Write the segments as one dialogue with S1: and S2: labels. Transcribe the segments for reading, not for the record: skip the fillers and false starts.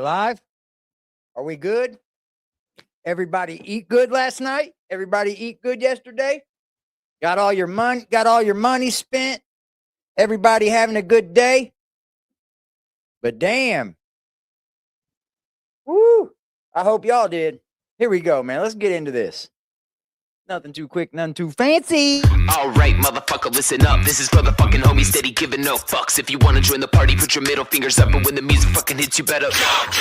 S1: live? Are we good? Everybody eat good last night? Everybody eat good yesterday? Got all your money spent? Everybody having a good day? But damn. Woo! I hope y'all did. Here we go, man. Let's get into this. Nothing too quick, nothing too fancy.
S2: Alright, motherfucker, listen up. This is for the fucking homies steady giving no fucks. If you wanna join the party, put your middle fingers up. And when the music fucking hits, you better jump.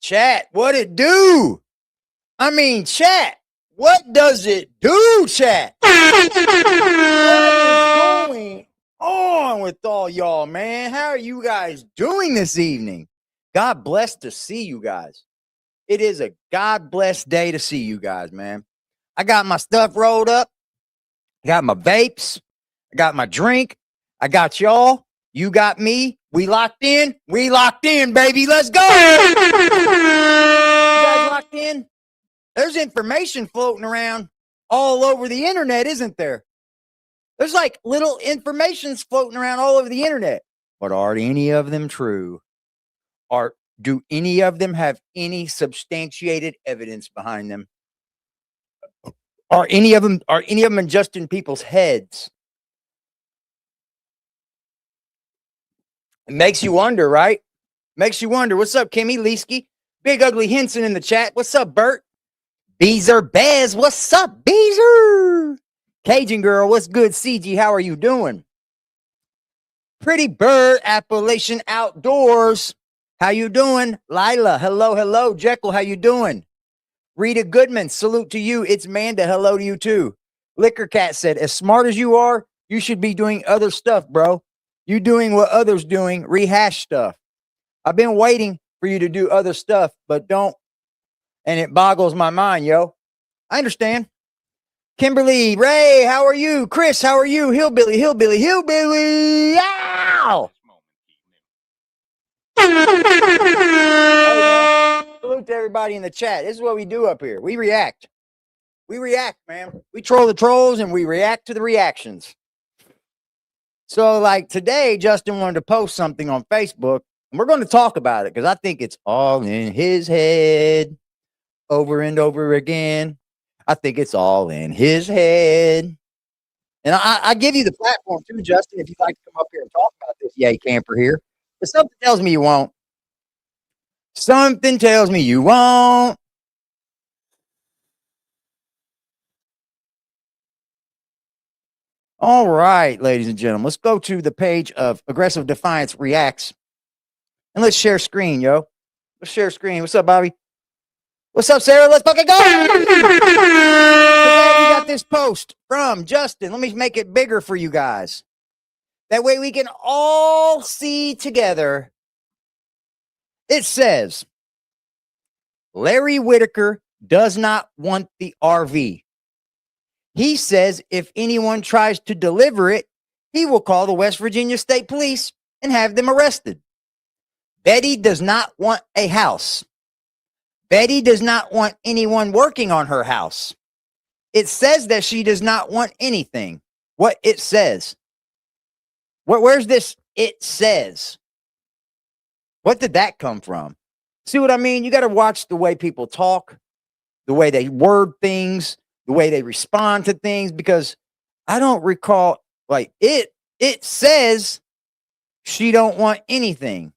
S1: Chat, what it do? I mean, chat, what does it do, chat? What is going on with all y'all, man? How are you guys doing this evening? God bless to see you guys. It is a God bless day to see you guys, man. I got my stuff rolled up. I got my vapes. I got my drink. I got y'all. You got me. We locked in. We locked in, baby. Let's go. You guys locked in? There's information floating around all over the internet, isn't there? There's like little informations floating around all over the internet. But are any of them true? Do any of them have any substantiated evidence behind them? Are any of them just in people's heads? It makes you wonder, right? Makes you wonder. What's up, Kimmy Leesky? Big Ugly Henson in the chat. What's up, Bert? Beezer Bez. What's up, Beezer? Cajun Girl. What's good, CG? How are you doing? Pretty Bird Appalachian Outdoors. How you doing? Lila. Hello, hello. Jekyll, how you doing? Rita Goodman. Salute to you. It's Manda. Hello to you, too. Liquor Cat said, as smart as you are, you should be doing other stuff, bro. You doing what others doing, rehash stuff. I've been waiting for you to do other stuff, but don't. And it boggles my mind, yo. I understand. Kimberly, Ray, how are you? Chris, how are you? Hillbilly, hillbilly, hillbilly. Ow! Salute to everybody in the chat. This is what we do up here. We react. We react, man. We troll the trolls and we react to the reactions. So, like today, Justin wanted to post something on Facebook, and we're going to talk about it because I think it's all in his head over and over again. I think it's all in his head. And I give you the platform too, Justin, if you'd like to come up here and talk about this yay camper here. But something tells me you won't. Something tells me you won't. All right, ladies and gentlemen, let's go to the page of Aggressive Defiance Reacts. And let's share screen, yo. Let's share screen. What's up, Bobby? What's up, Sarah? Let's fucking go. Today we got this post from Justin. Let me make it bigger for you guys. That way we can all see together. It says, Larry Whittaker does not want the RV. He says if anyone tries to deliver it, he will call the West Virginia State Police and have them arrested. Betty does not want a house. Betty does not want anyone working on her house. It says that she does not want anything. What it says. Where's this it says? What did that come from? See what I mean? You got to watch the way people talk, the way they word things, the way they respond to things, because I don't recall, like, it says she don't want anything.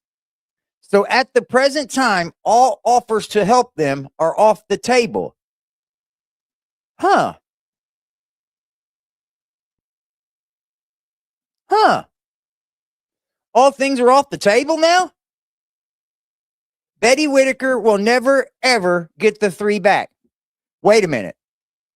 S1: So at the present time, all offers to help them are off the table. Huh. All things are off the table now? Betty Whittaker will never, ever get the 3 back. Wait a minute.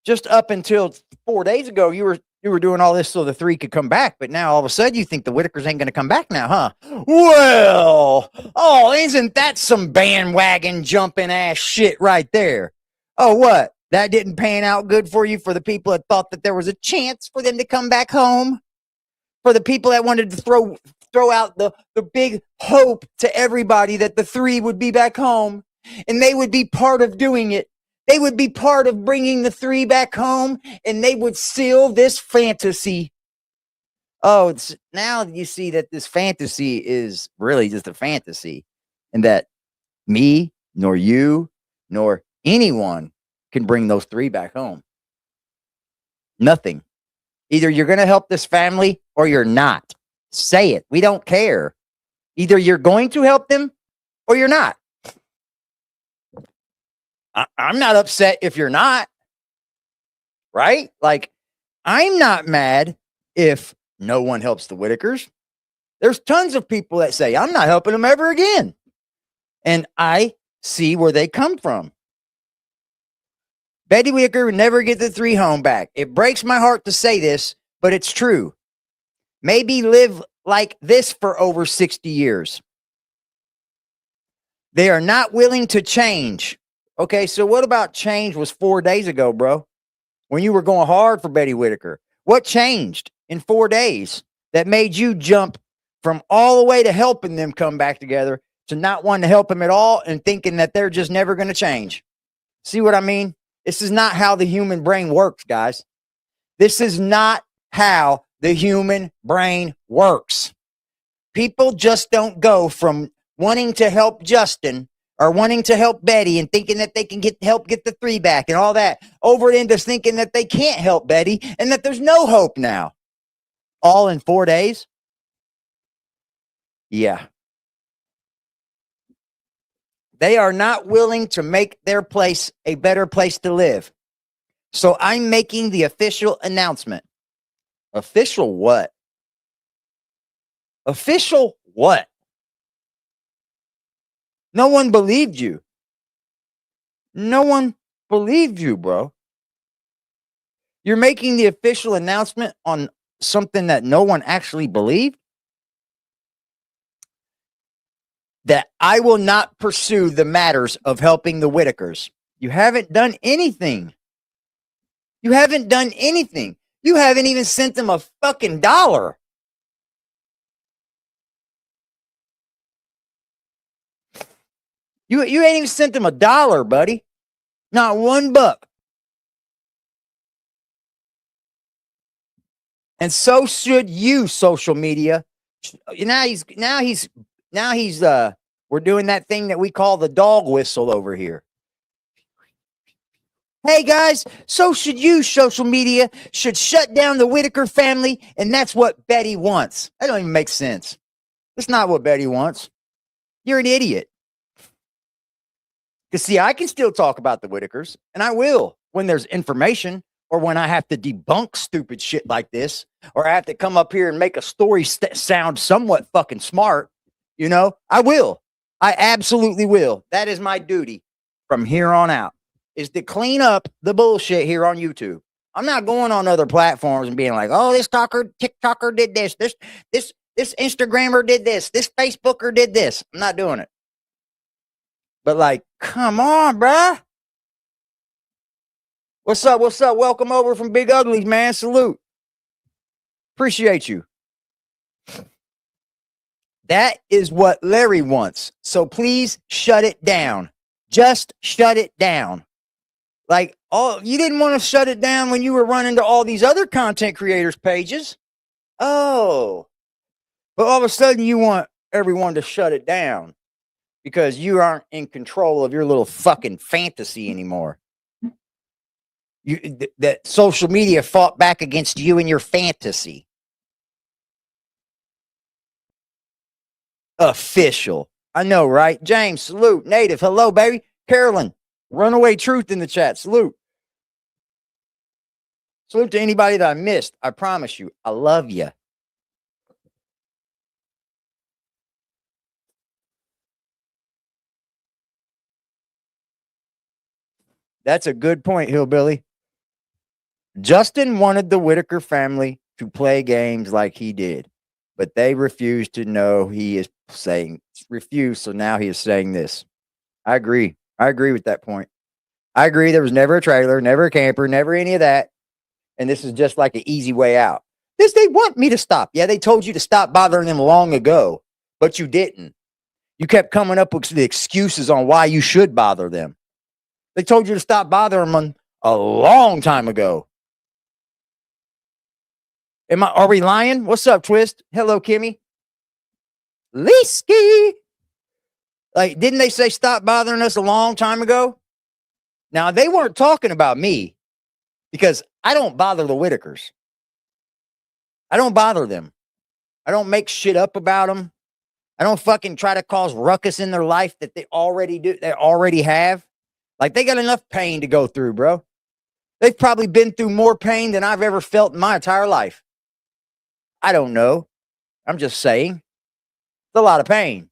S1: Just up until 4 days ago, you were You were doing all this so the three could come back, but now all of a sudden you think the Whittakers ain't going to come back now, huh? Well, oh, isn't that some bandwagon jumping ass shit right there? Oh, what? That didn't pan out good for you, for the people that thought that there was a chance for them to come back home? For the people that wanted to throw out the big hope to everybody that the three would be back home and they would be part of doing it. They would be part of bringing the three back home, and they would seal this fantasy. Oh, it's now you see that this fantasy is really just a fantasy, and that me, nor you, nor anyone can bring those three back home. Nothing. Either you're going to help this family or you're not. Say it. We don't care. Either you're going to help them or you're not. I'm not upset if you're not, right? Like, I'm not mad if no one helps the Whittakers. There's tons of people that say, I'm not helping them ever again. And I see where they come from. Betty Whittaker would never get the three home back. It breaks my heart to say this, but it's true. Maybe live like this for over 60 years. They are not willing to change. Okay, so what about change was 4 days ago, bro? When you were going hard for Betty Whittaker. What changed in 4 days that made you jump from all the way to helping them come back together to not wanting to help them at all and thinking that they're just never going to change? See what I mean? This is not how the human brain works, guys. This is not how the human brain works. People just don't go from wanting to help Justin or wanting to help Betty and thinking that they can help get the three back and all that over into thinking that they can't help Betty and that there's no hope now. All in 4 days? Yeah. They are not willing to make their place a better place to live. So I'm making the official announcement. Official what? Official what? No one believed you. No one believed you, bro. You're making the official announcement on something that no one actually believed? That I will not pursue the matters of helping the Whittakers. You haven't done anything. You haven't done anything. You haven't even sent them a fucking dollar. You ain't even sent them a dollar, buddy. Not $1. And so should you, social media. Now he's we're doing that thing that we call the dog whistle over here. Hey guys, so should you, social media, should shut down the Whittaker family, and that's what Betty wants. That don't even make sense. That's not what Betty wants. You're an idiot. Because see, I can still talk about the Whittakers, and I will when there's information or when I have to debunk stupid shit like this, or I have to come up here and make a story sound somewhat fucking smart. You know, I will. I absolutely will. That is my duty from here on out, is to clean up the bullshit here on YouTube. I'm not going on other platforms and being like, oh, this TikToker did this, this Instagrammer did this Facebooker did this. I'm not doing it. But like, come on, bruh. What's up? What's up? Welcome over from Big Uglies, man. Salute. Appreciate you. That is what Larry wants. So please shut it down. Just shut it down. Like, oh, you didn't want to shut it down when you were running to all these other content creators' pages. Oh. But all of a sudden you want everyone to shut it down because you aren't in control of your little fucking fantasy anymore. That social media fought back against you and your fantasy. Official. I know, right? James, salute. Native, hello, baby. Carolyn, Runaway Truth in the chat. Salute. Salute to anybody that I missed. I promise you, I love you. That's a good point, Hillbilly. Justin wanted the Whittaker family to play games like he did, but they refused to know he is saying refused. So now he is saying this. I agree. I agree with that point. I agree. There was never a trailer, never a camper, never any of that. And this is just like an easy way out. This, they want me to stop. Yeah, they told you to stop bothering them long ago, but you didn't. You kept coming up with the excuses on why you should bother them. They told you to stop bothering them a long time ago. Are we lying? What's up, Twist? Hello, Kimmy. Leesky. Like, didn't they say stop bothering us a long time ago? Now, they weren't talking about me because I don't bother the Whittakers. I don't bother them. I don't make shit up about them. I don't fucking try to cause ruckus in their life that they already do. They already have. Like, they got enough pain to go through, bro. They've probably been through more pain than I've ever felt in my entire life. I don't know. I'm just saying. It's a lot of pain.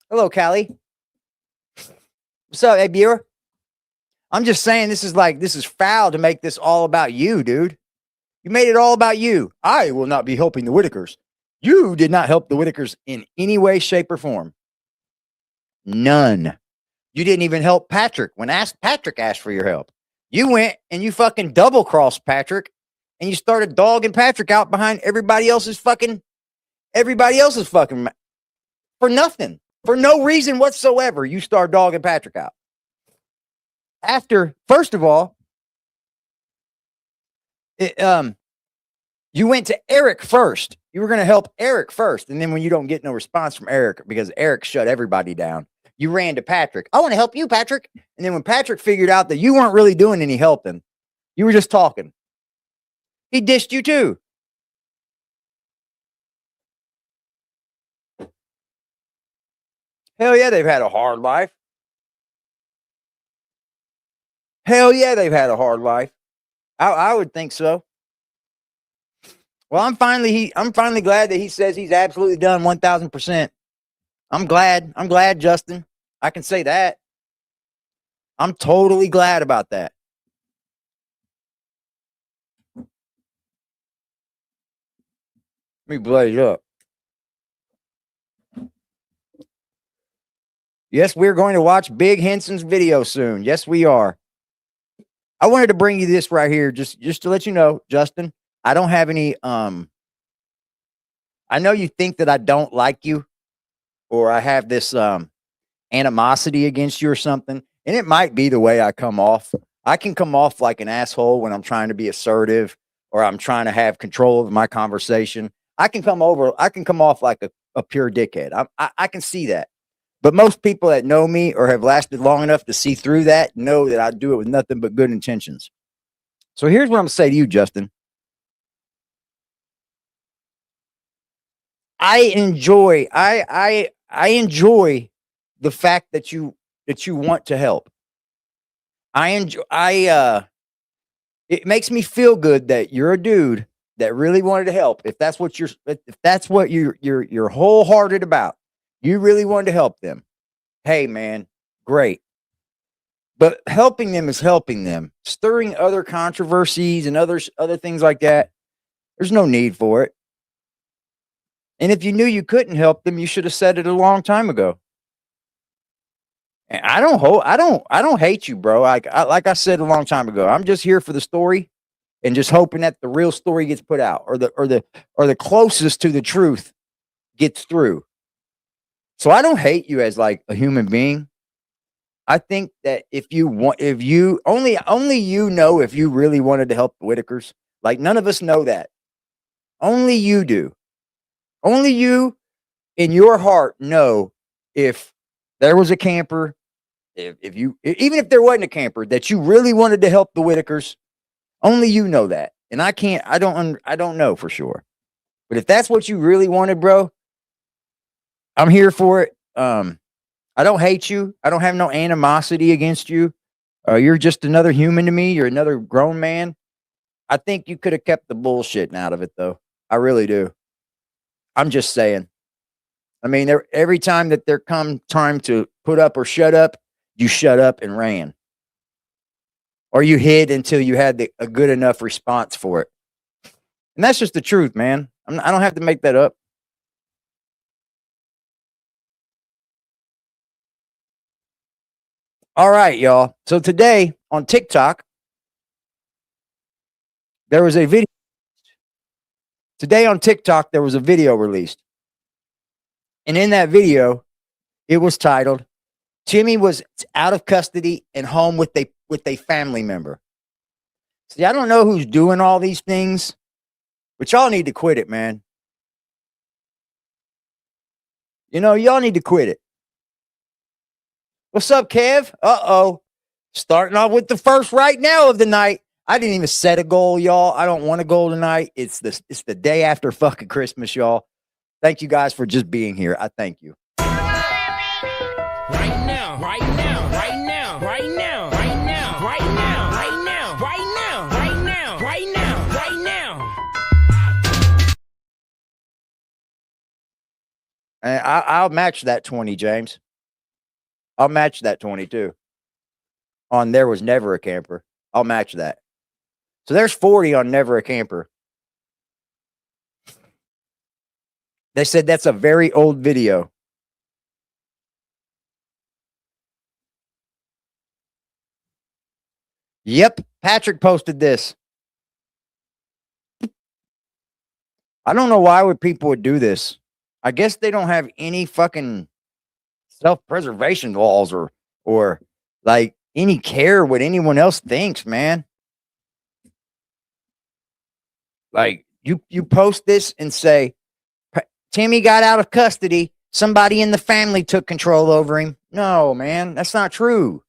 S1: Hello, Callie. What's up, hey, Buer? I'm just saying this is foul to make this all about you, dude. You made it all about you. I will not be helping the Whittakers. You did not help the Whittakers in any way, shape, or form. None. You didn't even help Patrick when Patrick asked for your help. You went and you fucking double-crossed Patrick and you started dogging Patrick out behind everybody else's fucking for nothing. For no reason whatsoever, you start dogging Patrick out. After, first of all, you went to Eric first. You were going to help Eric first. And then when you don't get no response from Eric because Eric shut everybody down, you ran to Patrick. I want to help you, Patrick. And then when Patrick figured out that you weren't really doing any helping, you were just talking. He dished you too. Hell yeah, they've had a hard life. Hell yeah, they've had a hard life. I would think so. Well, I'm finally glad that he says he's absolutely done 1,000%. I'm glad, Justin. I can say that. I'm totally glad about that. Let me blaze up. Yes, we're going to watch Big Henson's video soon. Yes, we are. I wanted to bring you this right here, just to let you know, Justin. I don't have any. I know you think that I don't like you, or I have this animosity against you or something, and it might be the way I come off. I can come off like an asshole when I'm trying to be assertive or I'm trying to have control of my conversation. I can come off like a pure dickhead. I can see that. But most people that know me or have lasted long enough to see through that know that I do it with nothing but good intentions. So here's what I'm going to say to you, Justin. I enjoy the fact that you want to help. It makes me feel good that you're a dude that really wanted to help. If that's what you're wholehearted about, you really wanted to help them. Hey, man, great. But helping them is helping them. Stirring other controversies and other things like that, there's no need for it. And if you knew you couldn't help them, you should have said it a long time ago. And I don't hate you, bro. Like I said a long time ago, I'm just here for the story and just hoping that the real story gets put out or the closest to the truth gets through. So I don't hate you as like a human being. I think that if you only you know if you really wanted to help the Whittakers, like none of us know that. Only you do. Only you in your heart know if there was a camper, even if there wasn't a camper, that you really wanted to help the Whittakers. Only you know that. And I don't know for sure. But if that's what you really wanted, bro, I'm here for it. I don't hate you. I don't have no animosity against you. You're just another human to me. You're another grown man. I think you could have kept the bullshitting out of it, though. I really do. I'm just saying. I mean, every time that there come time to put up or shut up, you shut up and ran. or you hid until you had a good enough response for it. And that's just the truth, man. I don't have to make that up. All right, y'all. So today on TikTok, there was a video. Today on TikTok, there was a video released. And in that video, it was titled, Timmy was out of custody and home with a family member. See, I don't know who's doing all these things, but y'all need to quit it, man. You know, y'all need to quit it. What's up, Kev? Uh-oh. Starting off with the first right now of the night. I didn't even set a goal, y'all. I don't want a goal tonight. It's the day after fucking Christmas, y'all. Thank you guys for just being here. I thank you.
S3: Right now, right now, right now, right now, right now, right now, right now, right now, right now, right now, right now.
S1: And I'll match that 20, James. I'll match that 22. On There Was Never a Camper. I'll match that. So there's 40 on Never a Camper. They said that's a very old video. Yep, Patrick posted this. I don't know why people would do this. I guess they don't have any fucking self-preservation laws or like any care what anyone else thinks, man. Like you post this and say, Timmy got out of custody. Somebody in the family took control over him. No, man, that's not true.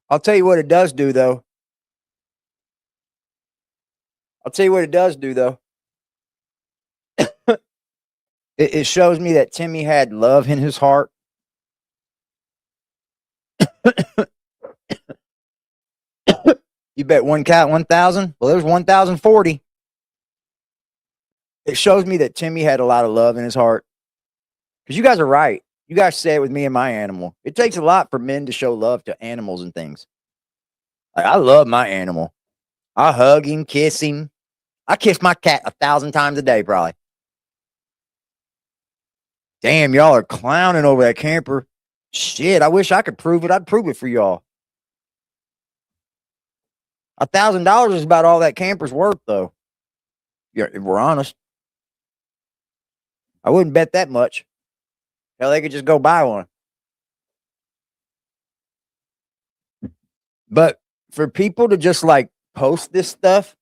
S1: I'll tell you what it does do, though. It shows me that Timmy had love in his heart. You bet one cat 1,000? Well, there's 1,040. It shows me that Timmy had a lot of love in his heart. Because you guys are right. You guys say it with me and my animal. It takes a lot for men to show love to animals and things. Like, I love my animal. I hug him, kiss him. I kiss my cat 1,000 times a day, probably. Damn, y'all are clowning over that camper. Shit, I wish I could prove it. I'd prove it for y'all. $1,000 is about all that camper's worth, though. Yeah, if we're honest. I wouldn't bet that much. Hell, they could just go buy one. But for people to just like post this stuff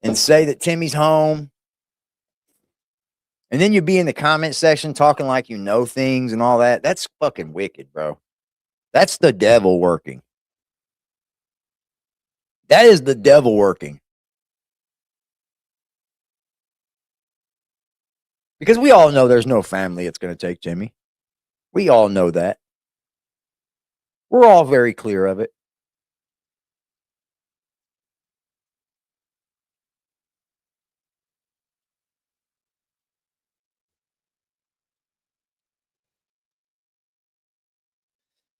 S1: and say that Timmy's home, and then you be in the comment section talking like you know things and all that, that's fucking wicked, bro. That's the devil working. That is the devil working. Because we all know there's no family it's going to take Timmy. We all know that. We're all very clear of it.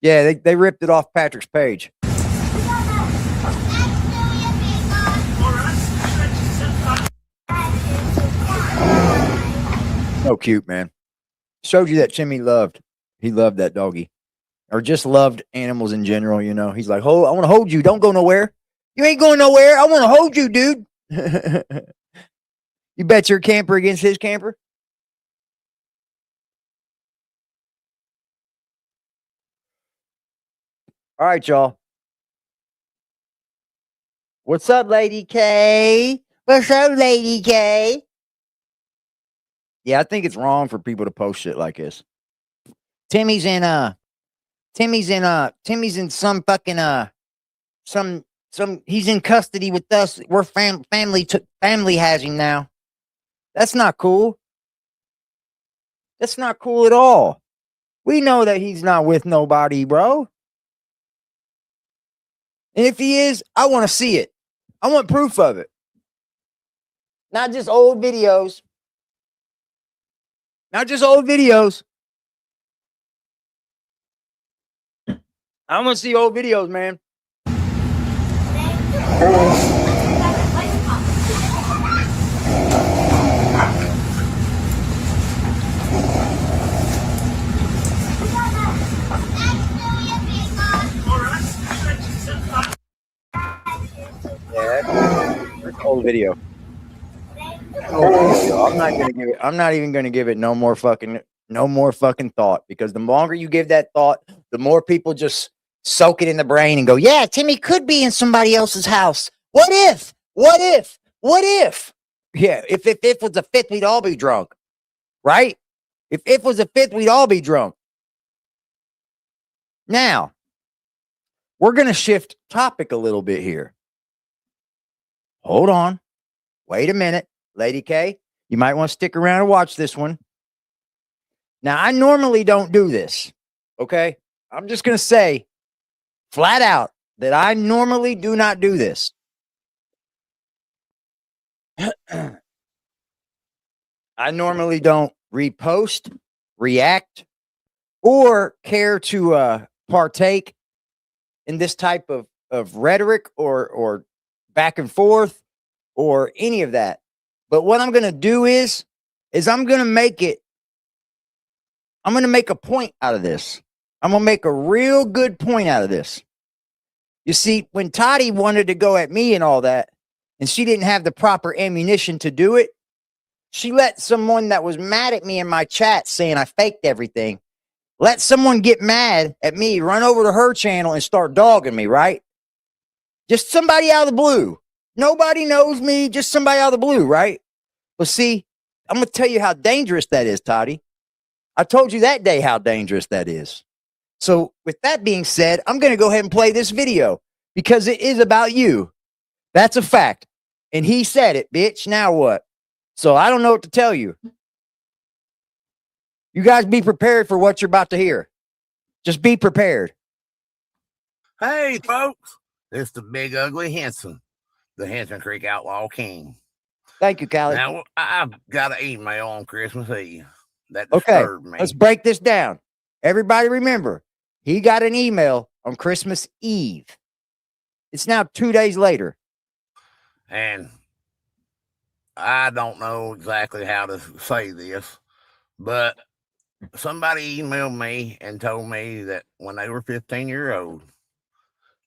S1: Yeah, they ripped it off Patrick's page. So cute, man. Showed you that Timmy loved. He loved that doggy. Or just loved animals in general, you know. He's like, oh, I want to hold you. Don't go nowhere. You ain't going nowhere. I want to hold you, dude. You bet your camper against his camper? All right, y'all. What's up, Lady K? What's up, Lady K? Yeah, I think it's wrong for people to post shit like this. Timmy's in some fucking he's in custody with us. We're family has him now. That's not cool. That's not cool at all. We know that he's not with nobody, bro. And if he is, I want to see it. I want proof of it. Not just old videos. Not just old videos. I want to see old videos, man. Yeah, that's old video. I'm not gonna give it. I'm not even gonna give it no more fucking thought, because the longer you give that thought, the more people just soak it in the brain and go, "Yeah, Timmy could be in somebody else's house. What if? What if? What if? Yeah, if was a fifth, we'd all be drunk, right? If was a fifth, we'd all be drunk." Now, we're gonna shift topic a little bit here. Hold on. Wait a minute, Lady K. You might want to stick around and watch this one. Now, I normally don't do this, okay? I'm just going to say flat out that I normally do not do this. I normally don't repost, react, or care to partake in this type of rhetoric or back and forth or any of that. But what I'm going to do is I'm going to make a point out of this. I'm going to make a real good point out of this. You see, when Toddy wanted to go at me and all that, and she didn't have the proper ammunition to do it, she let someone that was mad at me in my chat saying I faked everything, let someone get mad at me, run over to her channel and start dogging me, right? Just somebody out of the blue. Nobody knows me, just somebody out of the blue, right? Well, see, I'm going to tell you how dangerous that is, Toddy. I told you that day how dangerous that is. So with that being said, I'm going to go ahead and play this video because it is about you. That's a fact. And he said it, bitch. Now what? So I don't know what to tell you. You guys be prepared for what you're about to hear. Just be prepared.
S4: Hey, folks. It's the big, ugly Henson, the Henson Creek Outlaw King.
S1: Thank you, Callie.
S4: Now, I've got an email on Christmas Eve that
S1: Okay,
S4: disturbed me.
S1: let's break this down. Everybody remember, he got an email on Christmas Eve. It's now 2 days later.
S4: And I don't know exactly how to say this, but somebody emailed me and told me that when they were 15-year-old,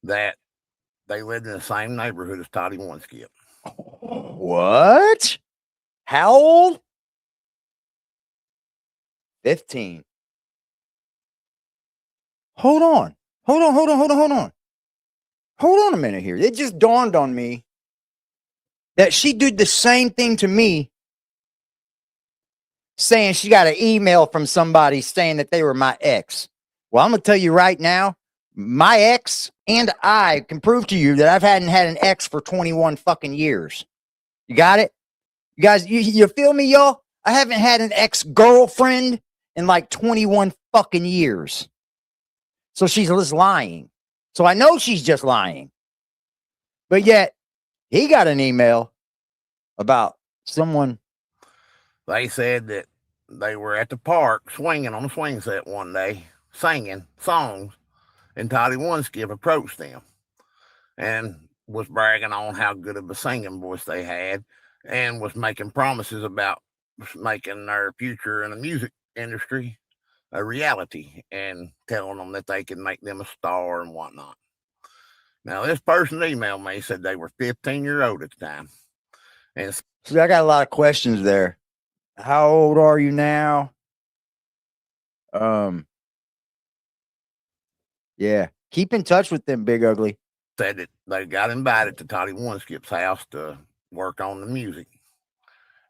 S4: that they lived in the same neighborhood as Toddy One-Skip.
S1: What? How old? 15. Hold on a minute here. It just dawned on me that she did the same thing to me, saying she got an email from somebody saying that they were my ex. Well, I'm going to tell you right now, my ex and I can prove to you that I've hadn't had an ex for 21 fucking years. You got it? You guys, you feel me, y'all? I haven't had an ex-girlfriend in like 21 fucking years. So she's just lying. So I know she's just lying. But yet, he got an email about someone.
S4: They said that they were at the park swinging on a swing set one day, singing songs, and Toddy One-Skip approached them and was bragging on how good of a singing voice they had and was making promises about making their future in the music industry a reality and telling them that they could make them a star and whatnot. Now, this person emailed me, said they were 15-year-old at the time. And
S1: so I got a lot of questions there. How old are you now? Yeah. Keep in touch with them, Big Ugly.
S4: Said that they got invited to Toddy One-Skip's house to work on the music.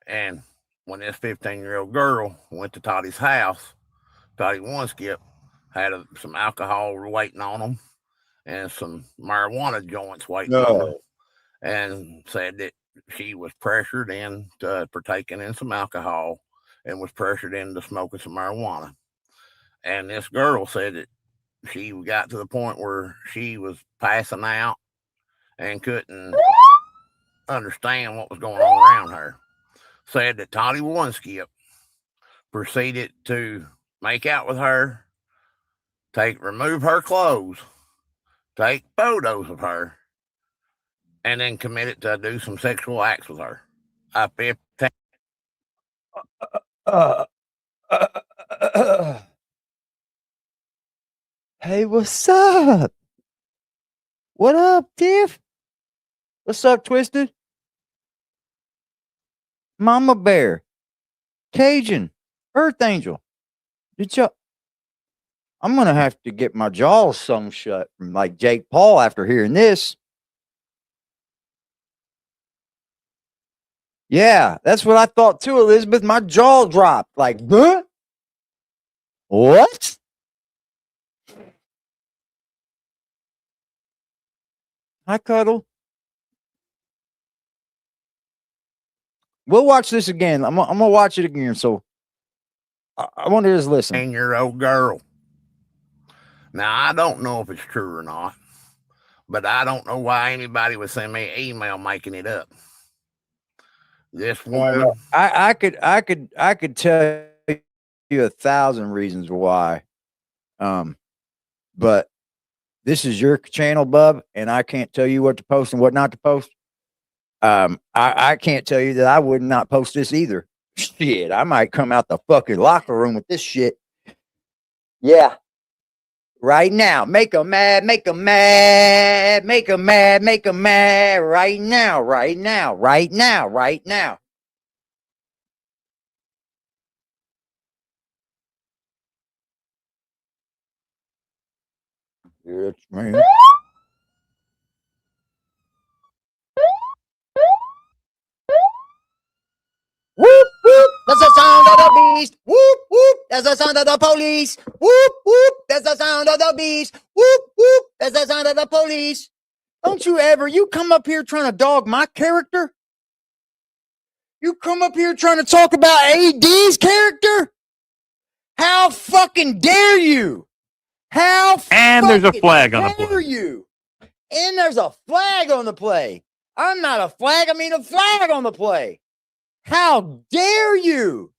S4: And when this 15-year-old girl went to Toddy's house, Toddy One-Skip had some alcohol waiting on them and some marijuana joints waiting on them, and said that she was pressured into partaking in some alcohol and was pressured into smoking some marijuana. And this girl said that she got to the point where she was passing out and couldn't understand what was going on around her. said that Toddy One Skip proceeded to make out with her, remove her clothes, take photos of her, and then committed to do some sexual acts with her.
S1: Hey, what's up? What up, Tiff? What's up, Twisted? Mama Bear, Cajun, Earth Angel. Did you? I'm gonna have to get my jaws sewn shut from like Jake Paul after hearing this. Yeah, that's what I thought too, Elizabeth. My jaw dropped. Like, huh? What? Hi, Cuddle. We'll watch this again. I'm gonna watch it again. So I want to just listen.
S4: 10-year-old girl. Now, I don't know if it's true or not, but I don't know why anybody would send me an email making it up. This woman.
S1: I could tell you 1,000 reasons why. But this is your channel, bub, and I can't tell you what to post and what not to post. I can't tell you that I would not post this either. Shit, I might come out the fucking locker room with this shit. Yeah. Right now. Make them mad, make them mad, make them mad, make them mad. Right now, right now, right now, right now. It's me. Whoop, whoop, that's the sound of the beast. Whoop, whoop, that's the sound of the police. Whoop, whoop, that's the sound of the beast. Whoop, whoop, that's the sound of the police. Don't you ever, you come up here trying to dog my character? You come up here trying to talk about AD's character? How fucking dare you? How
S5: And there's a flag on the
S1: dare
S5: play.
S1: you? And there's a flag on the play. I'm not a flag, I mean a flag on the play. How dare you?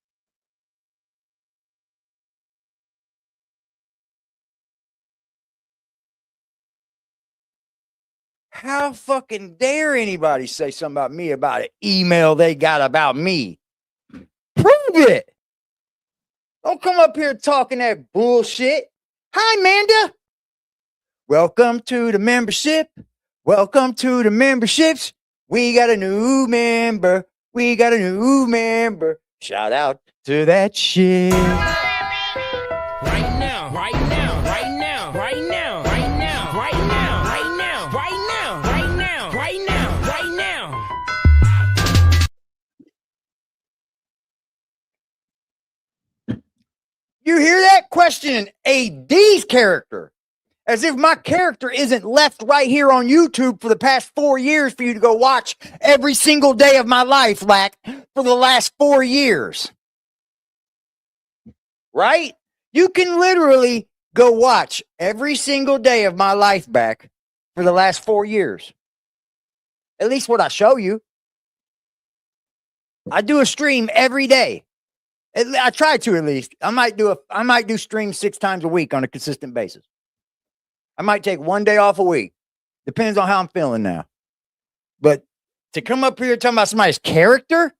S1: How fucking dare anybody say something about me about an email they got about me? Prove it. Don't come up here talking that bullshit. Hi, Amanda. Welcome to the membership. Welcome to the memberships. We got a new member. We got a new member. Shout out to that shit.
S3: Right now, right now, right now, right now, right now, right now, right now, right now, right now, right now, right now.
S1: You hear that? Questioning AD's character. As if my character isn't left right here on YouTube for the past 4 years for you to go watch every single day of my life, Lack, for the last 4 years. Right? You can literally go watch every single day of my life back for the last 4 years. At least what I show you. I do a stream every day. I try to, at least. I might do streams 6 times a week on a consistent basis. I might take 1 day off a week. Depends on how I'm feeling now. But to come up here talking about somebody's character,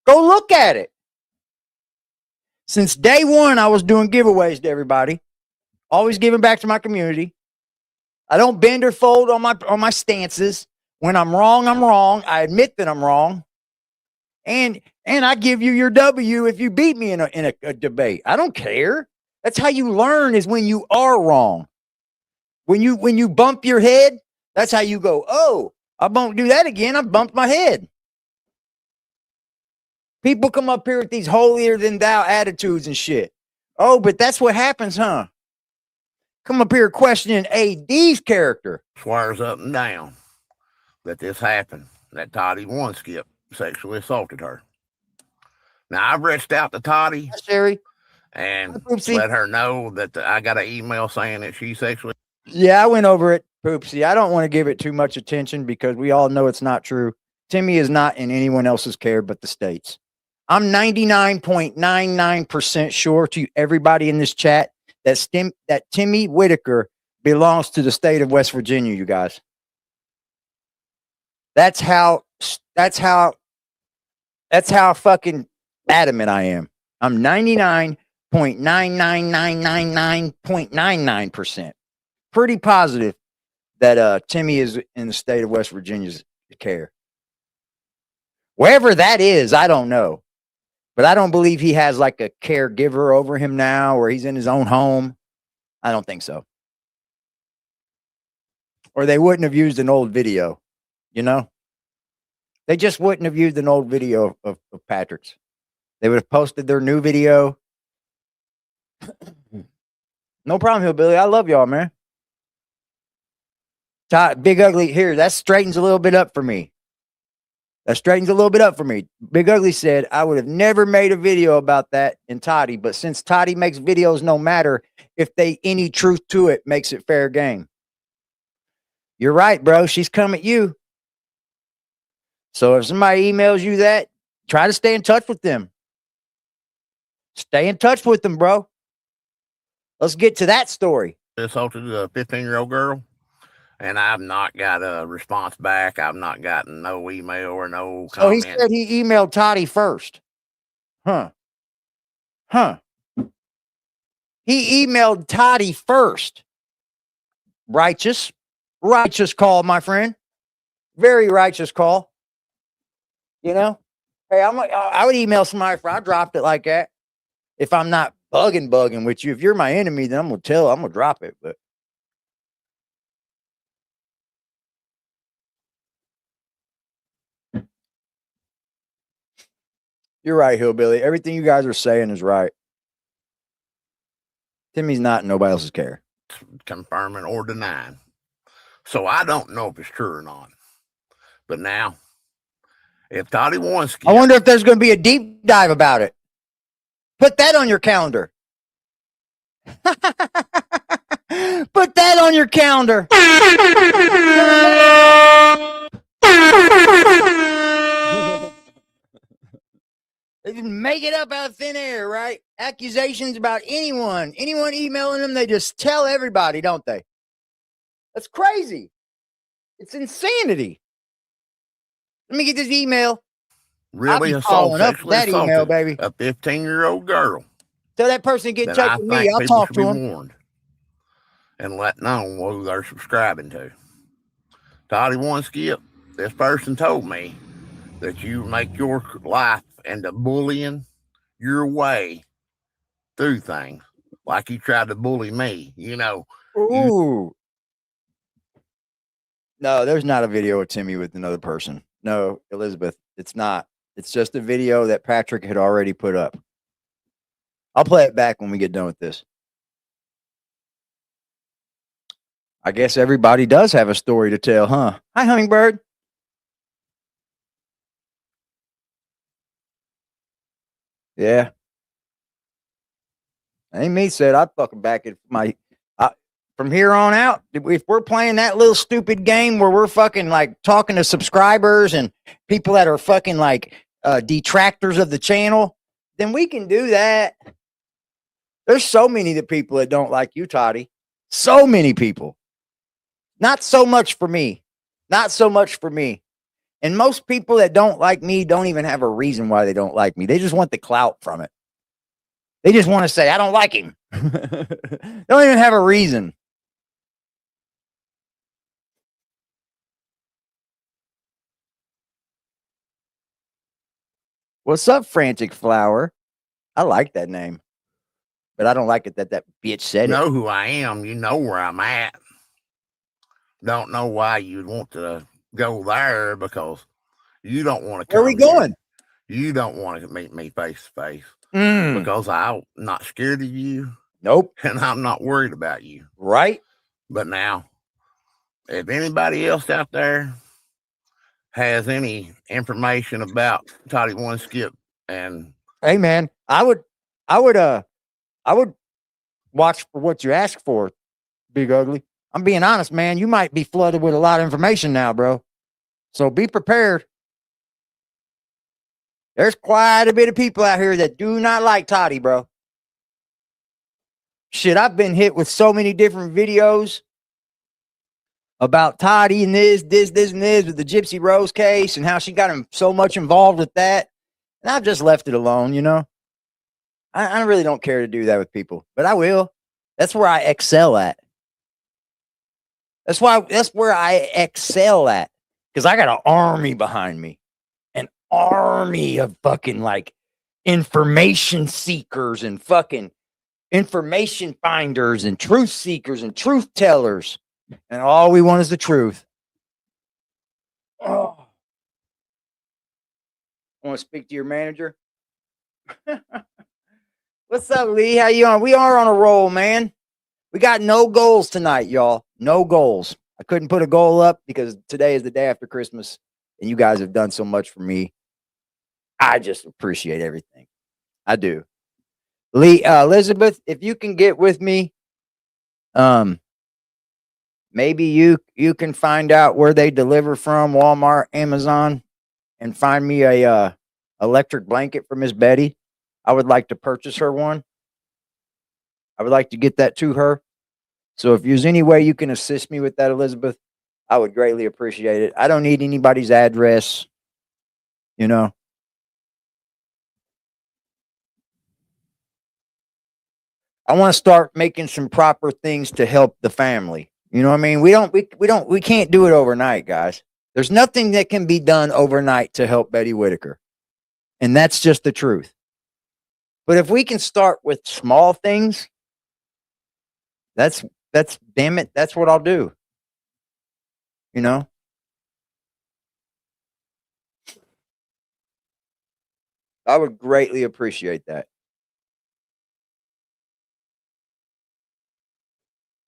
S1: go look at it. Since day one, I was doing giveaways to everybody. Always giving back to my community. I don't bend or fold on my stances. When I'm wrong, I'm wrong. I admit that I'm wrong. And I give you your W if you beat me in a debate. I don't care. That's how you learn, is when you are wrong. When you bump your head, that's how you go, oh, I won't do that again. I bumped my head. People come up here with these holier than thou attitudes and shit. Oh, but that's what happens, huh? Come up here questioning AD's character.
S4: Swears up and down that this happened, that Toddy One Skip sexually assaulted her. Now, I've reached out to Toddy.
S1: Hi, Sherry.
S4: And
S1: Poopsie.
S4: let her know that I got an email saying that she sexually.
S1: Yeah, I went over it, Poopsie. I don't want to give it too much attention because we all know it's not true. Timmy is not in anyone else's care but the state's. I'm 99.99% sure to everybody in this chat that Timmy Whittaker belongs to the state of West Virginia, you guys. That's how fucking adamant I am. I'm 99.99999.99% pretty positive that Timmy is in the state of West Virginia's care. Wherever that is, I don't know. But I don't believe he has like a caregiver over him now, or he's in his own home. I don't think so. Or they wouldn't have used an old video, you know? They just wouldn't have used an old video of Patrick's. They would have posted their new video. No problem, Hillbilly. I love y'all, man. Big Ugly, here, that straightens a little bit up for me. Big Ugly said, I would have never made a video about that in Toddy, but since Toddy makes videos no matter if they any truth to it, makes it fair game. You're right, bro. She's come at you. So if somebody emails you that, try to stay in touch with them. Stay in touch with them, bro. Let's get to that story.
S4: Assaulted a 15-year-old girl, and I've not got a response back. I've not gotten no email or no comment.
S1: So he said he emailed Toddy first. Huh. He emailed Toddy first. Righteous call, my friend. Very righteous call. You know? Hey, I would email somebody if I dropped it like that. If I'm not bugging with you. If you're my enemy, then I'm going to drop it. But you're right, Hillbilly. Everything you guys are saying is right. Timmy's not in nobody else's care.
S4: Confirming or denying. So I don't know if it's true or not. But now, if Toddy wants,
S1: I wonder if there's going to be a deep dive about it. Put that on your calendar. Put that on your calendar. They just make it up out of thin air, right? Accusations about anyone emailing them, they just tell everybody, don't they? That's crazy. It's insanity. Let me get this email.
S4: Really
S1: following up that email, baby.
S4: A 15-year-old girl.
S1: Tell that person to get in touch with me. I'll talk to him.
S4: Warned and let know who they're subscribing to. Toddy One Skip, this person told me that you make your life into bullying your way through things like you tried to bully me, you know.
S1: Ooh. No, there's not a video of Timmy with another person. No, Elizabeth, it's not. It's just a video that Patrick had already put up. I'll play it back when we get done with this. I guess everybody does have a story to tell, huh? Hi, Hummingbird. Yeah. Ain't me said I'd fucking back it from here on out. If we're playing that little stupid game where we're fucking like talking to subscribers and people that are fucking like detractors of the channel, then we can do that. There's so many people that don't like you, Toddy. So many people. Not so much for me. Not so much for me. And most people that don't like me don't even have a reason why they don't like me. They just want the clout from it. They just want to say, I don't like him. They don't even have a reason. What's up, Frantic Flower? I like that name. But I don't like it that bitch said
S4: you
S1: it.
S4: know who I am. You know where I'm at. Don't know why you'd want to go there because you don't want to.
S1: Where are we going?
S4: You don't want to meet me face to face because I'm not scared of you.
S1: Nope.
S4: And I'm not worried about you.
S1: Right.
S4: But now, if anybody else out there has any information about Toddy One Skip and
S1: hey man, I would watch for what you ask for, Big Ugly. I'm being honest, man. You might be flooded with a lot of information now, bro. So be prepared. There's quite a bit of people out here that do not like Toddy, bro. Shit, I've been hit with so many different videos about Toddy and this, and this with the Gypsy Rose case and how she got him so much involved with that. And I've just left it alone, you know. I really don't care to do that with people, but I will. That's where I excel at. That's where I excel at. Because I got an army behind me. An army of fucking like information seekers and fucking information finders and truth seekers and truth tellers. And all we want is the truth. Oh. I want to speak to your manager. What's up, Lee? How you on? We are on a roll, man. We got no goals tonight, y'all. No goals. I couldn't put a goal up because today is the day after Christmas, and you guys have done so much for me. I just appreciate everything. I do. Lee, Elizabeth, if you can get with me, maybe you can find out where they deliver from, Walmart, Amazon, and find me a electric blanket for Miss Betty. I would like to purchase her one. I would like to get that to her. So if there's any way you can assist me with that, Elizabeth, I would greatly appreciate it. I don't need anybody's address, you know. I want to start making some proper things to help the family. You know what I mean? We can't do it overnight, guys. There's nothing that can be done overnight to help Betty Whittaker. And that's just the truth. But if we can start with small things, that's damn it, that's what I'll do. You know? I would greatly appreciate that.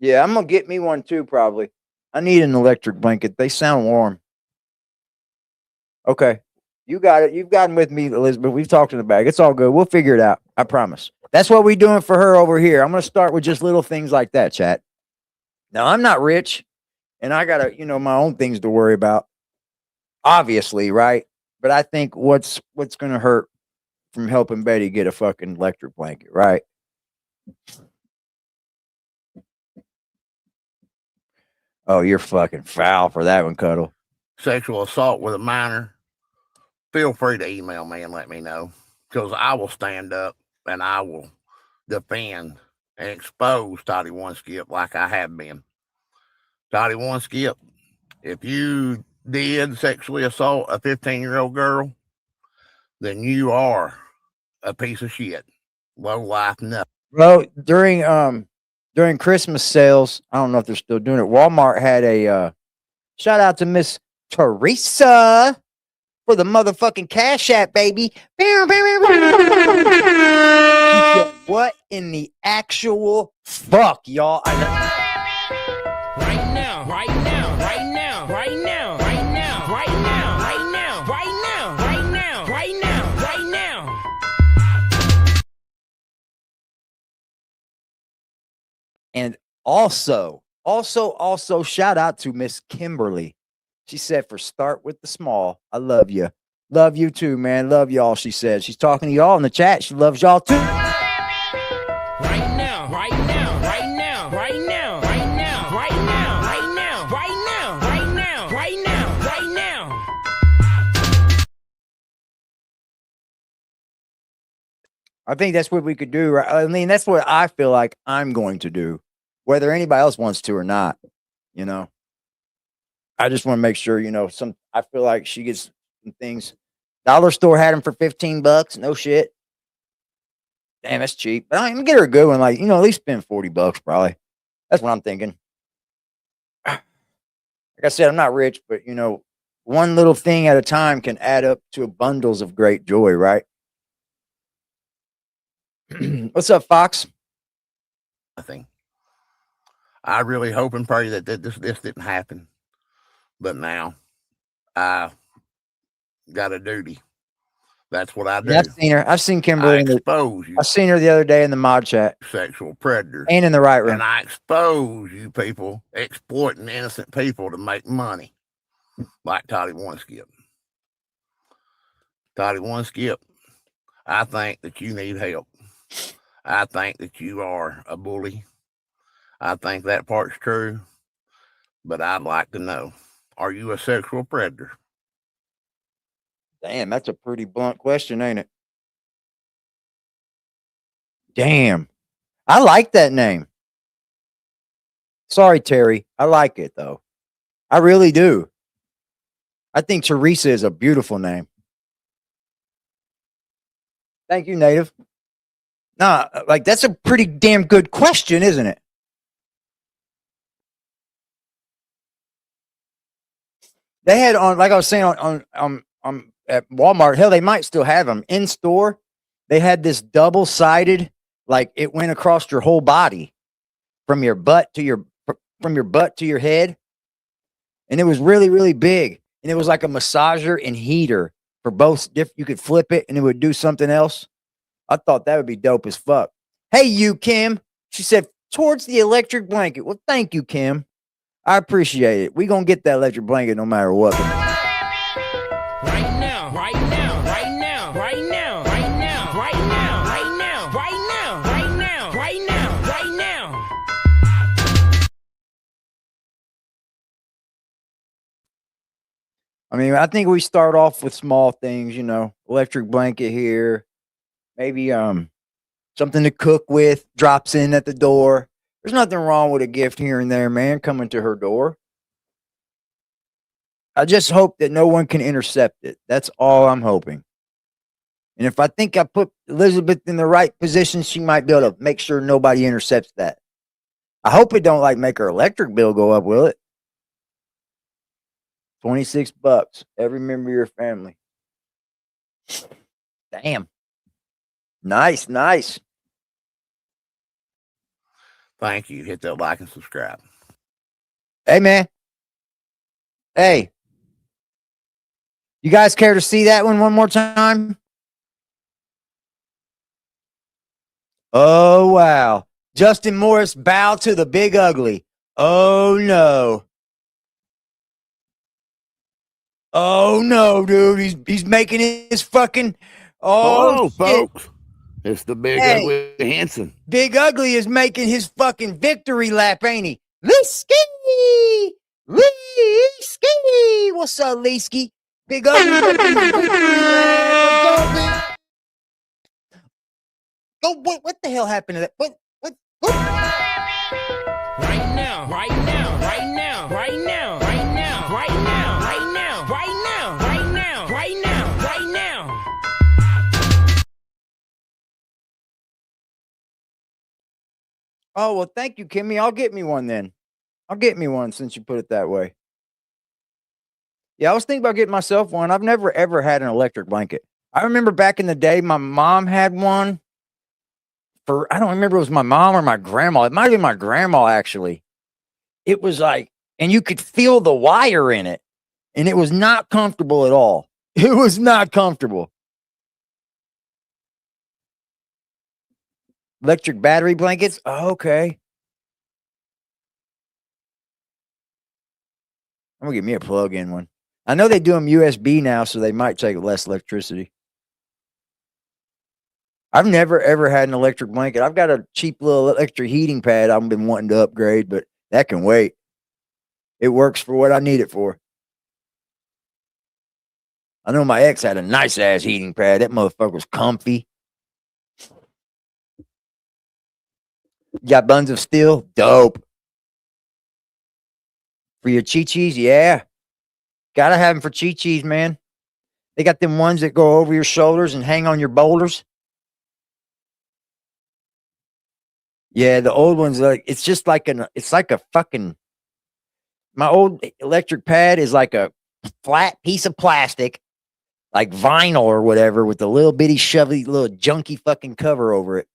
S1: Yeah, I'm gonna get me one too, probably. I need an electric blanket. They sound warm. Okay. You got it. You've gotten with me, Elizabeth. We've talked in the bag. It's all good. We'll figure it out. I promise. That's what we're doing for her over here. I'm going to start with just little things like that, chat. Now, I'm not rich, and I got to, my own things to worry about. Obviously, right? But I think what's going to hurt from helping Betty get a fucking electric blanket, right? Oh, you're fucking foul for that one, Cuddle.
S4: Sexual assault with a minor, feel free to email me and let me know, because I will stand up and I will defend and expose Toddy One Skip like I have been. Toddy One Skip, if you did sexually assault a 15-year-old girl, then you are a piece of shit. Low life, nothing.
S1: Bro, during Christmas sales, I don't know if they're still doing it. Walmart had a shout out to Miss Teresa for the motherfucking Cash App, baby. She said, what in the actual fuck, y'all?
S3: Right now, right now, right now, right now, right now, right now, right now, right now, right now, right now, right now.
S1: And also, shout out to Miss Kimberly. She said, for start with the small. I love you. Love you too, man. Love y'all, she said. She's talking to y'all in the chat. She loves y'all too.
S3: Right now, right now, right now, right now, right now, right now, right now, right now, right now, right now, right now.
S1: I think that's what we could do. Right? I mean, that's what I feel like I'm going to do, whether anybody else wants to or not, I just want to make sure, I feel like she gets some things. Dollar store had them for $15. No shit. Damn, that's cheap. But I'm gonna get her a good one. Like, at least spend $40 probably. That's what I'm thinking. Like I said, I'm not rich, but one little thing at a time can add up to bundles of great joy, right? What's up, Fox?
S4: Nothing. I really hope and pray that this didn't happen. But now I got a duty. That's what I do.
S1: Yeah, I've seen her. I've seen Kimberly.
S4: Expose you.
S1: I've seen her the other day in the mod chat.
S4: Sexual predators.
S1: And in the right room.
S4: And I expose you people exploiting innocent people to make money. Like Toddy One Skip. Toddy One Skip, I think that you need help. I think that you are a bully. I think that part's true, but I'd like to know, are you a sexual predator?
S1: Damn, that's a pretty blunt question, ain't it? Damn. I like that name. Sorry, Terry. I like it, though. I really do. I think Teresa is a beautiful name. Thank you, Native. Nah, like that's a pretty damn good question, isn't it? They had on, like I was saying, on at Walmart. Hell, they might still have them in store. They had this double sided, like it went across your whole body, from your butt to your head, and it was really really big, and it was like a massager and heater for both. You could flip it, and it would do something else. I thought that would be dope as fuck. Hey, you Kim, she said towards the electric blanket. Well, thank you, Kim. I appreciate it. We gonna get that electric blanket no matter what.
S3: Right now, right now, right now, right now, right now, right now, right now, right now, right now, right now, right now.
S1: I mean, I think we start off with small things, electric blanket here, maybe something to cook with, drops in at the door. There's nothing wrong with a gift here and there, man, coming to her door. I just hope that no one can intercept it. That's all I'm hoping. And if I think I put Elizabeth in the right position, she might be able to make sure nobody intercepts that. I hope it don't like make her electric bill go up, will it? $26. Every member of your family. Damn. Nice, nice.
S4: Thank you. Hit that like and subscribe.
S1: Hey, man. Hey. You guys care to see that one more time? Oh, wow. Justin Morris bow to the big ugly. Oh, no. Oh, no, dude. He's making his fucking...
S4: Hello,
S1: shit.
S4: folks. It's the big ugly Henson.
S1: Big ugly is making his fucking victory lap, ain't he? Leesky! Leesky! What's up, Leesky? Big ugly making his victory lap. What the hell happened to that? What?
S3: Right now, right now, right now, right now, right now, right now, right now, right now, right now, right now, right now.
S1: Oh, well, thank you, Kimmy. I'll get me one then. I'll get me one since you put it that way. Yeah, I was thinking about getting myself one. I've never, ever had an electric blanket. I remember back in the day, my mom had one I don't remember if it was my mom or my grandma. It might have been my grandma, actually. It was like, and you could feel the wire in it, and it was not comfortable at all. It was not comfortable. Electric battery blankets? Oh, okay. I'm going to get me a plug-in one. I know they do them USB now, so they might take less electricity. I've never, ever had an electric blanket. I've got a cheap little electric heating pad I've been wanting to upgrade, but that can wait. It works for what I need it for. I know my ex had a nice-ass heating pad. That motherfucker was comfy. Got buns of steel? Dope. For your chi-chis? Yeah. Gotta have them for chi-chis, man. They got them ones that go over your shoulders and hang on your boulders. Yeah, the old ones, it's just like it's like a fucking, my old electric pad is like a flat piece of plastic, like vinyl or whatever, with a little bitty shovey, little junky fucking cover over it.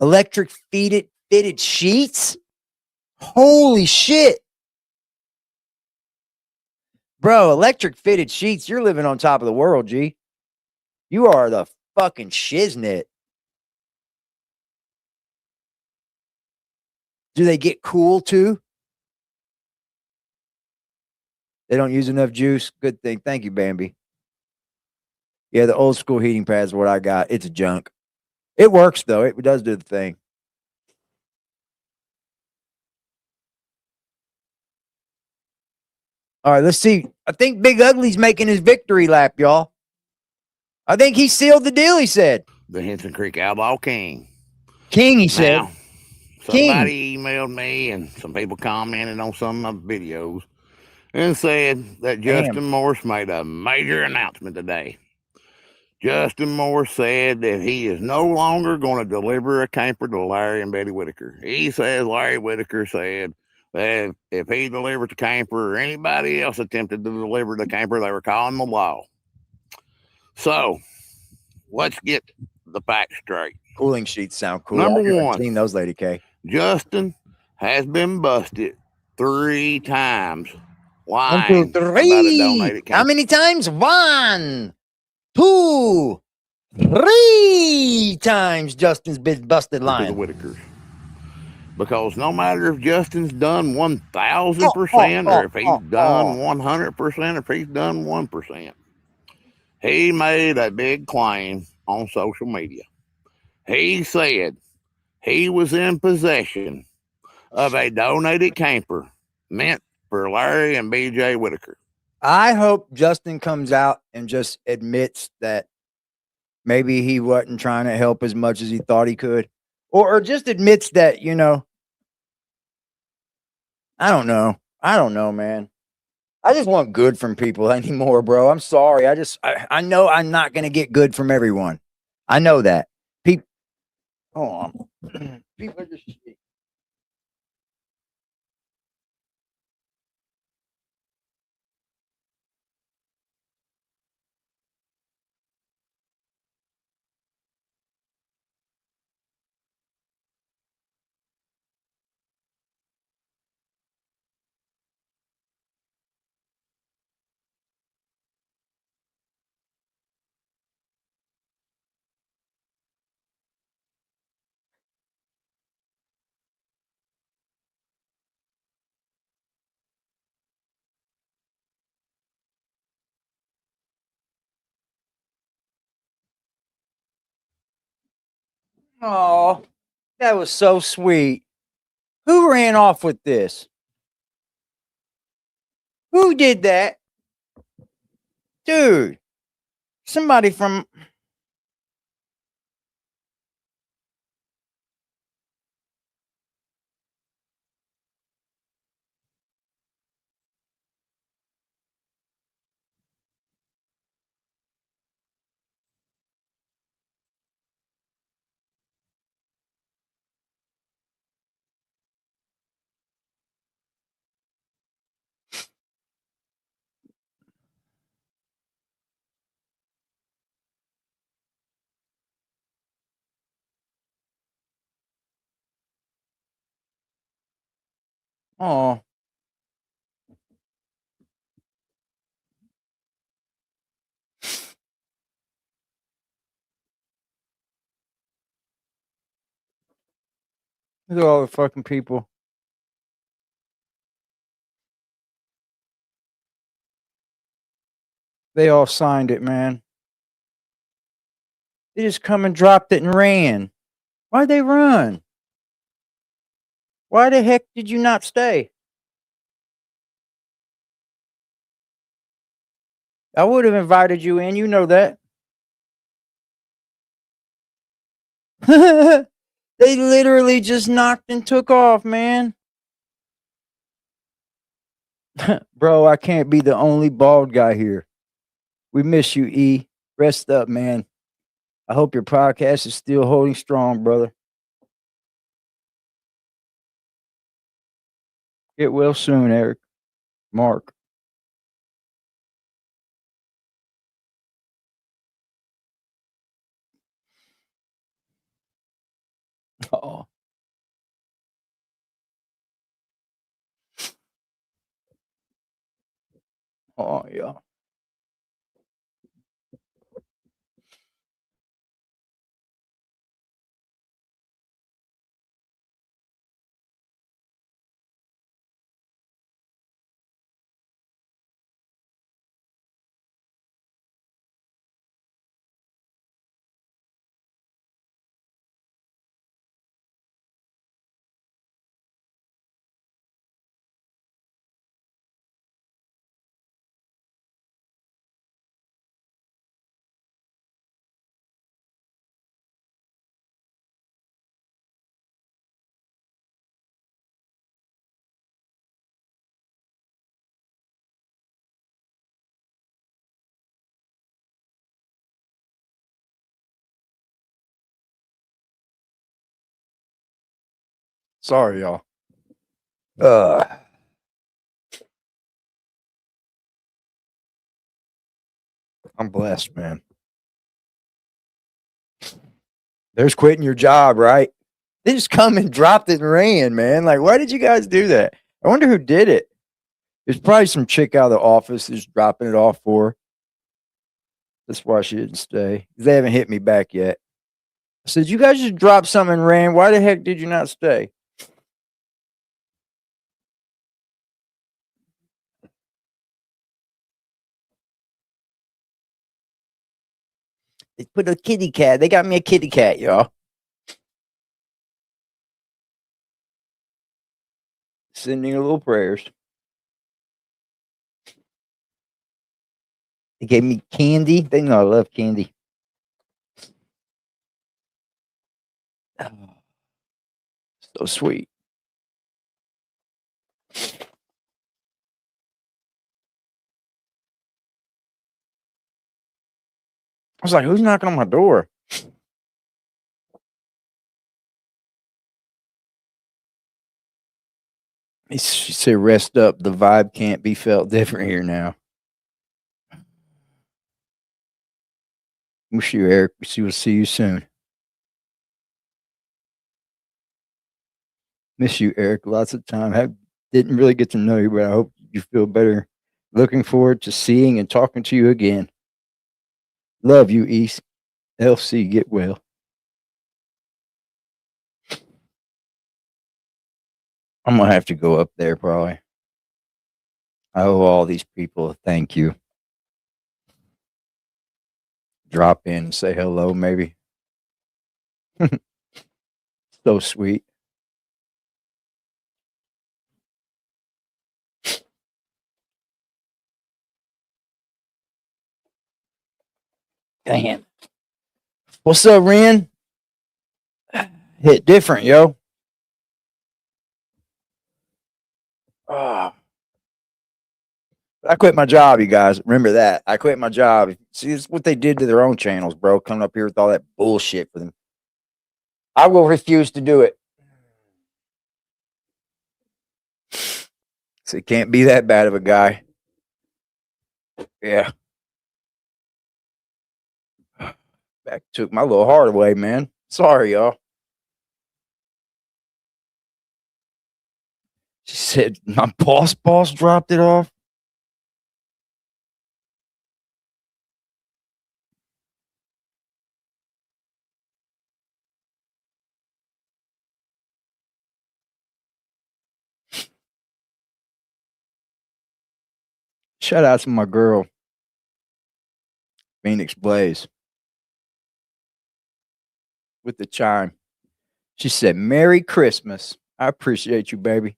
S1: Electric fitted sheets? Holy shit. Bro, electric fitted sheets, you're living on top of the world, G. You are the fucking shiznit. Do they get cool too? They don't use enough juice. Good thing. Thank you, Bambi. Yeah, the old school heating pad is what I got. It's junk. It works though. It does do the thing. All right, let's see. I think Big Ugly's making his victory lap, y'all. I think he sealed the deal, he said.
S4: The Henson Creek Outlaw King.
S1: King, he said.
S4: Now, somebody emailed me and some people commented on some of my videos and said that Justin Morse made a major announcement today. Justin Morse said that he is no longer going to deliver a camper to Larry and Betty Whittaker. He says Larry Whittaker said that if he delivered the camper or anybody else attempted to deliver the camper, they were calling the law. So, let's get the facts straight.
S1: Cooling sheets sound cool.
S4: Number
S1: I've never
S4: one.
S1: seen those, Lady K.
S4: Justin has been busted 3 times
S1: 1, 2,
S4: lying about a
S1: 3.
S4: donated camper.
S1: How many times? 1, 2, 3 times Justin's been busted
S4: To the
S1: lying.
S4: Whittakers. Because no matter if Justin's done 1,000% or if he's done 100%, if he's done 1%, he made a big claim on social media. He said he was in possession of a donated camper meant for Larry and BJ Whittaker.
S1: I hope Justin comes out and just admits that maybe he wasn't trying to help as much as he thought he could. Or just admits that, you know, I don't know. I don't know, man. I just want good from people anymore, bro. I'm sorry. I know I'm not going to get good from everyone. I know that. People, hold on. People are just shit. Oh, that was so sweet. Who ran off with this? Who did that? Dude, somebody from. Oh, look at all the fucking people. They all signed it, man. They just come and dropped it and ran. Why'd they run? Why the heck did you not stay? I would have invited you in. You know that. They literally just knocked and took off, man. Bro, I can't be the only bald guy here. We miss you, E. Rest up, man. I hope your podcast is still holding strong, brother. Get well soon, Eric. Mark. Oh, oh yeah. Sorry, y'all. I'm blessed, man. There's quitting your job, right? They just come and dropped it and ran, man. Like, why did you guys do that? I wonder who did it. There's probably some chick out of the office just dropping it off for her. That's why she didn't stay. They haven't hit me back yet. I said, you guys just dropped something and ran. Why the heck did you not stay? They put a kitty cat. They got me a kitty cat, y'all. Sending a little prayers. They gave me candy. They know I love candy. So sweet. I was like, who's knocking on my door? She said, rest up. The vibe can't be felt different here now. Wish you, Eric. We will see you soon. Miss you, Eric. Lots of time. Didn't really get to know you, but I hope you feel better. Looking forward to seeing and talking to you again. Love you, East. LC, get well. I'm going to have to go up there probably. I owe all these people a thank you. Drop in and say hello, maybe. So sweet. Damn. What's up, Ren? Hit different, yo. Oh. I quit my job, you guys. Remember that. I quit my job. See, it's what they did to their own channels, bro. Coming up here with all that bullshit for them. I will refuse to do it. So it can't be that bad of a guy. Yeah. Back took my little heart away, man. Sorry, y'all. She said, my boss dropped it off. Shout out to my girl, Phoenix Blaze, with the chime. She said, Merry Christmas. I appreciate you, baby.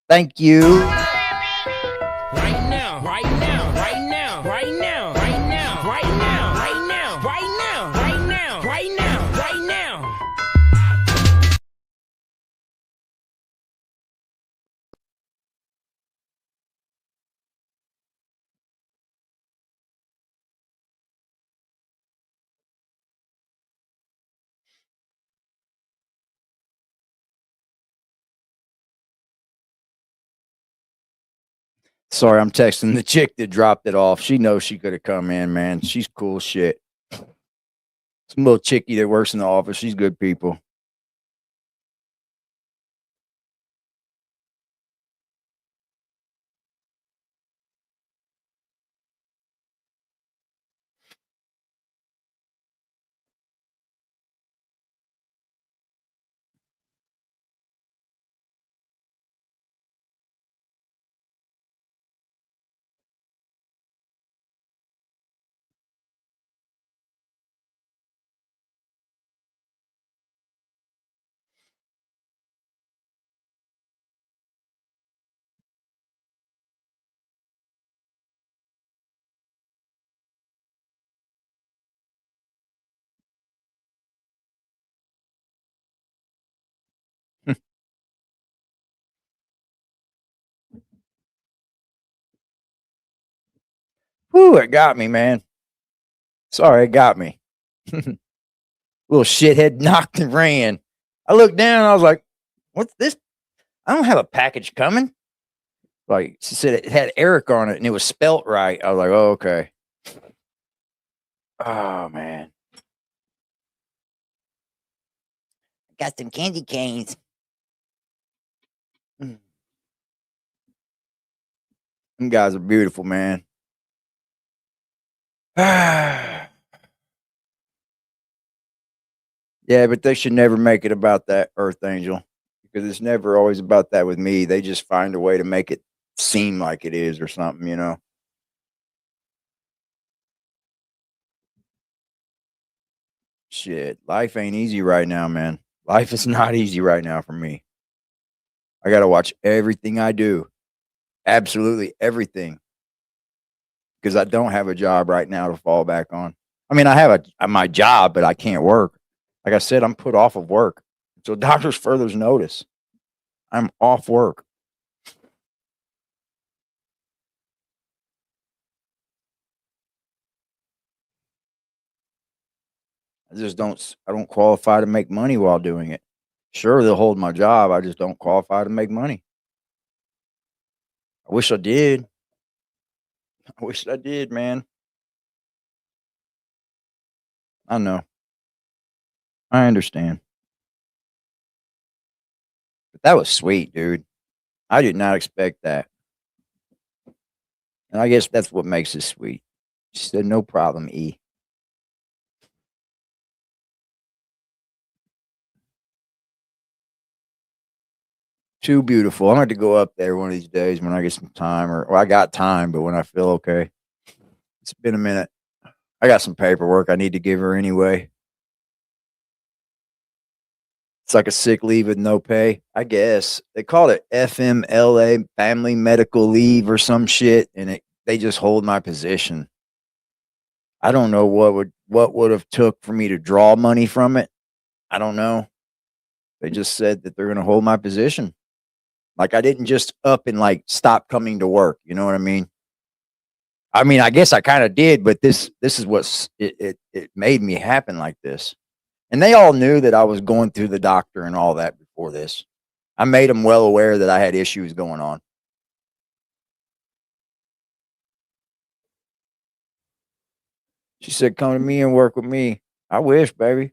S1: Thank you.
S3: Right now, right now, right now, right now, right now, right now, right now, right now, right now, right now, right now.
S1: Sorry, I'm texting the chick that dropped it off. She knows she could have come in, man. She's cool shit. Some little chickie that works in the office. She's good people. Whew, it got me, man. Sorry, it got me. Little shithead knocked and ran. I looked down. I was like, What's this? I don't have a package coming. Like she said, it had Eric on it and it was spelt right. I was like, oh, okay. Oh man. Got some candy canes. Them guys are beautiful, man. Yeah, but they should never make it about that Earth Angel because it's never always about that with me. They just find a way to make it seem like it is or something, you know. Shit, life ain't easy right now, man. Life is not easy right now for me. I got to watch everything I do. Absolutely everything. Because I don't have a job right now to fall back on. I mean, I have my job, but I can't work. Like I said, I'm put off of work. So doctors furthers notice. I'm off work. I don't qualify to make money while doing it. Sure, they'll hold my job. I just don't qualify to make money. I wish I did. I wish I did, man. I know. I understand. But that was sweet, dude. I did not expect that. And I guess that's what makes it sweet. She said, no problem, E. Too beautiful. I'm going to go up there one of these days when I get some time, or I got time, but when I feel okay. It's been a minute. I got some paperwork I need to give her anyway. It's like a sick leave with no pay, I guess. They call it FMLA, family medical leave or some shit, and they just hold my position. I don't know what would have took for me to draw money from it. I don't know. They just said that they're going to hold my position. Like I didn't just up and like stop coming to work. You know what I mean? I mean, I guess I kind of did, but this is what it made me happen like this. And they all knew that I was going through the doctor and all that before this. I made them well aware that I had issues going on. She said, come to me and work with me. I wish, baby.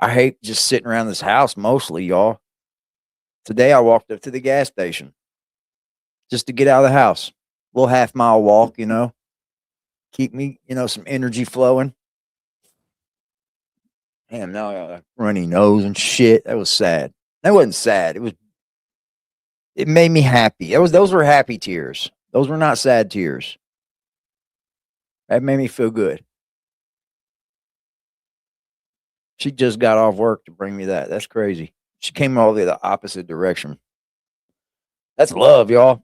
S1: I hate just sitting around this house mostly, y'all. Today I walked up to the gas station just to get out of the house. A little half-mile walk, you know. Keep me, some energy flowing. Damn, now I got a runny nose and shit. That was sad. That wasn't sad. It made me happy. Those were happy tears. Those were not sad tears. That made me feel good. She just got off work to bring me that. That's crazy. She came all the way the opposite direction. That's love, y'all.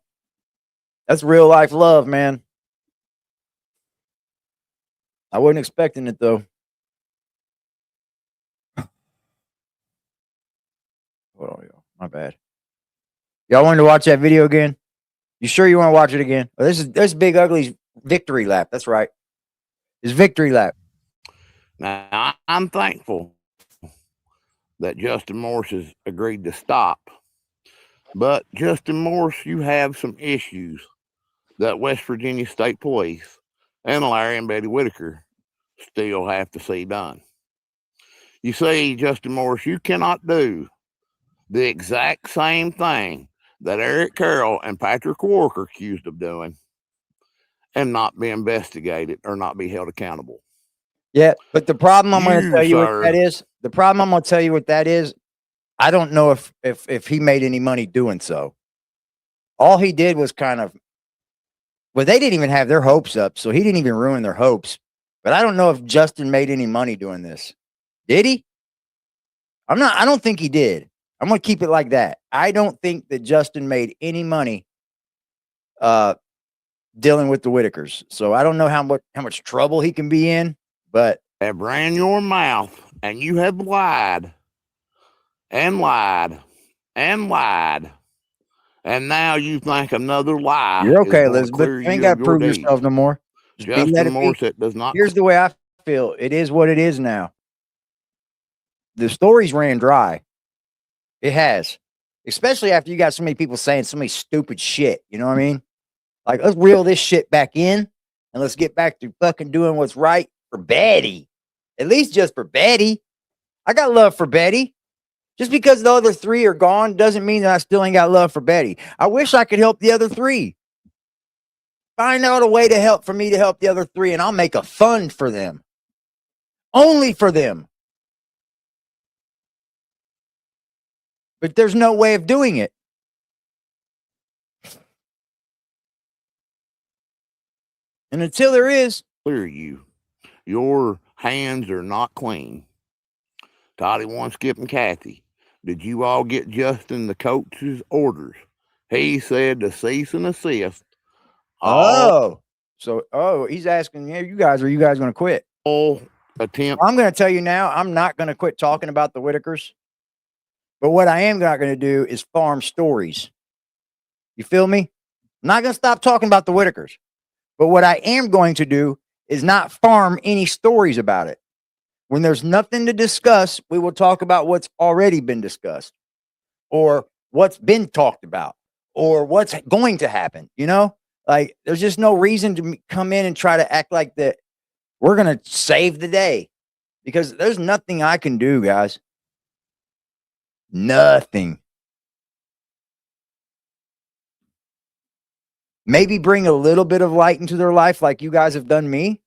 S1: That's real life love, man. I wasn't expecting it though. Hold on, y'all. My bad. Y'all wanted to watch that video again? You sure you want to watch it again? Oh, this is Big Ugly's victory lap. That's right. His victory lap.
S4: Now, I'm thankful that Justin Morse has agreed to stop. But, Justin Morse, you have some issues that West Virginia State Police and Larry and Betty Whittaker still have to see done. You see, Justin Morse, you cannot do the exact same thing that Eric Carroll and Patrick Walker accused of doing and not be investigated or not be held accountable.
S1: Yeah, but the problem I'm going to tell you what that is. The problem I'm going to tell you what that is. I don't know if he made any money doing so. All he did was kind of, well, they didn't even have their hopes up, so he didn't even ruin their hopes. But I don't know if Justin made any money doing this. Did he? I don't think he did. I'm going to keep it like that. I don't think that Justin made any money dealing with the Whittakers. So I don't know how much trouble he can be in, but
S4: have ran your mouth and you have lied and lied and lied. And now you think another lie.
S1: You're okay, Elizabeth. You ain't got to prove yourself no more.
S4: Justin Morse, it does not.
S1: Here's the way I feel. It is what it is now. The stories ran dry. It has. Especially after you got so many people saying so many stupid shit. You know what I mean? Like, let's reel this shit back in and let's get back to fucking doing what's right for Betty. At least just for Betty. I got love for Betty. Just because the other three are gone doesn't mean that I still ain't got love for Betty. I wish I could help the other three. Find out a way to help for me to help the other three, and I'll make a fund for them. Only for them. But there's no way of doing it. And until there is,
S4: clear you. Your hands are not clean. Toddy, One Skip, and Kathy, did you all get Justin the coach's orders? He said to cease and desist.
S1: He's asking, are you guys going to quit?
S4: All attempt.
S1: I'm going to tell you now, I'm not going to quit talking about the Whittakers. But what I am not going to do is farm stories. You feel me? I'm not going to stop talking about the Whittakers. But what I am going to do is not farm any stories about it. When there's nothing to discuss, we will talk about what's already been discussed or what's been talked about or what's going to happen. You know, like there's just no reason to come in and try to act like that we're going to save the day because there's nothing I can do, guys. Nothing. Maybe bring a little bit of light into their life like you guys have done me.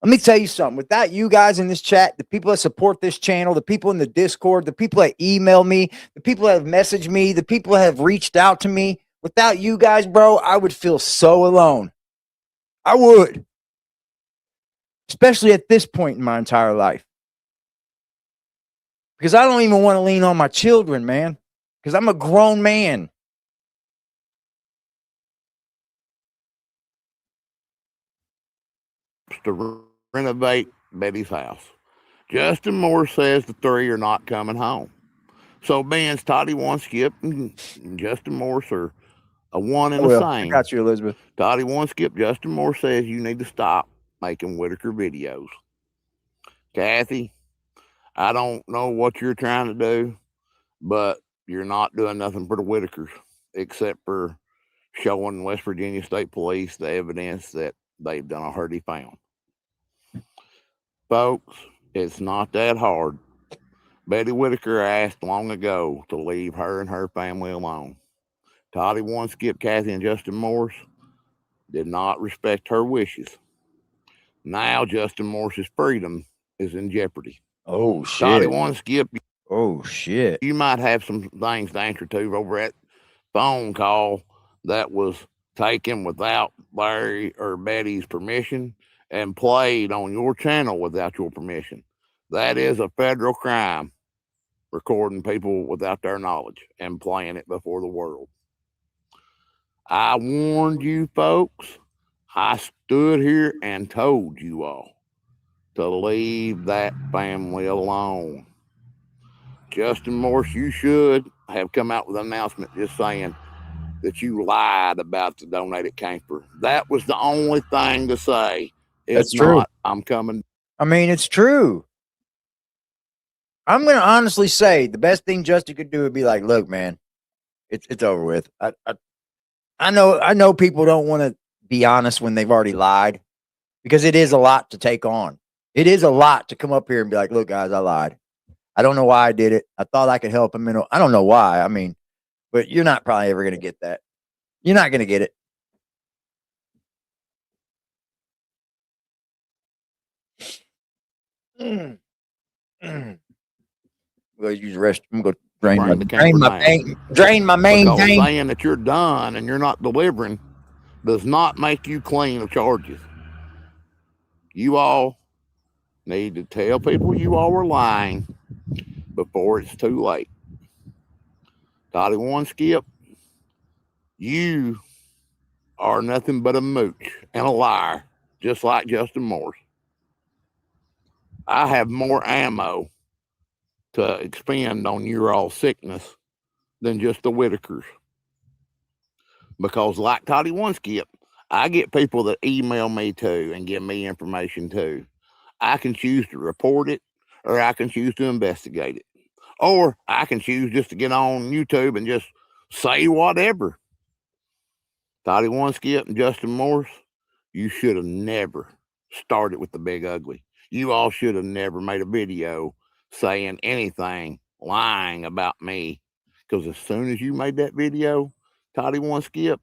S1: Let me tell you something. Without you guys in this chat, the people that support this channel, the people in the Discord, the people that email me, the people that have messaged me, the people that have reached out to me, without you guys, bro, I would feel so alone. I would. Especially at this point in my entire life. Because I don't even want to lean on my children, man. Because I'm a grown man.
S4: To renovate Betty's house. Justin Moore says the three are not coming home. So bands Toddy One Skip and Justin Morse are a one and the same.
S1: I got you, Elizabeth.
S4: Toddy One Skip, Justin Moore says you need to stop making Whittaker videos. Kathy, I don't know what you're trying to do, but you're not doing nothing for the Whittakers except for showing West Virginia State Police the evidence that they've done a Hardy found. Folks, it's not that hard. Betty Whittaker asked long ago to leave her and her family alone. Toddy One Skip, Kathy, and Justin Morse did not respect her wishes. Now Justin Morse's freedom is in jeopardy.
S1: Oh, shit.
S4: Toddy One Skip.
S1: Oh, shit.
S4: You might have some things to answer to over that phone call that was taken without Larry or Betty's permission and played on your channel without your permission. That is a federal crime, recording people without their knowledge and playing it before the world. I warned you folks. I stood here and told you all to leave that family alone. Justin Morse, you should have come out with an announcement just saying that you lied about the donated camper. That was the only thing to say.
S1: That's true.
S4: I'm coming.
S1: I mean, it's true. I'm going to honestly say the best thing Justin could do would be like, look, man, it's over with. I know people don't want to be honest when they've already lied because it is a lot to take on. It is a lot to come up here and be like, look, guys, I lied. I don't know why I did it. I thought I could help him. I don't know why. I mean, but you're not probably ever going to get that. You're not going to get it. Well, use the restroom. I'm going to drain my main
S4: because
S1: tank.
S4: Saying that you're done and you're not delivering does not make you clean of charges. You all need to tell people you all were lying before it's too late. Toddy One Skip, you are nothing but a mooch and a liar, just like Justin Morse. I have more ammo to expend on your all sickness than just the Whittakers. Because like Toddy One Skip, I get people that email me too and give me information too. I can choose to report it or I can choose to investigate it. Or I can choose just to get on YouTube and just say whatever. Toddy One Skip and Justin Morris, you should have never started with the Big Ugly. You all should have never made a video saying anything, lying about me. Because as soon as you made that video, Toddy One Skip,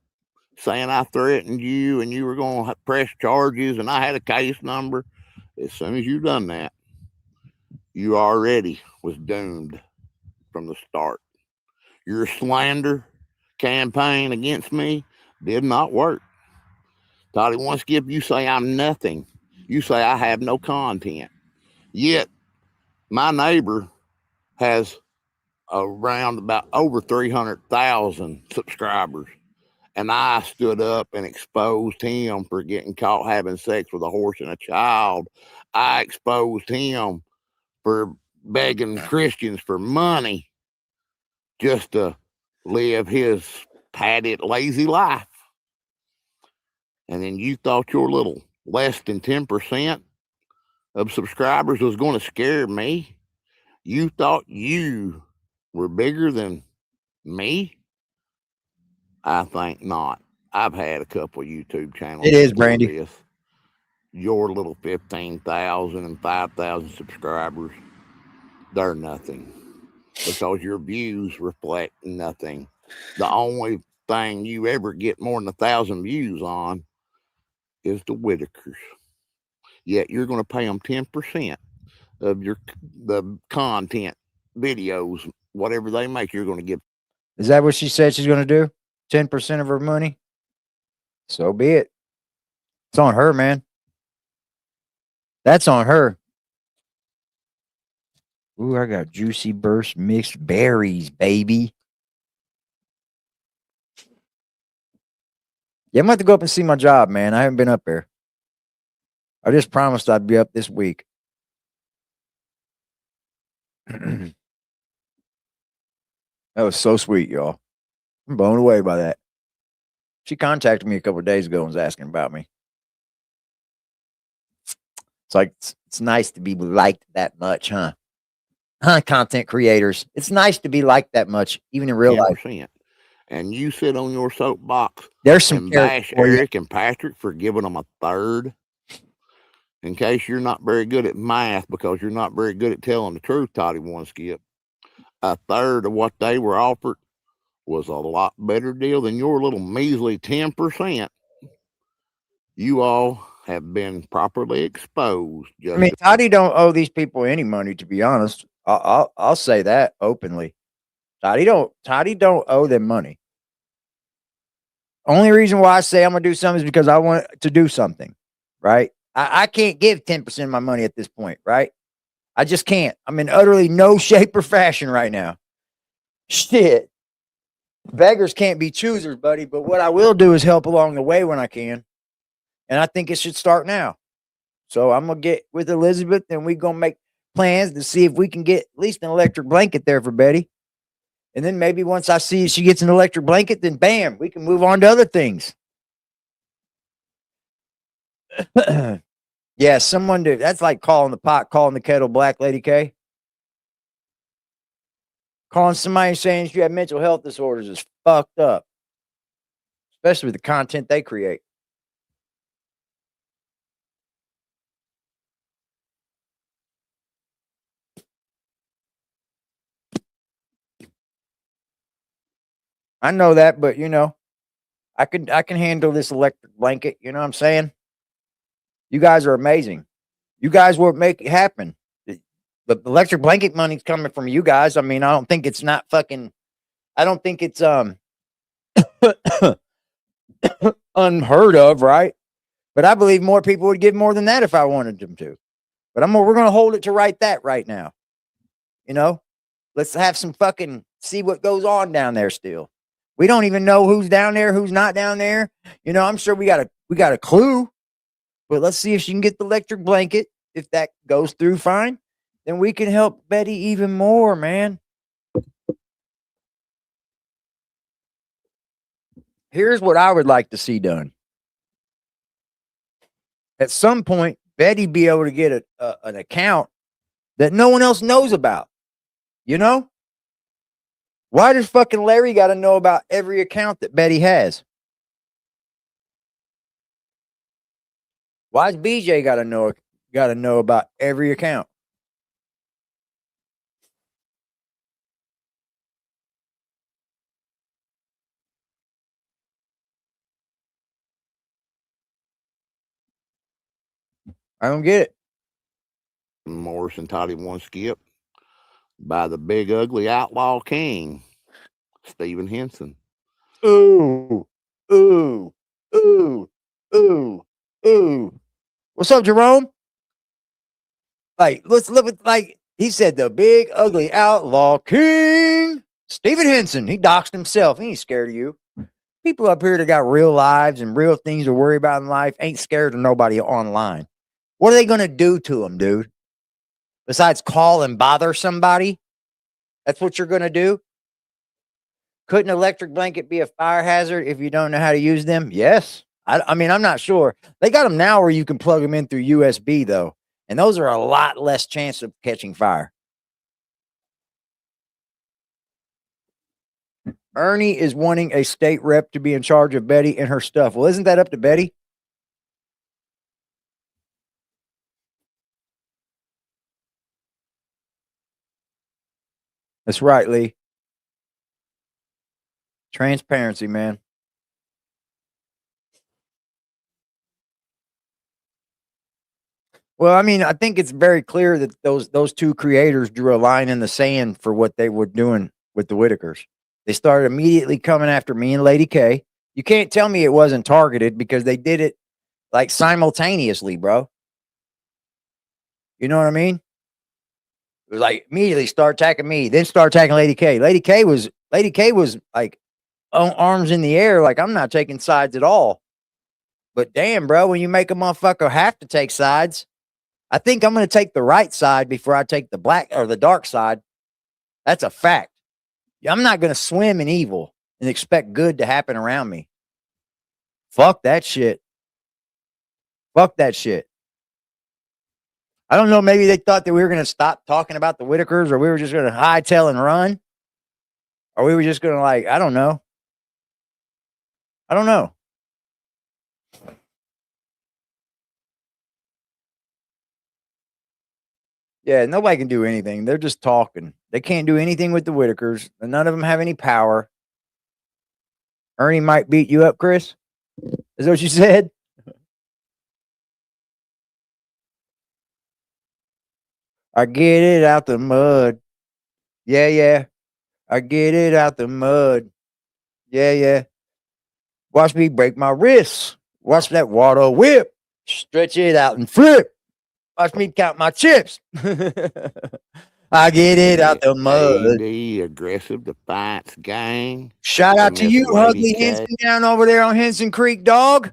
S4: saying I threatened you and you were going to press charges and I had a case number, as soon as you done that, you already was doomed from the start. Your slander campaign against me did not work. Toddy One Skip, you say I'm nothing. You say I have no content. Yet my neighbor has around about over 300,000 subscribers. And I stood up and exposed him for getting caught having sex with a horse and a child. I exposed him for begging Christians for money just to live his padded, lazy life. And then you thought your little less than 10% of subscribers was going to scare me? You thought you were bigger than me? I think not. I've had a couple of YouTube channels.
S1: It is, Brandy.
S4: This. Your little 15,000 and 5,000 subscribers, they're nothing because your views reflect nothing. The only thing you ever get more than 1,000 views on is the Whittakers. Yet you're going to pay them 10% of the content, videos, whatever they make. You're going to give.
S1: Is that what she said she's going to do? 10% of her money? So be it. It's on her, man. That's on her. Ooh, I got Juicy Burst mixed berries, baby. Yeah, I'm going to have to go up and see my job, man. I haven't been up there. I just promised I'd be up this week. That was so sweet, y'all. I'm blown away by that. She contacted me a couple of days ago and was asking about me. It's like, it's nice to be liked that much, huh? Huh, content creators. It's nice to be liked that much, even in real
S4: 10%.
S1: life.
S4: And you sit on your soapbox
S1: There's some
S4: and bash Eric and Patrick for giving them a third. In case you're not very good at math because you're not very good at telling the truth, Toddy One Skip, a third of what they were offered was a lot better deal than your little measly 10%. You all have been properly exposed.
S1: I mean, Toddy don't owe these people any money, to be honest. I'll say that openly. Toddy don't owe them money. Only reason why I say I'm gonna do something is because I want to do something, right? I can't give 10% of my money at this point, right? I just can't. I'm in utterly no shape or fashion right now. Shit. Beggars can't be choosers, buddy. But what I will do is help along the way when I can. And I think it should start now. So I'm going to get with Elizabeth and we're going to make plans to see if we can get at least an electric blanket there for Betty. And then maybe once I see she gets an electric blanket, then bam, we can move on to other things. Yeah, someone do. That's like calling the pot, calling the kettle black, Lady K. Calling somebody saying you have mental health disorders is fucked up. Especially with the content they create. I know that, but you know, I can handle this electric blanket. You know what I'm saying? You guys are amazing. You guys will make it happen. The electric blanket money's coming from you guys. I mean, I don't think it's not fucking. I don't think it's unheard of, right? But I believe more people would give more than that if I wanted them to. But we're gonna hold it to that right now. You know, let's have some fucking see what goes on down there still. We don't even know who's down there, who's not down there. You know, I'm sure we got a clue. But let's see if she can get the electric blanket. If that goes through fine, then we can help Betty even more, man. Here's what I would like to see done. At some point, Betty be able to get an account that no one else knows about. You know? Why does fucking Larry got to know about every account that Betty has? Why's BJ got to know about every account? I don't get it.
S4: Morrison Toddy One Skip by the big ugly outlaw king, Stephen Henson.
S1: Ooh, ooh, ooh, ooh, ooh. What's up, Jerome? Like, let's look at, like, he said, the big ugly outlaw king, Stephen Henson. He doxed himself. He ain't scared of you. People up here that got real lives and real things to worry about in life ain't scared of nobody online. What are they going to do to him, dude? Besides call and bother somebody? That's what you're going to do? Could an electric blanket be a fire hazard if you don't know how to use them? Yes. I mean, I'm not sure. They got them now where you can plug them in through USB, though. And those are a lot less chance of catching fire. Ernie is wanting a state rep to be in charge of Betty and her stuff. Well, isn't that up to Betty? That's right, Lee. Transparency, man. Well, I mean, I think it's very clear that those two creators drew a line in the sand for what they were doing with the Whittakers. They started immediately coming after me and Lady K. You can't tell me it wasn't targeted because they did it like simultaneously, bro. You know what I mean? It was like immediately start attacking me, then start attacking Lady K. Lady K was like arms in the air, like I'm not taking sides at all. But damn, bro, when you make a motherfucker have to take sides, I think I'm going to take the right side before I take the black or the dark side. That's a fact. I'm not going to swim in evil and expect good to happen around me. Fuck that shit. Fuck that shit. I don't know. Maybe they thought that we were going to stop talking about the Whittakers, or we were just going to hightail and run, or we were just going to, like, I don't know. I don't know. Yeah, nobody can do anything. They're just talking. They can't do anything with the Whittakers. None of them have any power. Ernie might beat you up, Chris. Is that what you said? I get it out the mud. Yeah, yeah. I get it out the mud. Yeah, yeah. Watch me break my wrists. Watch that water whip. Stretch it out and flip. Watch me count my chips. I get it out the mud.
S4: AD, Aggressive Defiance Gang.
S1: Shout out to
S4: Miss
S1: you,
S4: Lady
S1: Ugly
S4: K.
S1: Henson, down over there on Henson Creek, dog.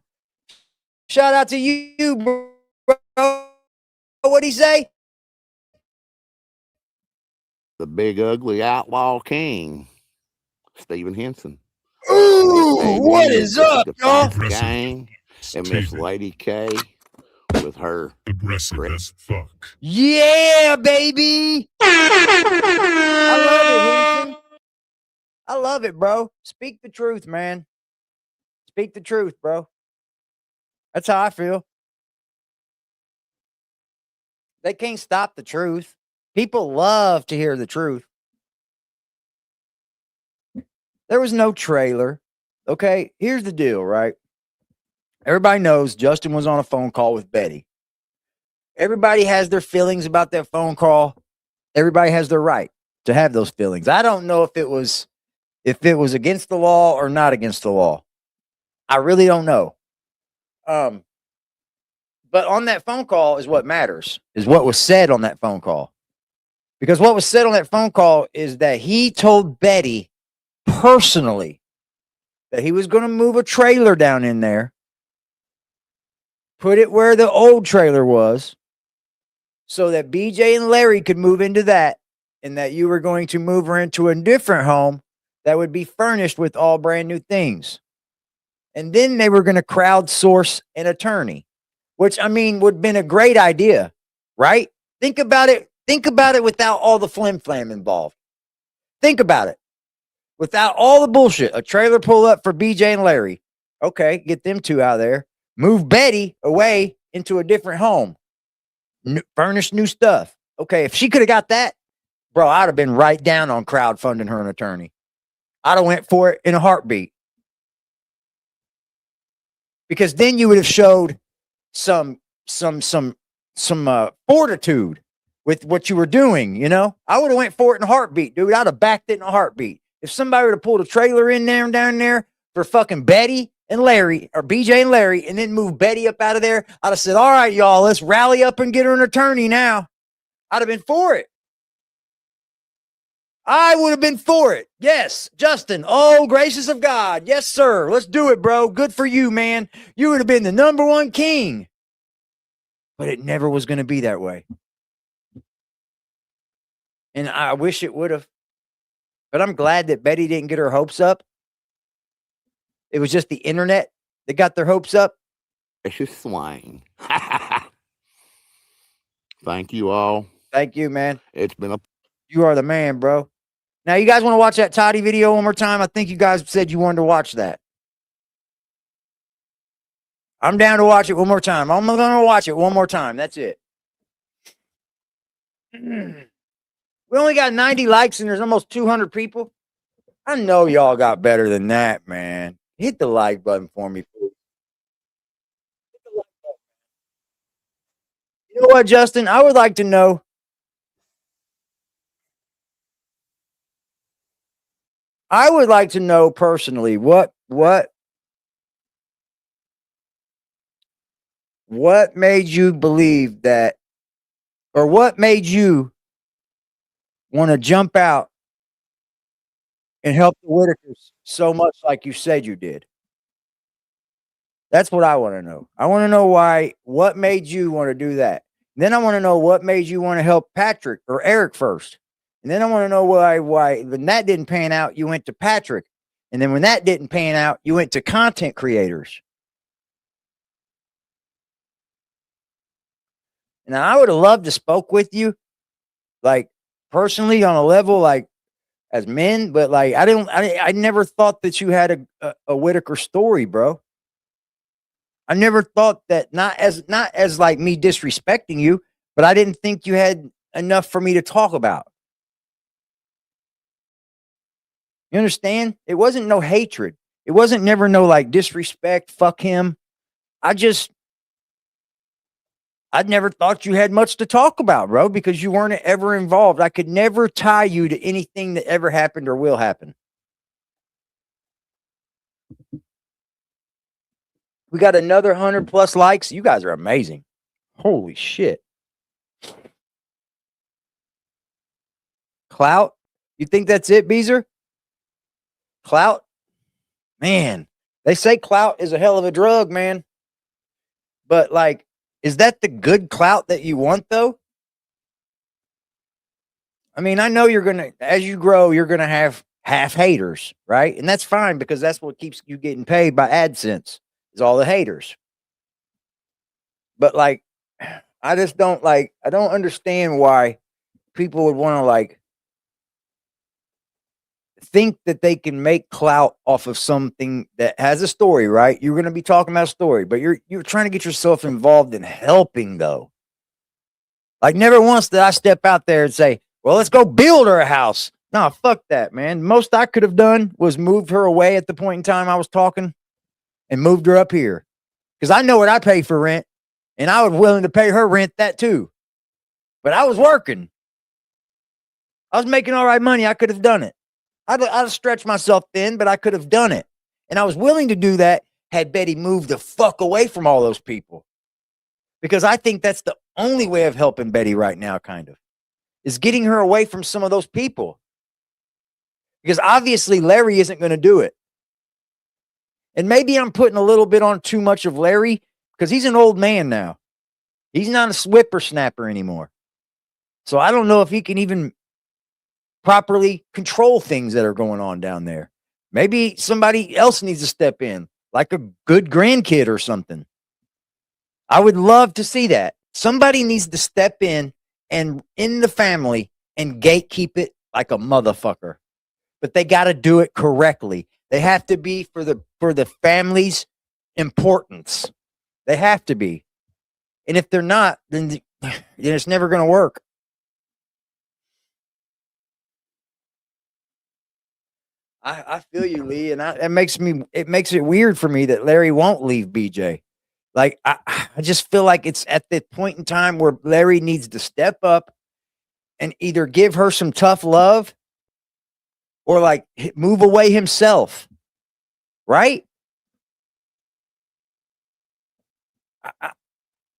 S1: Shout out to you, bro. What'd he say?
S4: The big ugly outlaw king, Stephen Henson.
S1: Ooh,
S4: AD,
S1: what is up, y'all?
S4: Defiance Gang. And Miss Lady K with her
S5: aggressive as fuck.
S1: Yeah, baby. I love it, Henson. I love it, bro. Speak the truth, man. Speak the truth, bro. That's how I feel. They can't stop the truth. People love to hear the truth. There was no trailer. Okay, here's the deal, right? Everybody knows Justin was on a phone call with Betty. Everybody has their feelings about that phone call. Everybody has their right to have those feelings. I don't know if it was against the law or not against the law. I really don't know. But on that phone call is what matters, is what was said on that phone call. Because what was said on that phone call is that he told Betty personally that he was going to move a trailer down in there, put it where the old trailer was, so that BJ and Larry could move into that, and that you were going to move her into a different home that would be furnished with all brand new things. And then they were going to crowdsource an attorney, which, I mean, would have been a great idea, right? Think about it. Think about it without all the flim flam involved. Think about it. Without all the bullshit, a trailer pull up for BJ and Larry. Okay, get them two out of there. Move Betty away into a different home. Furnish new stuff. Okay, if she could have got that, bro, I'd have been right down on crowdfunding her an attorney. I'd have went for it in a heartbeat. Because then you would have showed some fortitude with what you were doing, you know? I would have went for it in a heartbeat, dude. I'd have backed it in a heartbeat. If somebody would have pulled a trailer in there and down there for fucking Betty and Larry, or BJ and Larry, and then move Betty up out of there, I'd have said, all right, y'all, let's rally up and get her an attorney now. I'd have been for it. I would have been for it. Yes, Justin. Oh, gracious of God. Yes, sir. Let's do it, bro. Good for you, man. You would have been the number one king. But it never was going to be that way. And I wish it would have. But I'm glad that Betty didn't get her hopes up. It was just the internet that got their hopes up.
S4: It's just swing. Thank you all.
S1: Thank you, man.
S4: It's been a...
S1: You are the man, bro. Now, you guys want to watch that Toddy video one more time? I think you guys said you wanted to watch that. I'm down to watch it one more time. I'm going to watch it one more time. That's it. We only got 90 likes and there's almost 200 people. I know y'all got better than that, man. Hit the like button for me, please. Hit the like button. You know what, Justin? I would like to know. I would like to know personally what made you believe that, or what made you want to jump out and help the Whittakers so much like you said you did? That's what I want to know. I want to know what made you want to do that. Then I want to know what made you want to help Patrick or Eric first. And then I want to know why when that didn't pan out, you went to Patrick. And then when that didn't pan out, you went to content creators. And I would have loved to spoke with you, like personally on a level, like as men, but like I never thought that you had a Whittaker story, bro. I never thought that, not as like me disrespecting you, but I didn't think you had enough for me to talk about. You understand? It wasn't no hatred. It wasn't never no like disrespect. Fuck him. I'd never thought you had much to talk about, bro, because you weren't ever involved. I could never tie you to anything that ever happened or will happen. We got another 100+ likes. You guys are amazing. Holy shit. Clout? You think that's it, Beezer? Clout? Man, they say clout is a hell of a drug, man. But like, is that the good clout that you want, though? I mean, I know you're going to, as you grow, you're going to have half haters, right? And that's fine because that's what keeps you getting paid by AdSense, is all the haters. But like, I just don't like, I don't understand why people would want to like think that they can make clout off of something that has a story, right? You're going to be talking about a story, but you're trying to get yourself involved in helping, though. Like, never once did I step out there and say, well, let's go build her a house. No, fuck that, man. Most I could have done was moved her away at the point in time I was talking and moved her up here. Because I know what I pay for rent, and I was willing to pay her rent that too. But I was working. I was making all right money. I could have done it. I'd have stretched myself thin, but I could have done it. And I was willing to do that had Betty moved the fuck away from all those people. Because I think that's the only way of helping Betty right now, kind of, is getting her away from some of those people. Because obviously Larry isn't going to do it. And maybe I'm putting a little bit on too much of Larry because he's an old man now. He's not a whippersnapper anymore. So I don't know if he can even properly control things that are going on down there. Maybe somebody else needs to step in, like a good grandkid or something. I would love to see that. Somebody needs to step in and in the family and gatekeep it like a motherfucker. but they got to do it correctly. They have to be for the family's importance. They have to be. And if they're not, then it's never going to work. I feel you, Lee, and it makes it weird for me that Larry won't leave BJ. Like I just feel like it's at the point in time where Larry needs to step up and either give her some tough love or like move away himself. Right?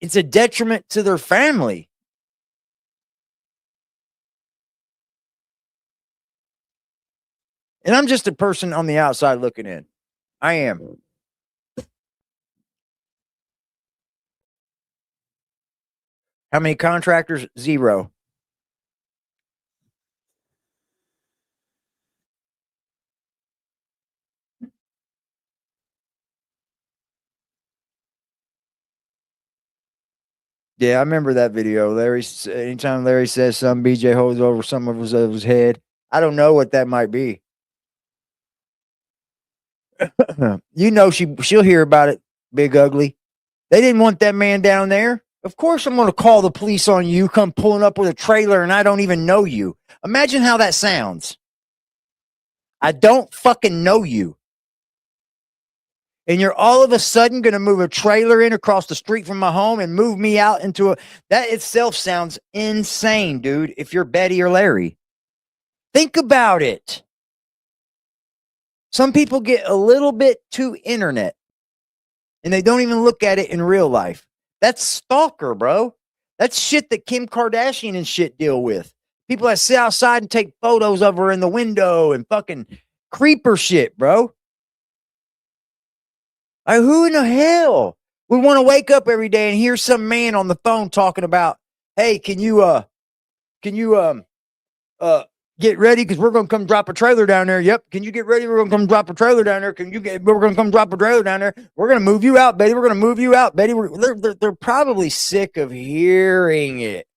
S1: It's a detriment to their family. And I'm just a person on the outside looking in. I am. How many contractors? 0. Yeah, I remember that video. Anytime Larry says something, BJ holds over some of his head. I don't know what that might be. You know she'll hear about it, Big Ugly. They didn't want that man down there. Of course I'm going to call the police on you, come pulling up with a trailer and I don't even know you. Imagine how that sounds. I don't fucking know you. And you're all of a sudden going to move a trailer in across the street from my home and move me out into that itself sounds insane, dude. If you're Betty or Larry, think about it. Some people get a little bit too internet and they don't even look at it in real life. That's stalker, bro. That's shit that Kim Kardashian and shit deal with. People that sit outside and take photos of her in the window and fucking creeper shit, bro. Who in the hell would want to wake up every day and hear some man on the phone talking about, hey, can you get ready? Cause we're going to come drop a trailer down there. Yep. Can you get ready? We're going to come drop a trailer down there. We're going to come drop a trailer down there. We're going to move you out, Betty. We're going to move you out, Betty. They're probably sick of hearing it.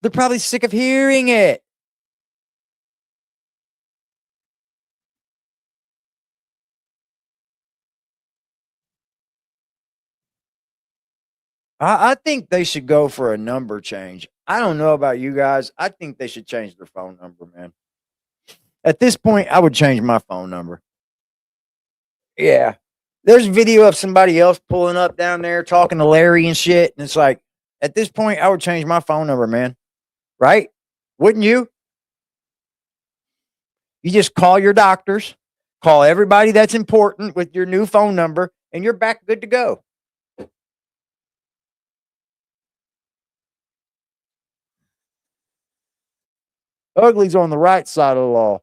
S1: They're probably sick of hearing it. I think they should go for a number change. I don't know about you guys. I think they should change their phone number, man. At this point, I would change my phone number. Yeah. There's video of somebody else pulling up down there talking to Larry and shit. And it's like, at this point, I would change my phone number, man. Right? Wouldn't you? You just call your doctors, call everybody that's important with your new phone number, and you're back good to go. Ugly's on the right side of the law.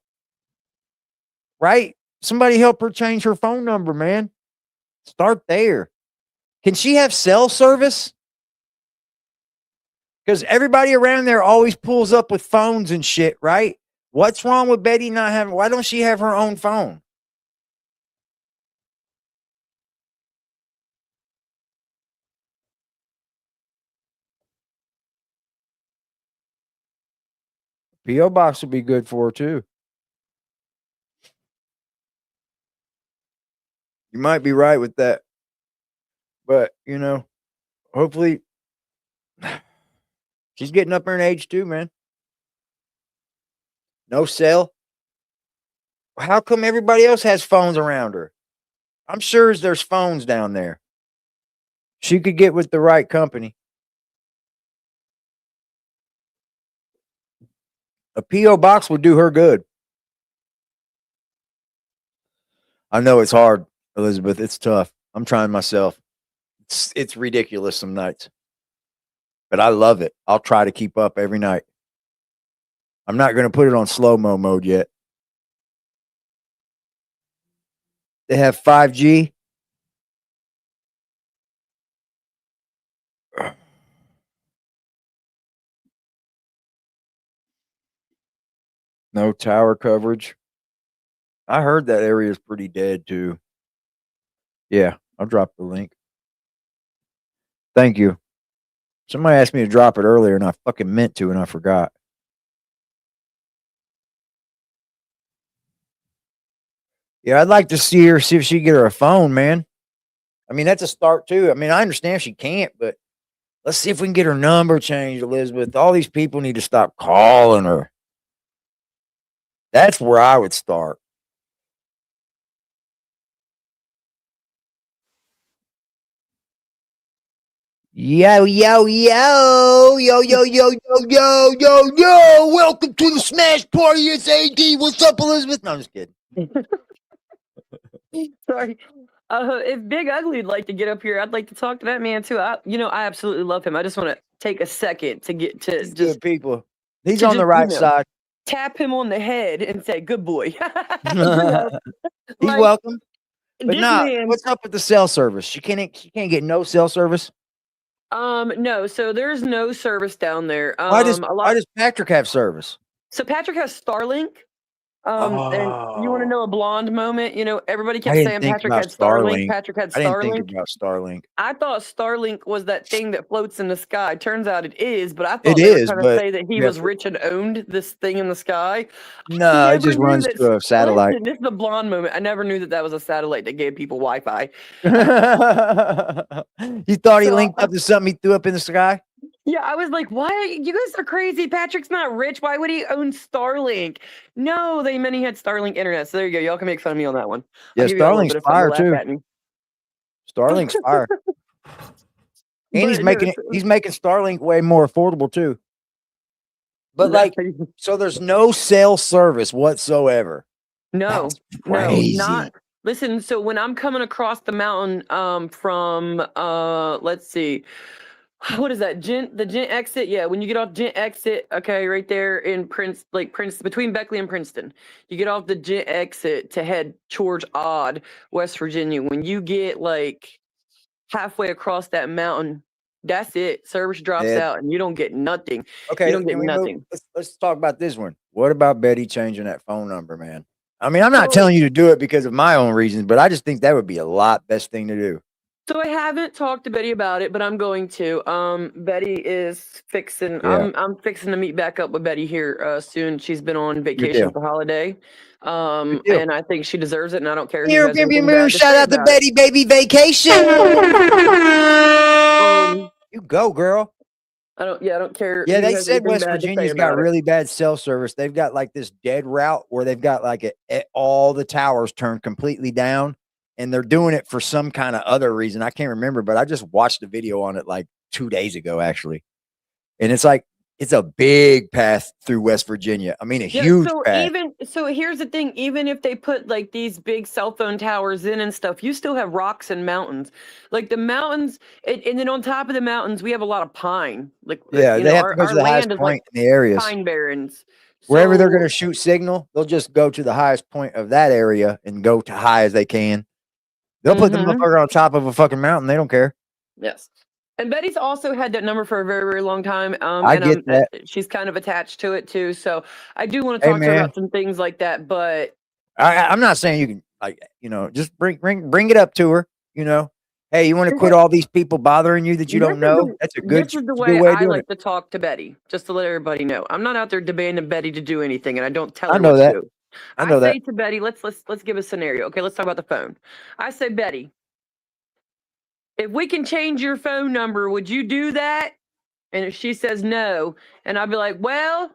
S1: Right? Somebody help her change her phone number, man. Start there. Can she have cell service? Because everybody around there always pulls up with phones and shit, right? What's wrong with Betty not having? Why don't she have her own phone? P.O. box would be good for her too. You might be right with that. But, hopefully she's getting up there in age too, man. No cell. How come everybody else has phones around her? I'm sure there's phones down there. She could get with the right company. A P.O. box would do her good. I know it's hard, Elizabeth. It's tough. I'm trying myself. It's ridiculous some nights. But I love it. I'll try to keep up every night. I'm not going to put it on slow-mo mode yet. They have 5G. No tower coverage. I heard that area is pretty dead too. Yeah, I'll drop the link. Thank you. Somebody asked me to drop it earlier, and I fucking meant to, and I forgot. Yeah, I'd like to see her, see if she can get her a phone, man. I mean, that's a start too. I mean, I understand she can't, but let's see if we can get her number changed, Elizabeth. All these people need to stop calling her. That's where I would start. Yo, yo, yo, yo, yo, yo, yo, yo, yo, yo. Welcome to the Smash Party. It's AD. What's up, Elizabeth? No, I'm just kidding.
S6: Sorry. If Big Ugly'd like to get up here, I'd like to talk to that man too. I absolutely love him. I just want to take a second to get to
S1: He's
S6: just
S1: good people. He's
S6: to
S1: on the
S6: just,
S1: right side.
S6: tap him on the head and say, "Good boy."
S1: He's
S6: like,
S1: welcome. But
S6: this
S1: nah,
S6: man,
S1: what's up with the cell service? She can't get no cell service.
S6: no. So there's no service down there.
S1: Why does
S6: A lot.
S1: Patrick have service?
S6: So Patrick has Starlink. And you want to
S1: Oh,
S6: know a blonde moment? You know, everybody
S1: I
S6: kept
S1: didn't
S6: saying
S1: think
S6: Patrick
S1: about
S6: had Starlink.
S1: Starlink.
S6: Patrick had
S1: I didn't think
S6: Starlink.
S1: about Starlink.
S6: I thought Starlink was that thing that floats in the sky. Turns out it is, but I
S1: It
S6: thought they were
S1: is,
S6: trying to
S1: but
S6: say that he
S1: you have
S6: was
S1: to.
S6: rich and owned this thing in the sky.
S1: No, it just runs to a satellite.
S6: Listen, this is the blonde moment. I never knew that that was a satellite that gave people Wi-Fi.
S1: You thought he
S6: So,
S1: linked up to something he threw up in the sky?
S6: Yeah, I was like, why? You guys are crazy. Patrick's not rich. Why would he own Starlink? No, they meant he had Starlink internet. So there you go. Y'all can make fun of me on that one.
S1: Yeah,
S6: I'll give you a little
S1: Starlink's
S6: bit of something to
S1: fire
S6: laugh
S1: too.
S6: at me.
S1: Starlink's fire. And he's
S6: But
S1: making
S6: no,
S1: it, he's making Starlink way more affordable too. But like, so there's no cell service whatsoever.
S6: no,
S1: That's crazy.
S6: not. Listen, so when I'm coming across the mountain from let's see, what is that? The Gent exit? Yeah, when you get off Gent exit, okay, right there in Prince between Beckley and Princeton. You get off the Gent exit to head towards Odd, West Virginia. When you get like halfway across that mountain, that's it. Service drops
S1: Yeah.
S6: out and you don't get nothing.
S1: Okay,
S6: You don't get
S1: can we
S6: nothing.
S1: move? Let's talk about this one. What about Betty changing that phone number, man? I mean, I'm not
S6: So-
S1: telling you to do it because of my own reasons, but I just think that would be a lot best thing to do.
S6: So I haven't talked to Betty about it, but I'm going to. Betty is fixing.
S1: Yeah.
S6: I'm fixing to meet back up with Betty here soon. She's been on
S1: deal.
S6: vacation for holiday,
S1: Good deal.
S6: and I think she deserves it. And I don't care who
S1: Here,
S6: has anything bad to
S1: shout
S6: say
S1: out to
S6: about it.
S1: Betty Baby Vacation. You go, girl.
S6: I don't care.
S1: Yeah,
S6: who
S1: they
S6: has
S1: said
S6: anything
S1: West
S6: bad to say
S1: Virginia's got
S6: about it.
S1: really bad cell service. They've got like this dead route where they've got like all the towers turned completely down, and they're doing it for some kind of other reason. I can't remember, but I just watched a video on it like 2 days ago, actually. And it's like, it's a big path through West Virginia. I mean, a huge
S6: so
S1: path.
S6: so here's the thing, even if they put like these big cell phone towers in and stuff, you still have rocks and mountains. Like the mountains, and then on top of the mountains, we have a lot of pine. Like
S1: Yeah,
S6: you
S1: they
S6: know,
S1: have to go to
S6: our
S1: the highest
S6: land is
S1: point
S6: like
S1: in the areas.
S6: pine barrens.
S1: Wherever they're going to
S6: So-
S1: shoot signal, they'll just go to the highest point of that area and go to high as they can. They'll put the
S6: Mhm.
S1: motherfucker on top of a fucking mountain. They don't care.
S6: Yes. And Betty's also had that number for a very, very long time.
S1: I
S6: And
S1: get that.
S6: she's kind of attached to it too. So I do want to
S1: Hey,
S6: talk to her
S1: man.
S6: about some things like that. But
S1: I'm not saying you can, like, you know, just bring it up to her. You know, hey, you want to quit all these people bothering you that you don't know? That's a good,
S6: this is the
S1: good
S6: way
S1: way of
S6: I
S1: doing
S6: like
S1: it.
S6: to talk to Betty, just to let everybody know. I'm not out there demanding Betty to do anything, and I don't tell
S1: I
S6: her
S1: know
S6: what
S1: that.
S6: to do.
S1: I know that.
S6: say to Betty, let's give a scenario. Okay, let's talk about the phone. I say, Betty, if we can change your phone number, would you do that? And if she says no, and I'd be like, well,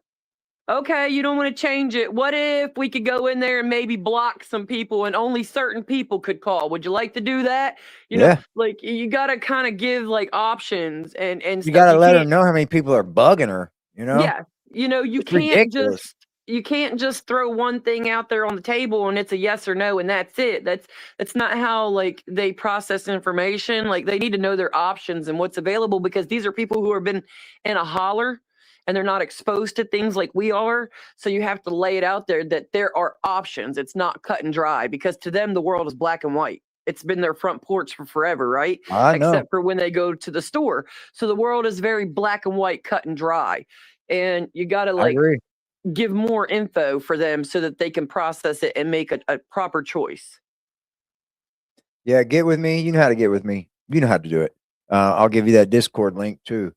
S6: okay, you don't want to change it. What if we could go in there and maybe block some people and only certain people could call? Would you like to do that? You know,
S1: Yeah.
S6: like you got to kind of give like options and
S1: You
S6: stuff.
S1: got to let her
S6: can't-
S1: know how many people are bugging her. You know?
S6: Yeah, you know, you
S1: It's
S6: can't
S1: ridiculous.
S6: just throw one thing out there on the table and it's a yes or no and that's it. That's not how like they process information. Like they need to know their options and what's available, because these are people who have been in a holler and they're not exposed to things like we are. So you have to lay it out there that there are options. It's not cut and dry, because to them the world is black and white. It's been their front porch for forever, right?
S1: I know.
S6: Except for when they go to the store. So the world is very black and white, cut and dry. And you got to
S1: I
S6: like
S1: agree.
S6: give more info for them so that they can process it and make a proper choice.
S1: Yeah, get with me. You know how to get with me. You know how to do it. I'll give you that Discord link too.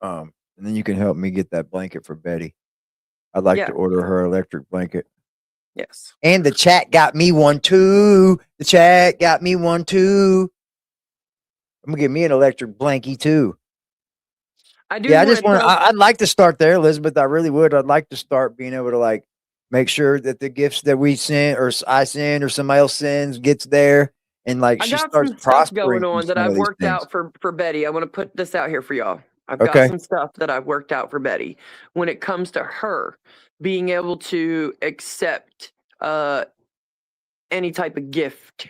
S1: And then you can help me get that blanket for Betty. I'd like
S6: Yeah.
S1: to order her electric blanket.
S6: Yes.
S1: And the chat got me one too. The chat got me one too. I'm gonna get me an electric blankie too.
S6: I do.
S1: Yeah, I just want.
S6: tell-
S1: I'd like to start there, Elizabeth. I really would. I'd like to start being able to like make sure that the gifts that we send or I send or somebody else sends gets there, and like
S6: I
S1: she
S6: got
S1: starts
S6: some stuff
S1: prospering
S6: going
S1: from
S6: on that
S1: some of
S6: I've
S1: these
S6: worked
S1: things.
S6: out for Betty. I want to put this out here for y'all. I've got
S1: Okay.
S6: some stuff that I've worked out for Betty when it comes to her being able to accept any type of gift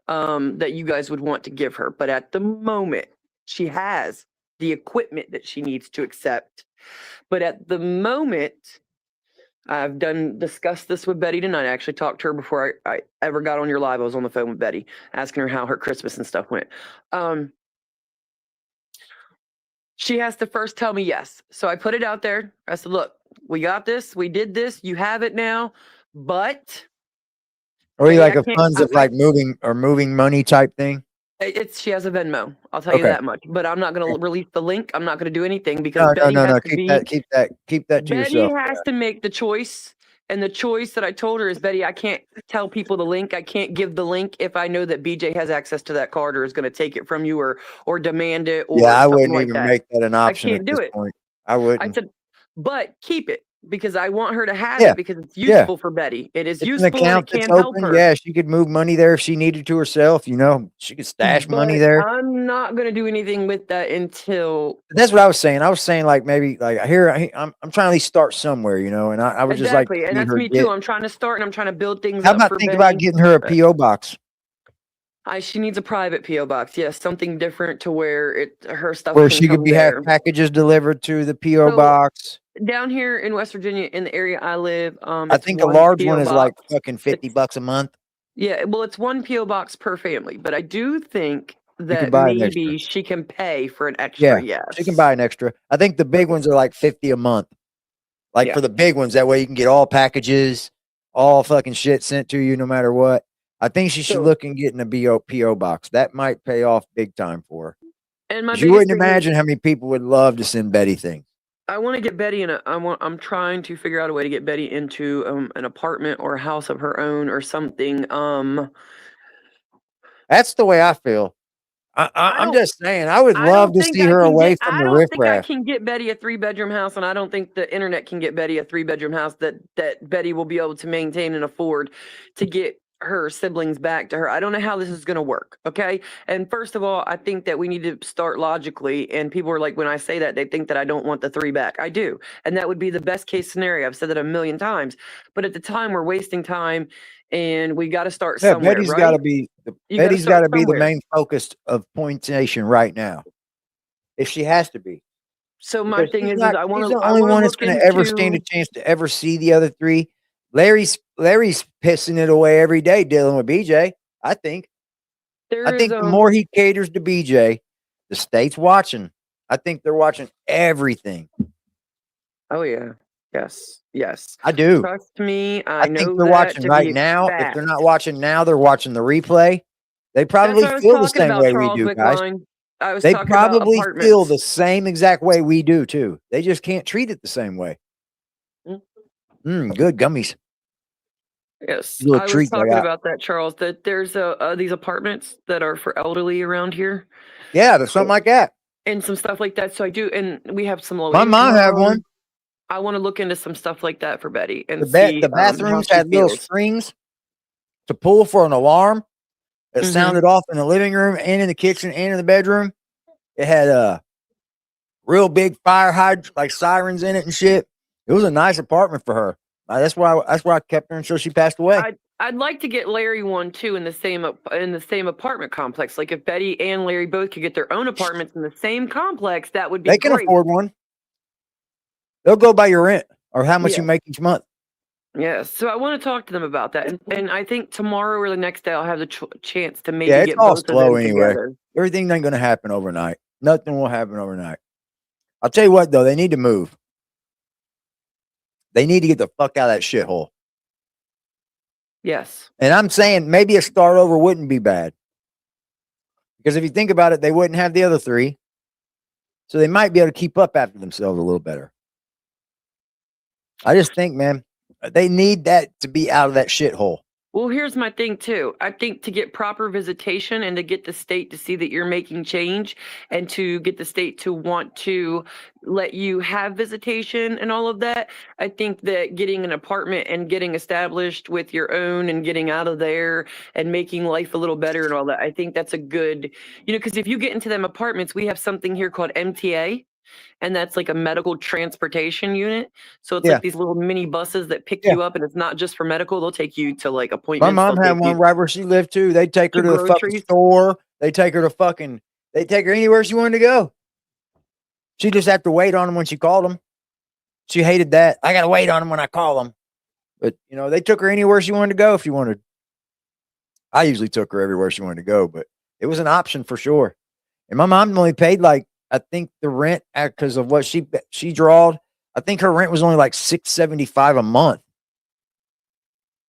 S6: that you guys would want to give her. But at the moment, she has the equipment that she needs to accept. But at the moment, I've discussed this with Betty tonight. I actually talked to her before I ever got on your live. I was on the phone with Betty, asking her how her Christmas and stuff went. She has to first tell me yes. So I put it out there. I said, look, we got this. We did this. You have it now. But
S1: Or you
S6: Betty,
S1: like
S6: I
S1: a
S6: can't-
S1: funds of like moving money type thing?
S6: she has a Venmo. I'll tell you
S1: Okay.
S6: that much. But I'm not going to release the link. I'm not going to do anything because
S1: No,
S6: Betty has to
S1: Keep that to
S6: Betty
S1: yourself.
S6: has to make the choice. And the choice that I told her is, Betty, I can't tell people the link. I can't give the link if I know that BJ has access to that card or is going to take it from you or demand it or
S1: Yeah, I
S6: something
S1: wouldn't
S6: like
S1: even
S6: that.
S1: make that an option
S6: can't
S1: at
S6: do
S1: this
S6: it.
S1: point. I
S6: I
S1: wouldn't.
S6: said, but keep it because I want her to have
S1: Yeah,
S6: it because it's useful for Betty. It is
S1: it's an
S6: useful and
S1: account
S6: it
S1: that's
S6: can help
S1: open.
S6: her.
S1: Yeah, she could move money there if she needed to herself. You know, she could stash money
S6: But
S1: there.
S6: I'm not going to do anything with that until
S1: That's what I was saying. I was saying like maybe like here I'm trying to at least start somewhere, you know, and I would just like to
S6: exactly. And
S1: see
S6: that's
S1: her
S6: me
S1: get.
S6: too. I'm trying to start and I'm trying to build things
S1: How
S6: up
S1: about
S6: for
S1: think
S6: Betty.
S1: about getting her a PO box?
S6: She needs a private PO box. Yes, something different to where her stuff
S1: Where
S6: can
S1: she could
S6: come
S1: be
S6: there.
S1: have packages delivered to the PO
S6: So,
S1: box.
S6: Down here in West Virginia, in the area I live,
S1: I
S6: it's
S1: think a
S6: one
S1: large
S6: PO
S1: one is
S6: box.
S1: like fucking $50 a month.
S6: Yeah, well, it's one PO box per family, but I do think
S1: can
S6: that
S1: buy an extra.
S6: maybe she can pay for an extra. Yes,
S1: She can buy an extra. I think the big ones are like 50 a month. Like
S6: Yeah.
S1: for the big ones, that way you can get all packages, all fucking shit sent to you no matter what. I think she should
S6: So-
S1: look and getting a PO box. That might pay off big time for her.
S6: And my
S1: 'Cause you
S6: biggest
S1: wouldn't
S6: thing is
S1: imagine how many people would love to send Betty things.
S6: I want to get Betty I'm trying to figure out a way to get Betty into an apartment or a house of her own or something.
S1: That's the way I feel. I'm
S6: don't-
S1: just saying, I would
S6: I
S1: love
S6: don't
S1: to
S6: think
S1: see
S6: I
S1: her
S6: can
S1: away
S6: get.
S1: from
S6: I
S1: the
S6: don't think I
S1: riffraff.
S6: can get Betty a 3-bedroom house, and I don't think the internet can get Betty a 3-bedroom house that Betty will be able to maintain and afford to get her siblings back to her. I don't know how this is going to work. Okay, and first of all, I think that we need to start logically. And people are like, when I say that, they think that I don't want the 3 back. I do, and that would be the best case scenario. I've said that a million times, but at the time, we're wasting time, and we got to start
S1: Yeah,
S6: somewhere.
S1: Betty's
S6: right?
S1: got to be
S6: You gotta
S1: Betty's got
S6: start
S1: to be the
S6: somewhere.
S1: main focus of Pointation right now. If she has to be.
S6: So my
S1: Because
S6: thing
S1: she's
S6: is
S1: not-
S6: I want
S1: she's
S6: to.
S1: the
S6: I
S1: only
S6: want to
S1: one that's
S6: look
S1: going to ever stand a
S6: into.
S1: chance to ever see the other three. Larry's pissing it away every day dealing with BJ. I think the more he caters to BJ, the state's watching. I think they're watching everything.
S6: Oh yeah. Yes.
S1: I do.
S6: Trust me,
S1: I
S6: know
S1: think they're
S6: that
S1: watching
S6: to
S1: right
S6: be a
S1: now. If
S6: fact.
S1: they're not watching now, they're watching the replay. They
S6: That's
S1: probably
S6: what I was
S1: feel the
S6: talking
S1: same
S6: about,
S1: way we
S6: Charles
S1: do, guys.
S6: Wickline. I was
S1: They
S6: talking about
S1: probably
S6: apartments.
S1: feel the same exact way we do too. They just can't treat it the same way. Good gummies.
S6: Yes,
S1: Little
S6: I was
S1: treats I
S6: talking
S1: got.
S6: about that, Charles. That there's these apartments that are for elderly around here,
S1: Yeah, there's something like that.
S6: and some stuff like that. So I do, and we have some low.
S1: My mom had one.
S6: I want to look into some stuff like that for Betty and
S1: The
S6: see
S1: bathrooms
S6: how she
S1: had little
S6: feels.
S1: springs to pull for an alarm that
S6: Mhm.
S1: sounded off in the living room and in the kitchen and in the bedroom. It had a real big fire hydrant, like sirens in it and shit. It was a nice apartment for her. That's why I kept her until she passed away.
S6: I'd like to get Larry one too in the same apartment complex. Like if Betty and Larry both could get their own apartments in the same complex, that would be.
S1: They can
S6: great.
S1: afford one. They'll go by your rent or how much you make each month.
S6: Yes, so I want to talk to them about that, and I think tomorrow or the next day I'll have the chance to maybe
S1: Yeah, it's
S6: get
S1: all
S6: both
S1: slow
S6: of them
S1: anyway.
S6: together.
S1: Everything ain't going to happen overnight. Nothing will happen overnight. I'll tell you what, though, they need to move. They need to get the fuck out of that shithole.
S6: Yes.
S1: And I'm saying maybe a start over wouldn't be bad. Because if you think about it, they wouldn't have the other three. So they might be able to keep up after themselves a little better. I just think, man, they need that to be out of that shithole.
S6: Well, here's my thing too. I think to get proper visitation and to get the state to see that you're making change and to get the state to want to let you have visitation and all of that, I think that getting an apartment and getting established with your own and getting out of there and making life a little better and all that, I think that's a good, because if you get into them apartments, we have something here called MTA. And that's like a medical transportation unit. So it's
S1: Yeah.
S6: like these little mini buses that pick
S1: Yeah.
S6: you up, and it's not just for medical. They'll take you to like
S1: My
S6: appointments.
S1: mom
S6: They'll
S1: had
S6: take
S1: one
S6: you
S1: right where she lived too. They take her
S6: to
S1: to the fucking
S6: groceries.
S1: store. They take her anywhere she wanted to go. She just have to wait on them when she called them. She hated that. I got to wait on them when I call them. But, they took her anywhere she wanted to go if she wanted. I usually took her everywhere she wanted to go, but it was an option for sure. And my mom only paid I think the rent because of what she drawed. I think her rent was only like $675 a month.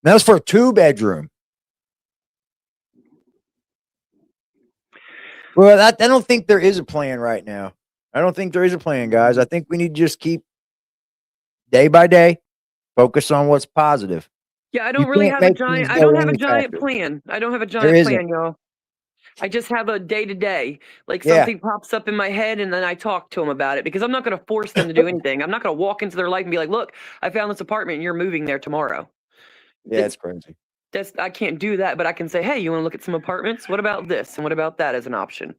S1: That was for a 2-bedroom. Well, I don't think there is a plan right now. I don't think there is a plan, guys. I think we need to just keep day by day, focus on what's positive.
S6: Yeah, I
S1: You
S6: don't really
S1: can't
S6: have a
S1: make
S6: giant.
S1: things
S6: I
S1: go
S6: don't have a
S1: any
S6: giant
S1: faster.
S6: plan. I don't have a
S1: There
S6: giant
S1: isn't.
S6: plan, y'all. I just have a day to day. Like
S1: Yeah.
S6: something pops up in my head, and then I talk to them about it because I'm not going to force them to do anything. I'm not going to walk into their life and be like, "Look, I found this apartment, and you're moving there tomorrow."
S1: Yeah, it's crazy.
S6: I can't do that, but I can say, "Hey, you want to look at some apartments? What about this? And what about that as an option?"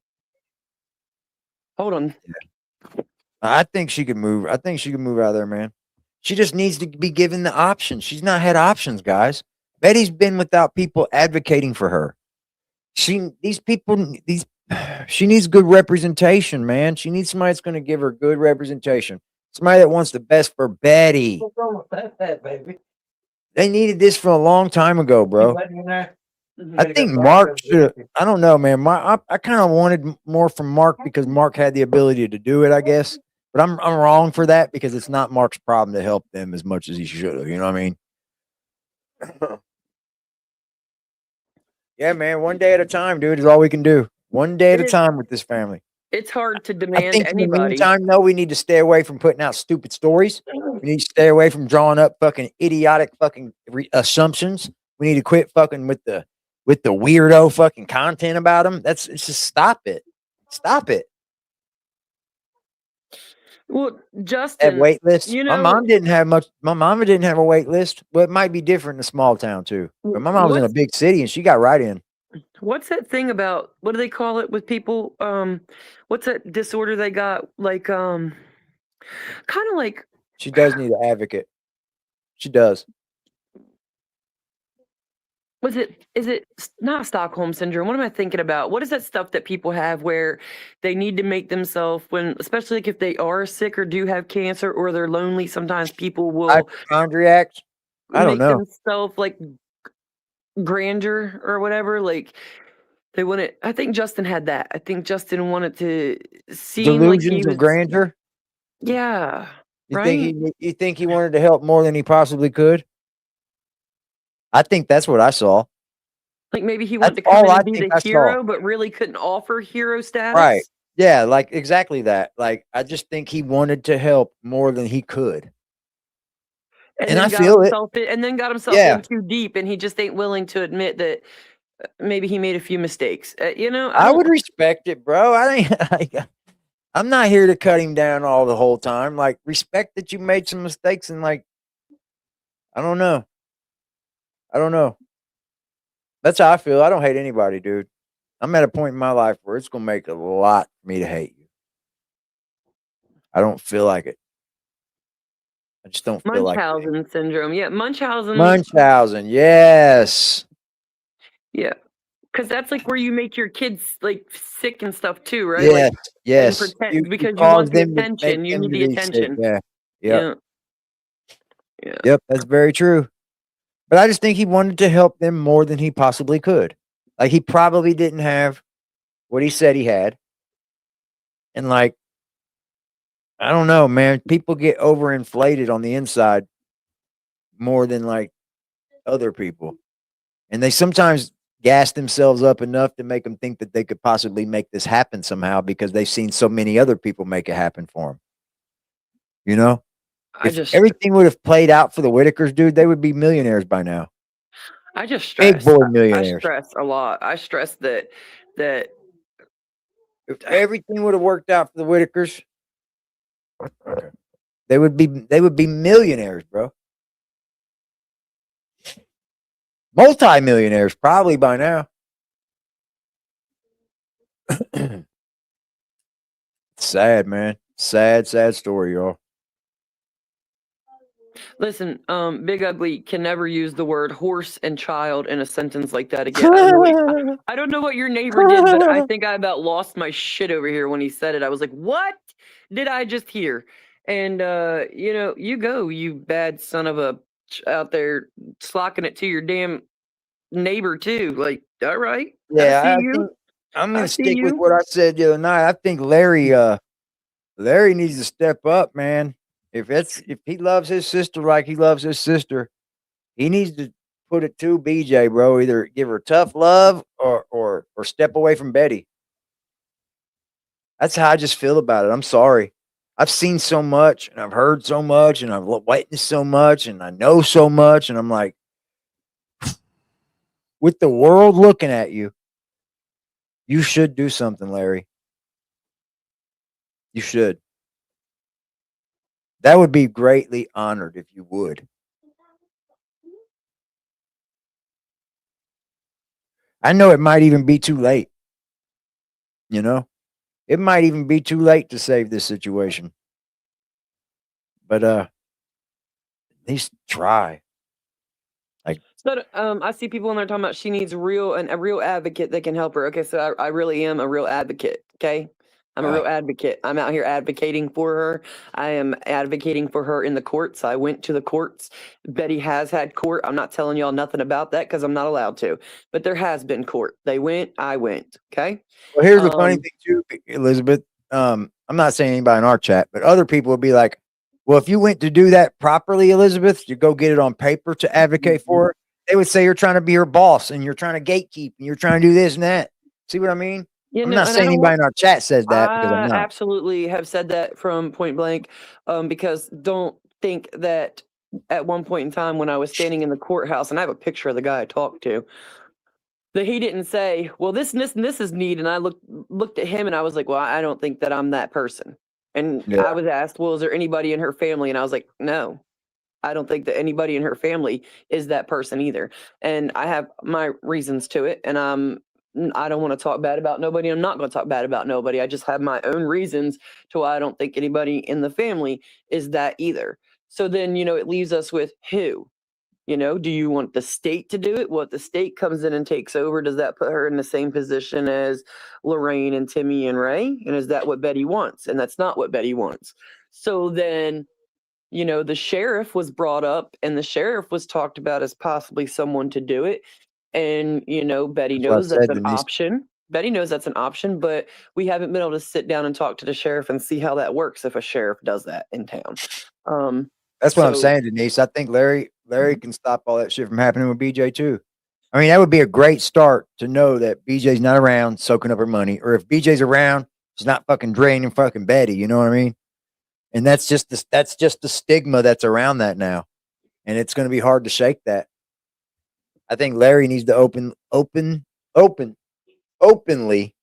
S6: Hold on.
S1: I think she could move. I think she could move out of there, man. She just needs to be given the option. She's not had options, guys. Betty's been without people advocating for her. She needs good representation, man. She needs somebody that's going to give her good representation. Somebody that wants the best for Betty. They needed this from a long time ago, bro. I think Mark should. I don't know, man. I kind of wanted more from Mark because Mark had the ability to do it, I guess. But I'm wrong for that because it's not Mark's problem to help them as much as he should have. You know what I mean? Yeah, man. One day at a time, dude, is all we can do. One day at a time with this family.
S6: It's hard to
S1: I
S6: demand
S1: think in the
S6: anybody.
S1: meantime, though, we need to stay away from putting out stupid stories. We need to stay away from drawing up fucking idiotic fucking assumptions. We need to quit fucking with the weirdo fucking content about them. It's just stop it. Stop it.
S6: Well,
S1: Have
S6: Justin,
S1: wait lists.
S6: you
S1: My
S6: know,
S1: mom didn't have much. My mama didn't have a wait list, but it might be different in a small town too. But my mom was in a
S6: what's
S1: big city and she got right in.
S6: what's that thing about? What do they call it with people? What's that disorder they got? Like, kind of like
S1: She does need an advocate. She does.
S6: is it not Stockholm syndrome? What am I thinking about? What is that stuff that people have where they need to make themselves when, especially like if they are sick or do have cancer or they're lonely, sometimes people will
S1: Hypochondriacs. I don't
S6: make
S1: know.
S6: themselves like grandeur or whatever. Like they wanted, I think Justin had that. I think Justin wanted to seem like he
S1: Delusions
S6: was,
S1: of grandeur.
S6: yeah,
S1: You
S6: right?
S1: think he wanted to help more than he possibly could? I think that's what I saw.
S6: Like maybe he wanted to
S1: That's
S6: come in
S1: all I
S6: and be
S1: think
S6: the
S1: I saw.
S6: hero, but really couldn't offer hero status.
S1: Right. Yeah, like exactly that. Like I just think he wanted to help more than he could. And
S6: then
S1: I
S6: got
S1: feel it.
S6: himself in, and then got himself
S1: Yeah.
S6: in too deep, and he just ain't willing to admit that maybe he made a few mistakes.
S1: I would respect it, bro. I'm not here to cut him down all the whole time. Like respect that you made some mistakes and like I don't know. That's how I feel. I don't hate anybody, dude. I'm at a point in my life where it's gonna make a lot for me to hate you. I don't feel like it. I just don't feel like it.
S6: Munchausen syndrome. Yeah, Munchausen.
S1: Munchausen, yes.
S6: Yeah, because that's like where you make your kids like sick and stuff too, right?
S1: Yes,
S6: Like,
S1: yes.
S6: and pretend because you
S1: cause
S6: want the
S1: them to make
S6: attention. You
S1: them
S6: need
S1: to
S6: the
S1: be sick.
S6: attention.
S1: Yeah. Yep.
S6: Yeah.
S1: Yep, that's very true. But I just think he wanted to help them more than he possibly could. Like he probably didn't have what he said he had. And like, I don't know, man. People get overinflated on the inside more than like other people. And they sometimes gas themselves up enough to make them think that they could possibly make this happen somehow because they've seen so many other people make it happen for them. You know,
S6: I
S1: if
S6: just
S1: everything would have played out for the Whittakers, dude, they would be millionaires by now.
S6: I just
S1: Big
S6: stress.
S1: boy
S6: I
S1: millionaires.
S6: stress a lot. I stress that
S1: If everything would have worked out for the Whittakers, they would be millionaires, bro. Multi-millionaires probably by now. Sad, man. Sad story, y'all.
S6: listen, Big Ugly can never use the word horse and child in a sentence like that again. I don't know what your neighbor did, but I think I about lost my shit over here when he said it. I was like, what did I just hear? And you know, you go, you bad son of a out there slocking it to your damn neighbor too. Like, all right, I
S1: Yeah,
S6: see
S1: I
S6: you.
S1: think I'm
S6: I
S1: gonna
S6: see
S1: stick with
S6: you.
S1: what I said the other night. I think Larry needs to step up, man. If he loves his sister like he loves his sister, he needs to put it to BJ, bro. Either give her tough love or step away from Betty. That's how I just feel about it. I'm sorry. I've seen so much and I've heard so much and I've witnessed so much and I know so much and I'm like, with the world looking at you, you should do something, Larry. You should. That would be greatly honored if you would. I know it might even be too late. You know, it might even be too late to save this situation. But at least try. Like,
S6: So I see people in there talking about she needs a real advocate that can help her. Okay, so I really am a real advocate. Okay, I'm a real advocate. I'm out here advocating for her. I am advocating for her in the courts. I went to the courts. Betty has had court. I'm not telling y'all nothing about that because I'm not allowed to. But there has been court. They went. I went. Okay.
S1: well, here's the funny
S6: Um,
S1: thing too, Elizabeth. I'm not saying anybody in our chat, but other people would be like, well, if you went to do that properly, Elizabeth, you go get it on paper to advocate for her, they would say you're trying to be her boss and you're trying to gatekeep and you're trying to do this and that. See what I mean?
S6: you
S1: I'm
S6: know,
S1: not
S6: and I
S1: saying
S6: don't
S1: anybody
S6: want.
S1: in our chat says that because I'm
S6: I
S1: not.
S6: absolutely have said that from point blank, because don't think that at one point in time when I was standing in the courthouse, and I have a picture of the guy I talked to, that he didn't say, "Well, this and this and this is neat," and I looked at him and I was like, "Well, I don't think that I'm that person." And
S1: Yeah.
S6: I was asked, "Well, is there anybody in her family?" And I was like, "No, I don't think that anybody in her family is that person either." And I have my reasons to it. And I don't want to talk bad about nobody. I'm not going to talk bad about nobody. I just have my own reasons to why I don't think anybody in the family is that either. So then, you know, it leaves us with who? You know, do you want the state to do it? Well, if the state comes in and takes over, does that put her in the same position as Lorraine and Timmy and Ray? And is that what Betty wants? And that's not what Betty wants. So then, you know, the sheriff was brought up and the sheriff was talked about as possibly someone to do it. And, you know, Betty
S1: That's what I
S6: knows that's
S1: said,
S6: an
S1: Denise.
S6: option. Betty knows that's an option, but we haven't been able to sit down and talk to the sheriff and see how that works if a sheriff does that in town.
S1: That's what I'm
S6: So
S1: saying, Denise. I think Larry can stop all that shit from happening with BJ too. I mean, that would be a great start to know that BJ's not around soaking up her money, or if BJ's around, she's not fucking draining fucking Betty. You know what I mean? And that's just the stigma that's around that now, and it's going to be hard to shake that. I think Larry needs to openly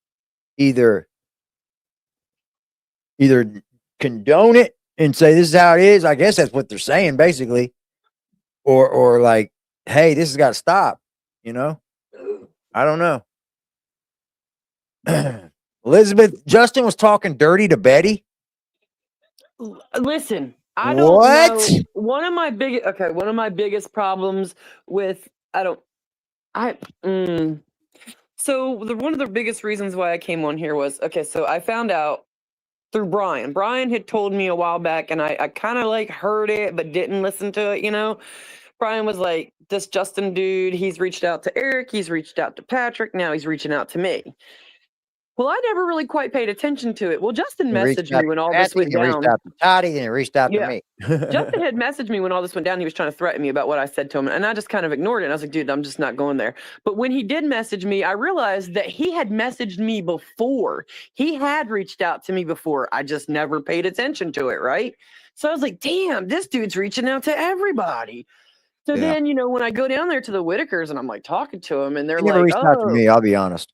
S1: either condone it and say this is how it is. I guess that's what they're saying basically, or like, hey, this has got to stop. You know, I don't know. Elizabeth, Justin was talking dirty to Betty.
S6: listen, I don't
S1: What?
S6: know. One of my biggest problems with so one of the biggest reasons why I came on here was, okay, so I found out through Brian. Brian had told me a while back, and I kind of like heard it but didn't listen to it, you know. Brian was like, this Justin dude, he's reached out to Eric, he's reached out to Patrick, now he's reaching out to me. Well, I never really quite paid attention to it. Well, Justin
S1: He reached
S6: messaged
S1: out
S6: me when
S1: to
S6: all this
S1: Kathy,
S6: went
S1: then reached
S6: down.
S1: out to Toddy, then he reached out to
S6: Yeah.
S1: me.
S6: Justin had messaged me when all this went down. He was trying to threaten me about what I said to him, and I just kind of ignored it. And I was like, dude, I'm just not going there. But when he did message me, I realized that he had messaged me before. He had reached out to me before. I just never paid attention to it, right? So I was like, damn, this dude's reaching out to everybody. So
S1: Yeah.
S6: then, when I go down there to the Whittakers and I'm like talking to him, and they're
S1: He never
S6: like,
S1: reached out to
S6: oh,
S1: me, I'll be honest.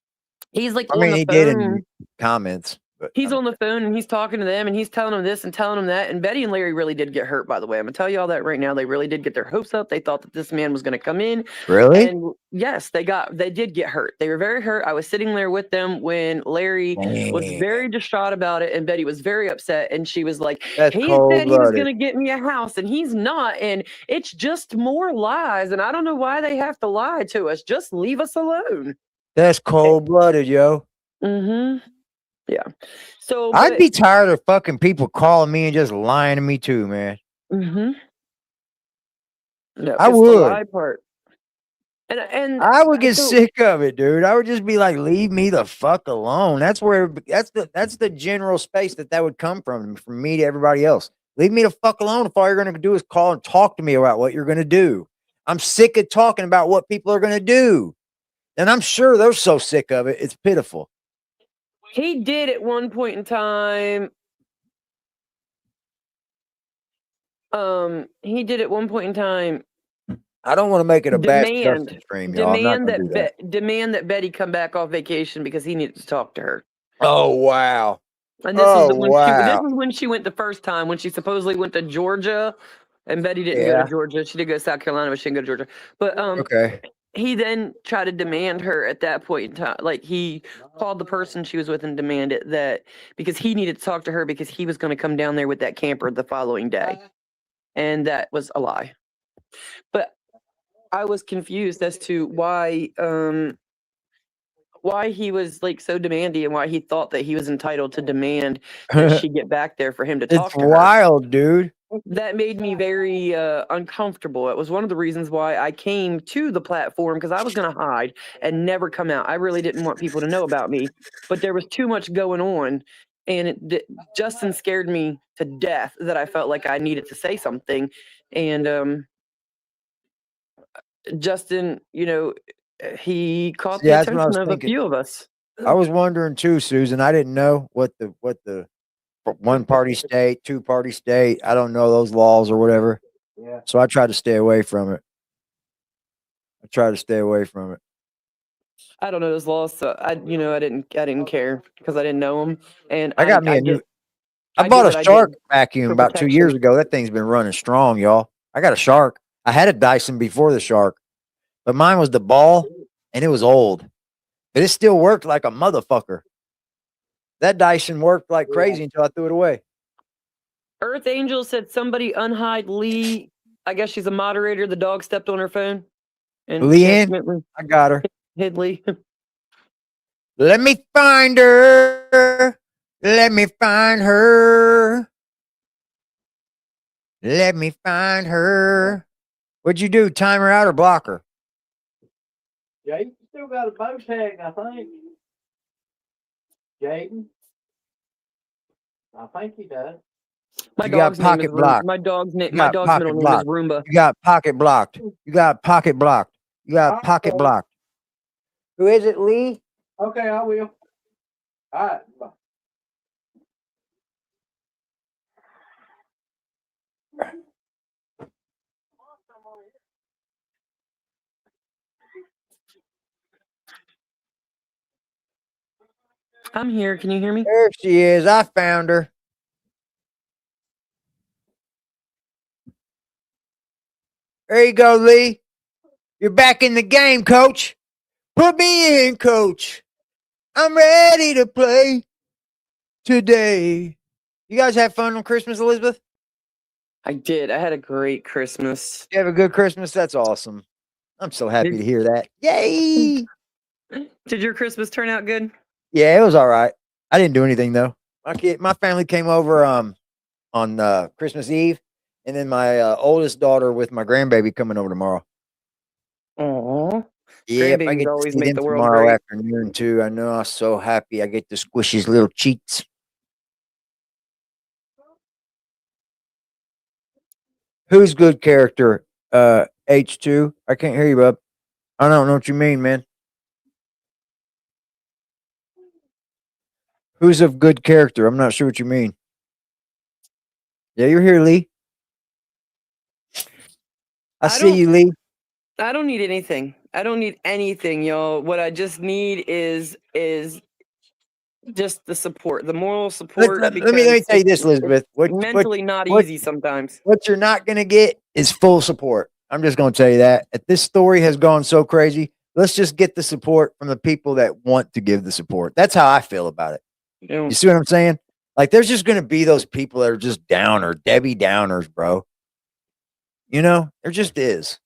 S6: he's like
S1: I
S6: on
S1: mean,
S6: the
S1: he did
S6: phone.
S1: in comments. But
S6: He's on the phone and he's talking to them and he's telling them this and telling them that. And Betty and Larry really did get hurt, by the way. I'm gonna tell you all that right now. They really did get their hopes up. They thought that this man was gonna come in.
S1: Really?
S6: And yes, they did get hurt. They were very hurt. I was sitting there with them when Larry was very distraught about it, and Betty was very upset. And she was like,
S1: That's
S6: he said he was
S1: cold-blooded.
S6: gonna get me a house, and he's not. And it's just more lies. And I don't know why they have to lie to us. Just leave us alone.
S1: That's cold-blooded, yo.
S6: Mm-hmm. Yeah. So
S1: I'd be tired of fucking people calling me and just lying to me too, man.
S6: Mm-hmm. No,
S1: I
S6: it's
S1: would.
S6: the lie part. And
S1: I would get
S6: so-
S1: sick of it, dude. I would just be like, leave me the fuck alone. That's the general space that would come from me to everybody else. Leave me the fuck alone if all you're gonna do is call and talk to me about what you're gonna do. I'm sick of talking about what people are gonna do. And I'm sure they're so sick of it, it's pitiful.
S6: He did at one point in time. He did at one point in time.
S1: I don't want to make it a bad stream, y'all.
S6: Demand that Betty come back off vacation because he needed to talk to her.
S1: Oh wow.
S6: And this was when she went the first time, when she supposedly went to Georgia, and Betty didn't go to Georgia. She did go to South Carolina, but she didn't go to Georgia. But
S1: okay.
S6: He then tried to demand her at that point in time. Like, he called the person she was with and demanded that, because he needed to talk to her because he was going to come down there with that camper the following day. And that was a lie. But I was confused as to why he was like so demanding and why he thought that he was entitled to demand that she get back there for him to talk to her.
S1: It's wild, dude.
S6: That made me very uncomfortable. It was one of the reasons why I came to the platform, because I was going to hide and never come out. I really didn't want people to know about me, but there was too much going on, and Justin scared me to death that I felt like I needed to say something. And Justin, he caught the attention of a few of us.
S1: I was wondering too, Susan. I didn't know what the one party state, two party state. I don't know those laws or whatever. Yeah. So I tried to stay away from it.
S6: I don't know those laws, so I didn't care because I didn't know them. And
S1: I bought a Shark vacuum about 2 years ago. That thing's been running strong, y'all. I got a Shark. I had a Dyson before the Shark, but mine was the ball and it was old, but it still worked like a motherfucker. That Dyson worked like crazy until I threw it away.
S6: Earth Angel said somebody unhide Lee. I guess she's a moderator. The dog stepped on her phone. And
S1: Leanne, I got her.
S6: Hid Lee.
S1: Let me find her. Let me find her. Let me find her. What'd you do? Time her out or block her?
S7: Yeah, you still got a bow tag, I think. Jaden? I think he does.
S6: My dog's name is Roomba. My dog's middle name is Roomba.
S1: You got pocket blocked. You got pocket blocked. Who is it, Lee?
S7: Okay, I will. All right. Bye.
S6: I'm here. Can you hear me?
S1: There she is. I found her. There you go, Lee. You're back in the game, coach. Put me in, coach. I'm ready to play today. You guys have fun on Christmas, Elizabeth?
S6: I did. I had a great Christmas.
S1: You have a good Christmas? That's awesome. I'm so happy to hear that. Yay!
S6: Did your Christmas turn out good?
S1: Yeah, it was all right. I didn't do anything though. My family came over on Christmas Eve, and then my oldest daughter with my grandbaby coming over tomorrow.
S6: Aww.
S1: Yep, I
S6: Grandbabies
S1: get to
S6: always
S1: see
S6: make
S1: them
S6: the world
S1: tomorrow
S6: great.
S1: afternoon too. I know. I'm so happy. I get to squish his little cheeks. Who's good character? H2. I can't hear you, bub. I don't know what you mean, man. Who's of good character? I'm not sure what you mean. Yeah, you're here, Lee. I see
S6: don't
S1: you, Lee.
S6: I don't need anything. I don't need anything, y'all. What I just need is just the support, the moral support,
S1: Let me
S6: because
S1: tell you this,
S6: it's
S1: Elizabeth.
S6: mentally not
S1: What
S6: easy sometimes.
S1: what you're not gonna get is full support. I'm just gonna tell you that. If this story has gone so crazy, let's just get the support from the people that want to give the support. That's how I feel about it.
S6: You know,
S1: You see what I'm saying? Like, there's just gonna be those people that are just downer, Debbie Downers, bro. You know, there just is.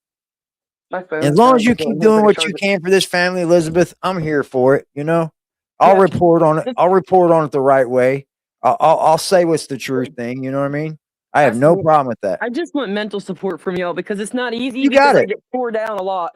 S6: my
S1: As
S6: phone's
S1: long
S6: dying,
S1: as you
S6: so
S1: keep
S6: I'm
S1: doing
S6: gonna
S1: what you
S6: charge it.
S1: can for this family, Elizabeth, I'm here for it. You know, I'll
S6: Yeah.
S1: report on it.
S6: Just-
S1: I'll report on it the right way. I'll say what's the truth thing. You know what I mean? I have
S6: That's
S1: no
S6: me.
S1: problem with that.
S6: I just want mental support from y'all because it's not easy
S1: You
S6: because
S1: got
S6: I
S1: it.
S6: get tore down a lot.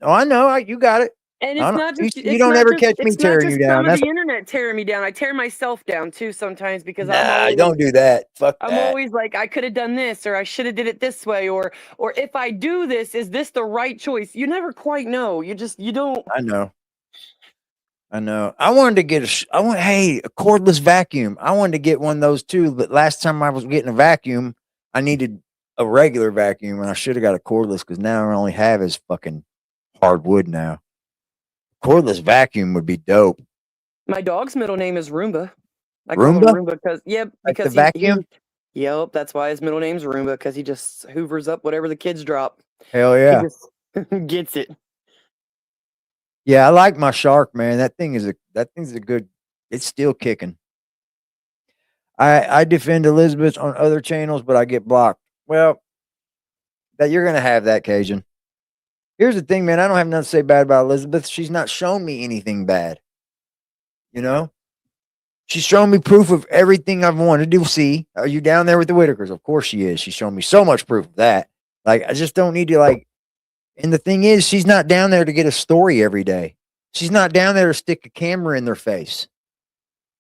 S1: Oh, I know. You got it.
S6: And
S1: I
S6: it's
S1: don't,
S6: not
S1: you,
S6: just
S1: you don't ever catch me tearing you down.
S6: some of
S1: That's
S6: the internet tearing me down. I tear myself down too sometimes because
S1: nah. Don't do that. Fuck
S6: I'm
S1: that.
S6: always like, I could have done this, or I should have did it this way, or if I do this, is this the right choice? You never quite know. You don't.
S1: I know. I know. I wanted to get hey, a cordless vacuum. I wanted to get one of those too, but last time I was getting a vacuum, I needed a regular vacuum and I should have got a cordless because now I only have is fucking hardwood now. Cordless vacuum would be dope.
S6: My dog's middle name is Roomba. I call him
S1: Roomba?
S6: Roomba because
S1: Like the
S6: because
S1: vacuum?
S6: yep, that's why his middle name's Roomba because he just hoovers up whatever the kids drop.
S1: Hell
S6: He
S1: yeah.
S6: just gets it.
S1: Yeah, I like my shark, man. That thing's a good, it's still kicking. I defend Elizabeth on other channels, but I get blocked. Well, that you're gonna have that, Cajun. Here's the thing, man. I don't have nothing to say bad about Elizabeth. She's not shown me anything bad. You know, she's shown me proof of everything I've wanted to see. Are you down there with the Whittakers? Of course she is. She's shown me so much proof of that. Like, I just don't need to like. And the thing is, she's not down there to get a story every day. She's not down there to stick a camera in their face.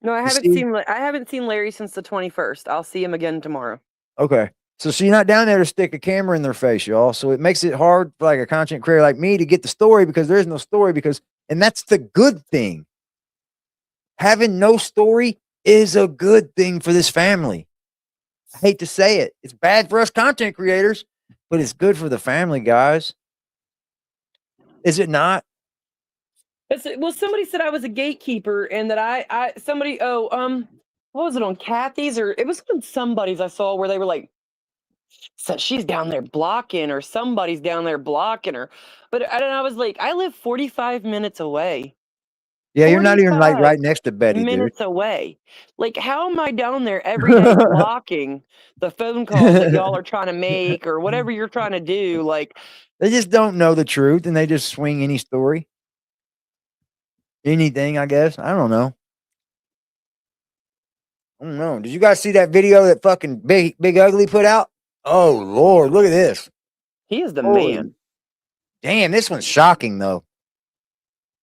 S6: No, I
S1: You
S6: haven't
S1: see?
S6: seen Larry since the 21st. I'll see him again tomorrow.
S1: Okay. So she's not down there to stick a camera in their face, y'all. So it makes it hard for like a content creator like me to get the story because there is no story and that's the good thing. Having no story is a good thing for this family. I hate to say it. It's bad for us content creators, but it's good for the family, guys. Is it not?
S6: Well, somebody said I was a gatekeeper and that what was it on Kathy's or it was on somebody's I saw where they were like, so she's down there blocking or somebody's down there blocking her. But I was like, I live 45 minutes away.
S1: Yeah, you're not even like
S6: 45
S1: right next to Betty, dude.
S6: minutes away. Like, how am I down there every day blocking the phone calls that y'all are trying to make or whatever you're trying to do? Like,
S1: They just don't know the truth and they just swing any story. Anything, I guess. I don't know. I don't know. Did you guys see that video that fucking Big Ugly put out? Oh Lord, look at this.
S6: he is the
S1: Holy
S6: man.
S1: damn, this one's shocking though.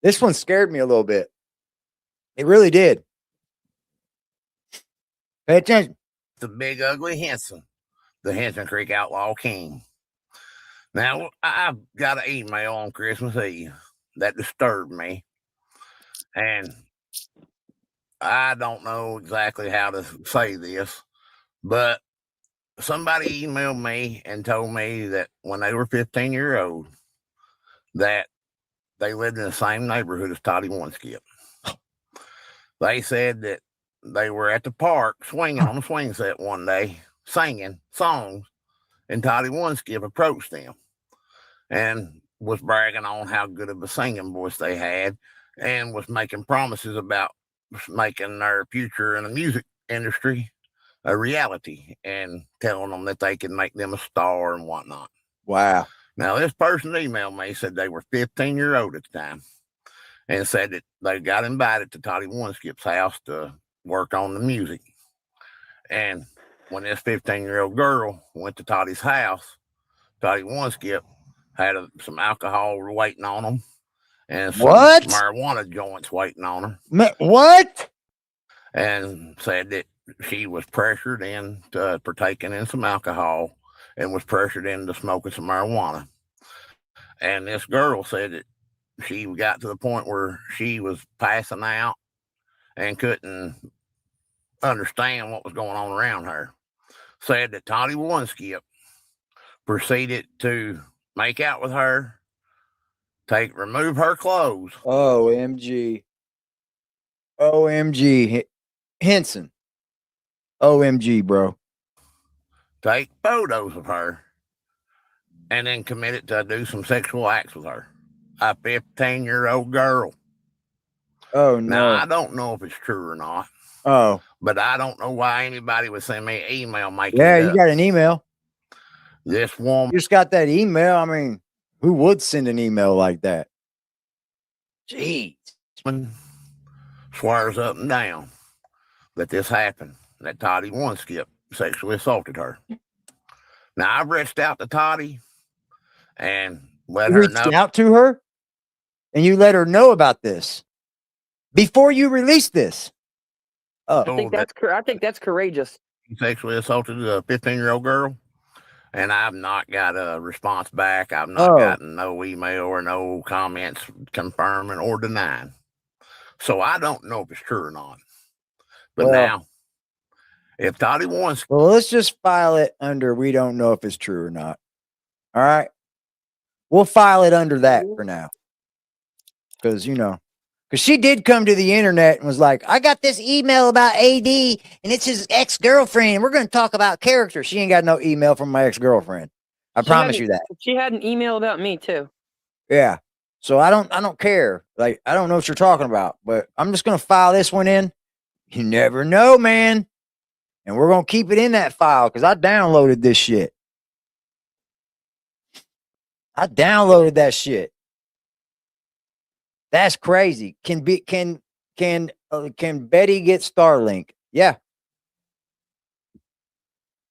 S1: This one scared me a little bit. It really did. Pay attention.
S4: The big ugly Henson, the Henson Creek Outlaw King. Now, I've got an email on Christmas Eve that disturbed me. And I don't know exactly how to say this, but somebody emailed me and told me that when they were 15-year-old, that they lived in the same neighborhood as Toddy One Skip. They said that they were at the park swinging on a swing set one day, singing songs, and Toddy One Skip approached them and was bragging on how good of a singing voice they had and was making promises about making their future in the music industry a reality and telling them that they could make them a star and whatnot.
S1: Wow.
S4: Now, this person emailed me, said they were 15-year-old at the time, and said that they got invited to Toddy One Skip's house to work on the music. And when this 15-year-old girl went to Toddy's house, Toddy One Skip had some alcohol waiting on them, and some
S1: What?
S4: marijuana joints waiting on her,
S1: What?
S4: and said that she was pressured into partaking in some alcohol and was pressured into smoking some marijuana. And this girl said that she got to the point where she was passing out and couldn't understand what was going on around her. Said that Toddy One Skip proceeded to make out with her, remove her clothes.
S1: OMG. OMG. Henson. OMG, bro.
S4: Take photos of her, and then committed to do some sexual acts with her. A 15-year-old girl.
S1: Oh, no.
S4: Now, I don't know if it's true or not.
S1: Oh.
S4: But I don't know why anybody would send me an email making
S1: Yeah,
S4: it
S1: you
S4: up.
S1: got an email.
S4: This woman.
S1: You just got that email. I mean, who would send an email like that? Jeez.
S4: Swears up and down that this happened, that Toddy One Skip sexually assaulted her. Now, I've reached out to Toddy and let
S1: You
S4: her
S1: reached
S4: know.
S1: out to her and you let her know about this before you released this. Oh,
S6: I think that's courageous.
S4: He sexually assaulted a 15-year-old girl, and I've not got a response back. I've not gotten no email or no comments confirming or denying. So I don't know if it's true or not. But now, if Toddy wants...
S1: Well, let's just file it under we don't know if it's true or not. All right? We'll file it under that for now. Because, because she did come to the internet and was like, I got this email about AD and it's his ex-girlfriend. We're going to talk about character. She ain't got no email from my ex-girlfriend. I promise you that.
S6: She had an email about me too.
S1: Yeah. So I don't care. Like, I don't know what you're talking about, but I'm just going to file this one in. You never know, man. And we're going to keep it in that file because I downloaded this shit. I downloaded that shit. That's crazy. Can Betty get Starlink? Yeah.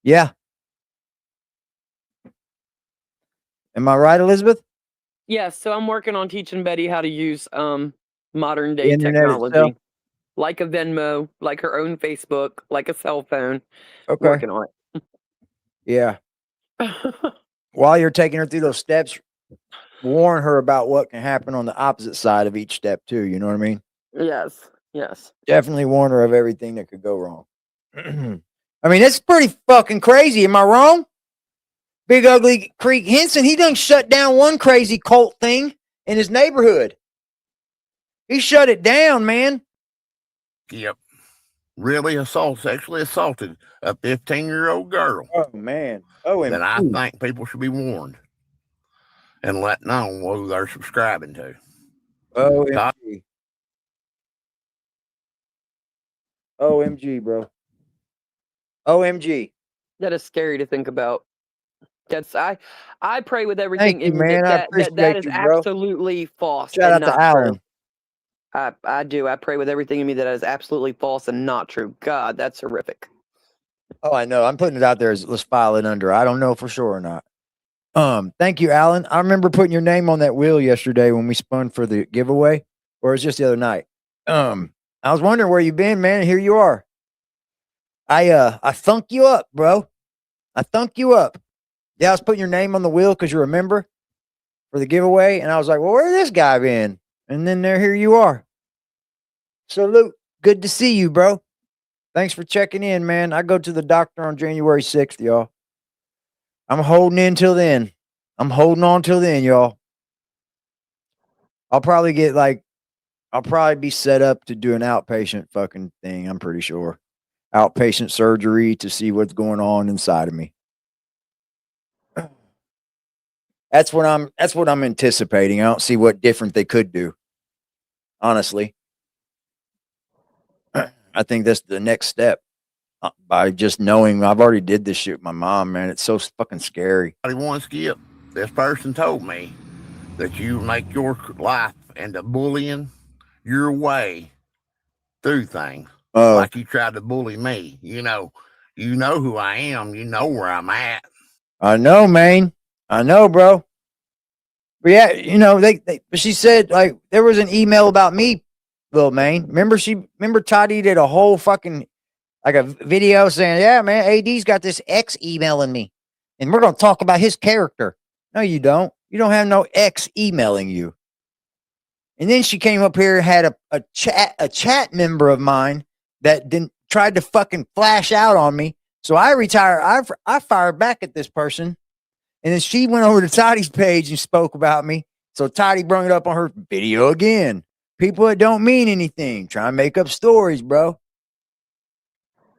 S1: Yeah. Am I right, Elizabeth?
S6: Yes. So I'm working on teaching Betty how to use modern day
S1: Internet
S6: technology,
S1: itself?
S6: like a Venmo, like her own Facebook, like a cell phone.
S1: Okay.
S6: Working on it.
S1: Yeah. While you're taking her through those steps, warn her about what can happen on the opposite side of each step too. You know what I mean?
S6: Yes. Yes.
S1: Definitely warn her of everything that could go wrong. I mean, it's pretty fucking crazy. Am I wrong? Big Ugly Creek Henson, he done shut down one crazy cult thing in his neighborhood. He shut it down, man.
S4: Yep. Really sexually assaulted a 15-year-old girl.
S1: Oh, man. Oh,
S4: and I think people should be warned and let know who they're subscribing to.
S1: OMG. OMG, bro. OMG.
S6: That is scary to think about. That's I pray with everything
S1: Thank you,
S6: in me
S1: man. I
S6: that
S1: appreciate
S6: is
S1: you, bro.
S6: absolutely false.
S1: Shout
S6: and
S1: out to
S6: not true.
S1: Alan.
S6: I do. I pray with everything in me that is absolutely false and not true. God, that's horrific.
S1: Oh, I know. I'm putting it out there as let's file it under. I don't know for sure or not. Thank you, Alan. I remember putting your name on that wheel yesterday when we spun for the giveaway, or it was just the other night. I was wondering where you been, man. Here you are. I thunk you up, bro. I thunk you up. Yeah, I was putting your name on the wheel because you're a member for the giveaway, and I was like, well, where's this guy been? And then here you are. Salute. Good to see you, bro. Thanks for checking in, man. I go to the doctor on January 6th, y'all. I'm holding in till then. I'm holding on till then, y'all. I'll probably be set up to do an outpatient fucking thing, I'm pretty sure. Outpatient surgery to see what's going on inside of me. That's what I'm anticipating. I don't see what different they could do. Honestly. I think that's the next step. By just knowing I've already did this shit with my mom, man. It's so fucking scary.
S4: One Skip, this person told me that you make your life into bullying your way through things. Like you tried to bully me. You know who I am. You know where I'm at.
S1: I know, man. I know, bro. But yeah, you know, but she said like there was an email about me, Lil Maine. Remember Toddy did a whole fucking like a video saying, yeah, man, AD's got this X emailing me. And we're gonna talk about his character. No, you don't. You don't have no X emailing you. And then she came up here and had a chat member of mine that didn't tried to fucking flash out on me. So I retired. I fired back at this person. And then she went over to Toddy's page and spoke about me. So Toddy brought it up on her video again. People that don't mean anything, trying to make up stories, bro.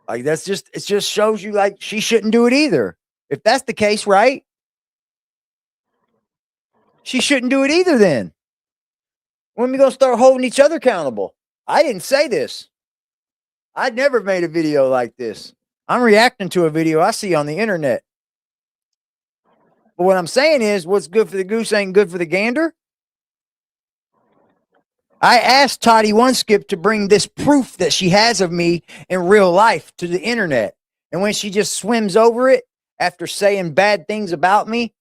S1: Like it just shows you like she shouldn't do it either. If that's the case, right? She shouldn't do it either then. When are we gonna start holding each other accountable? I didn't say this. I'd never made a video like this. I'm reacting to a video I see on the internet. But what I'm saying is what's good for the goose ain't good for the gander. I asked Toddy Oneskip to bring this proof that she has of me in real life to the internet. And when she just swims over it after saying bad things about me,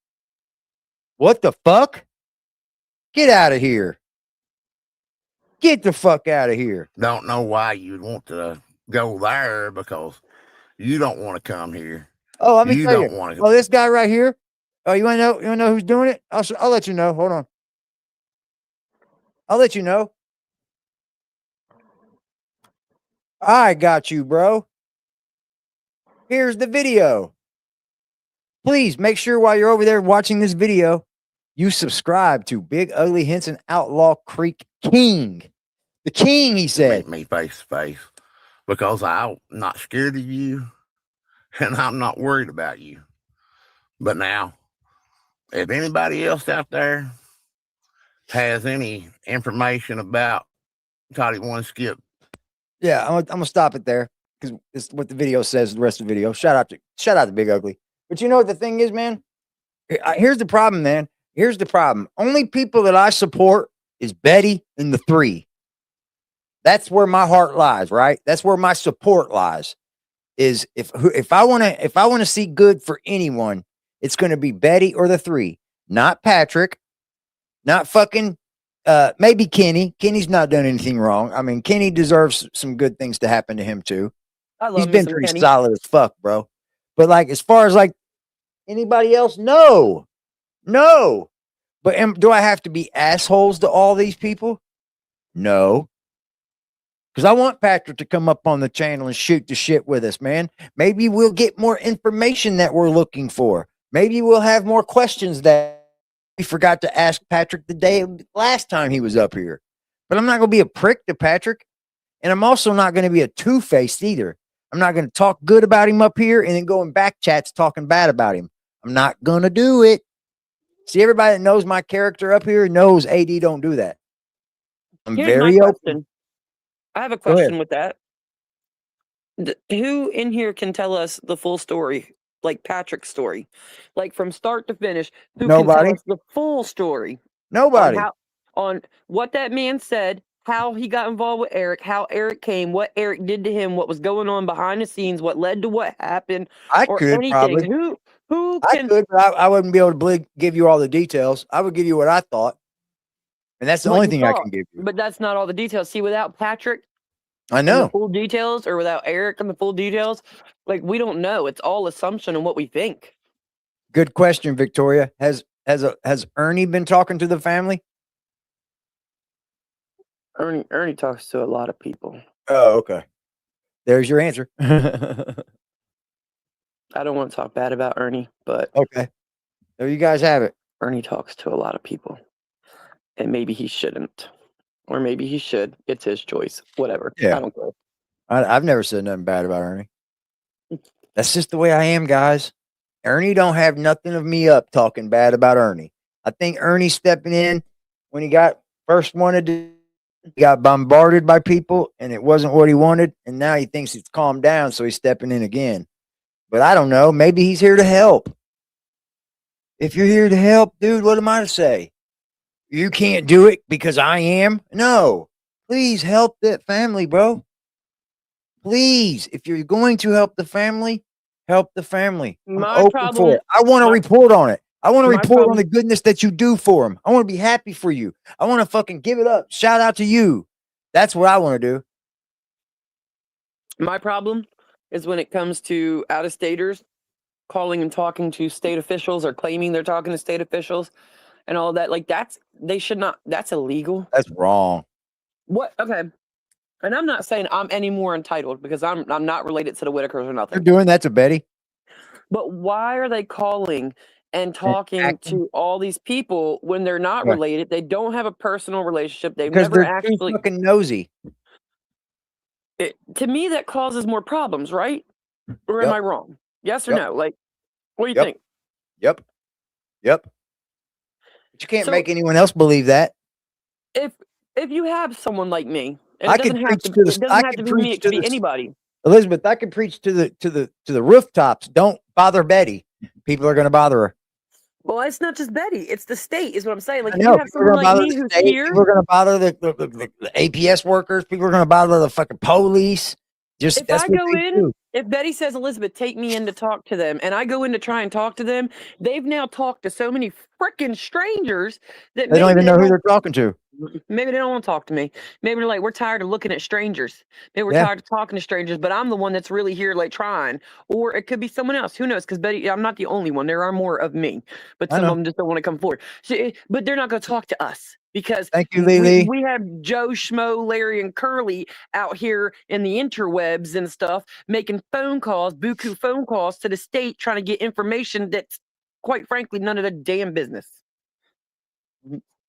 S1: what the fuck? Get out of here. Get the fuck out of here.
S4: Don't know why you'd want to go there because you don't want to come here.
S1: Oh, let me
S4: You
S1: tell
S4: don't
S1: you.
S4: want to.
S1: Oh, this guy right here. Oh, you want to know? You want to know who's doing it? I'll let you know. Hold on. I'll let you know. I got you, bro. Here's the video. Please make sure while you're over there watching this video, you subscribe to Big Ugly Henson Outlaw Creek King. The king, he said.
S4: Meet me face to face because I'm not scared of you and I'm not worried about you. But now, if anybody else out there has any information about Toddy Oneskip,
S1: Yeah, I'm gonna stop it there because it's what the video says. The rest of the video. Shout out to Big Ugly. But you know what the thing is, man. Here's the problem, man. Here's the problem. Only people that I support is Betty and the three. That's where my heart lies, right? That's where my support lies. Is if I want to see good for anyone, it's going to be Betty or the three, not Patrick, not fucking maybe Kenny. Kenny's not done anything wrong. I mean, Kenny deserves some good things to happen to him too.
S6: I love
S1: He's
S6: me
S1: been
S6: some
S1: pretty
S6: Kenny.
S1: solid as fuck, bro. But like as far as like anybody else, no. But do I have to be assholes to all these people? No. Because I want Patrick to come up on the channel and shoot the shit with us, man. Maybe we'll get more information that we're looking for. Maybe we'll have more questions that we forgot to ask Patrick the day last time he was up here. But I'm not going to be a prick to Patrick. And I'm also not going to be a two-faced either. I'm not going to talk good about him up here and then go in back chats talking bad about him. I'm not going to do it. See, everybody that knows my character up here knows AD don't do that. I'm
S6: Here's
S1: very
S6: my
S1: open.
S6: question. I have a
S1: Go ahead.
S6: question with that. Who in here can tell us the full story, like Patrick's story, like from start to finish? Who can
S1: Nobody.
S6: tell us the full story
S1: Nobody.
S6: on what that man said, how he got involved with Eric, how Eric came, what Eric did to him, what was going on behind the scenes, what led to what happened,
S1: I
S6: or
S1: could
S6: anything?
S1: probably.
S6: Who
S1: I
S6: can?
S1: could, but I wouldn't be able to give you all the details. I would give you what I thought. And that's the
S6: what
S1: only
S6: you
S1: thing I
S6: thought,
S1: can give you.
S6: But that's not all the details. See, without Patrick
S1: I
S6: and the
S1: know.
S6: full details, or without Eric and the full details, like we don't know. It's all assumption and what we think.
S1: Good question, Victoria. Has Ernie been talking to the family?
S6: Ernie talks to a lot of people.
S1: Oh, okay. There's your answer.
S6: I don't want to talk bad about Ernie, but
S1: Okay. There you guys have it.
S6: Ernie talks to a lot of people. And maybe he shouldn't. Or maybe he should. It's his choice. Whatever.
S1: Yeah.
S6: I don't care.
S1: I've never said nothing bad about Ernie. That's just the way I am, guys. Ernie don't have nothing of me up talking bad about Ernie. I think Ernie stepping in when he first wanted to, he got bombarded by people and it wasn't what he wanted. And now he thinks it's calmed down, so he's stepping in again. But I don't know. Maybe he's here to help. If you're here to help, dude, what am I to say? You can't do it because I am? No. Please help that family, bro. Please. If you're going to help the family, help the family. I'm
S6: My
S1: open
S6: problem-
S1: for it. I want to
S6: my-
S1: report on it. I want to
S6: My
S1: report on
S6: problem-
S1: the goodness that you do for them. I want to be happy for you. I want to fucking give it up. Shout out to you. That's what I want to do.
S6: My problem is when it comes to out-of-staters calling and talking to state officials or claiming they're talking to state officials and all that. Like they should not. That's illegal.
S1: That's wrong.
S6: What? Okay. And I'm not saying I'm any more entitled because I'm not related to the Whittakers or
S1: They're
S6: nothing.
S1: doing that to Betty.
S6: But why are they calling and talking
S1: acting.
S6: to all these people when they're not
S1: Yeah.
S6: related? They don't have a personal relationship. They've
S1: Because
S6: never
S1: they're
S6: actually.
S1: too fucking nosy.
S6: To me, that causes more problems, right? Or am
S1: Yep.
S6: I wrong? Yes or
S1: Yep.
S6: no? Like, what do you
S1: Yep.
S6: think?
S1: Yep. But you can't
S6: So-
S1: make anyone else believe that.
S6: If you have someone like me, and
S1: I
S6: it
S1: could
S6: doesn't have
S1: preach
S6: to,
S1: to the-
S6: it doesn't
S1: I
S6: have
S1: could
S6: to be me.
S1: preach
S6: It could
S1: to
S6: be
S1: the-
S6: anybody.
S1: Elizabeth, I can preach to the rooftops. Don't bother Betty. People are going to bother her.
S6: Well, it's not just Betty; it's the state. Is what I'm saying. Like,
S1: I
S6: if
S1: know.
S6: you have
S1: People are
S6: someone
S1: going to
S6: like
S1: bother
S6: me
S1: the
S6: who's
S1: state.
S6: here,
S1: People are going to bother the APS workers. People are going to bother the fucking police. Just
S6: if
S1: that's
S6: I
S1: what
S6: go
S1: they
S6: in,
S1: do.
S6: if Betty says, Elizabeth, take me in to talk to them, and I go in to try and talk to them, they've now talked to so many freaking strangers that
S1: They don't even
S6: maybe
S1: know who they're talking to.
S6: Maybe they don't want to talk to me. Maybe they're like, we're tired of looking at strangers. Maybe we're
S1: Yeah.
S6: tired of talking to strangers, but I'm the one that's really here, like trying. Or it could be someone else. Who knows? Because Betty, I'm not the only one. There are more of me, but
S1: I
S6: some
S1: know.
S6: of them just don't want to come forward. So, but they're not going to talk to us because
S1: Thank you, Lily.
S6: we have Joe, Schmo, Larry, and Curly out here in the interwebs and stuff, making phone calls, buku phone calls to the state, trying to get information that's, quite frankly, none of their damn business.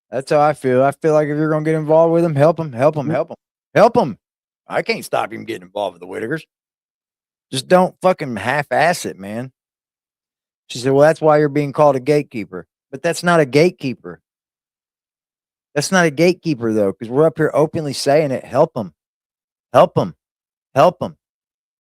S1: That's how I feel. I feel like if you're going to get involved with them, help them, help them, help them, help them. I can't stop him getting involved with the Whittakers. Just don't fucking half-ass it, man. She said, well, that's why you're being called a gatekeeper. But that's not a gatekeeper. That's not a gatekeeper, though, because we're up here openly saying it. Help them. Help them. Help them.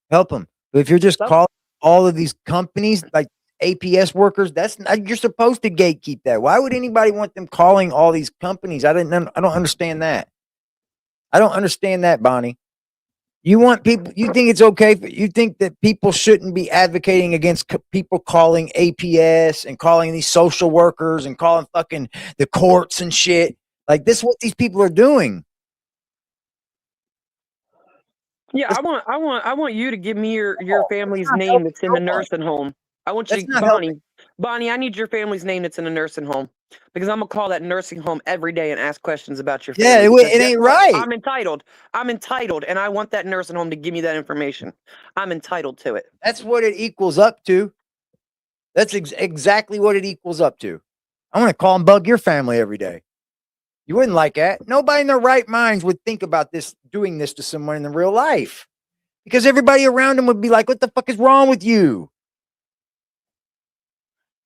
S1: Help them. But if you're just calling all of these companies, like APS workers, that's not, you're supposed to gatekeep that. Why would anybody want them calling all these companies? I don't understand that. I don't understand that, Bonnie. You want people, you think it's okay, you think that people shouldn't be advocating against people calling APS and calling these social workers and calling fucking the courts and shit. Like, this is what these people are doing.
S6: Yeah, I want you to give me your family's
S1: not
S6: name
S1: helping
S6: that's in the
S1: no one.
S6: nursing home. I want
S1: That's
S6: you to,
S1: not helping.
S6: Bonnie, I need your family's name that's in the nursing home because I'm gonna call that nursing home every day and ask questions about your family.
S1: Yeah,
S6: because
S1: it
S6: guess
S1: ain't
S6: what?
S1: right.
S6: I'm entitled, and I want that nursing home to give me that information. I'm entitled to it.
S1: That's what it equals up to. That's exactly what it equals up to. I want to call and bug your family every day. You wouldn't like that. Nobody in their right minds would think about this, doing this to someone in the real life, because everybody around them would be like, what the fuck is wrong with you?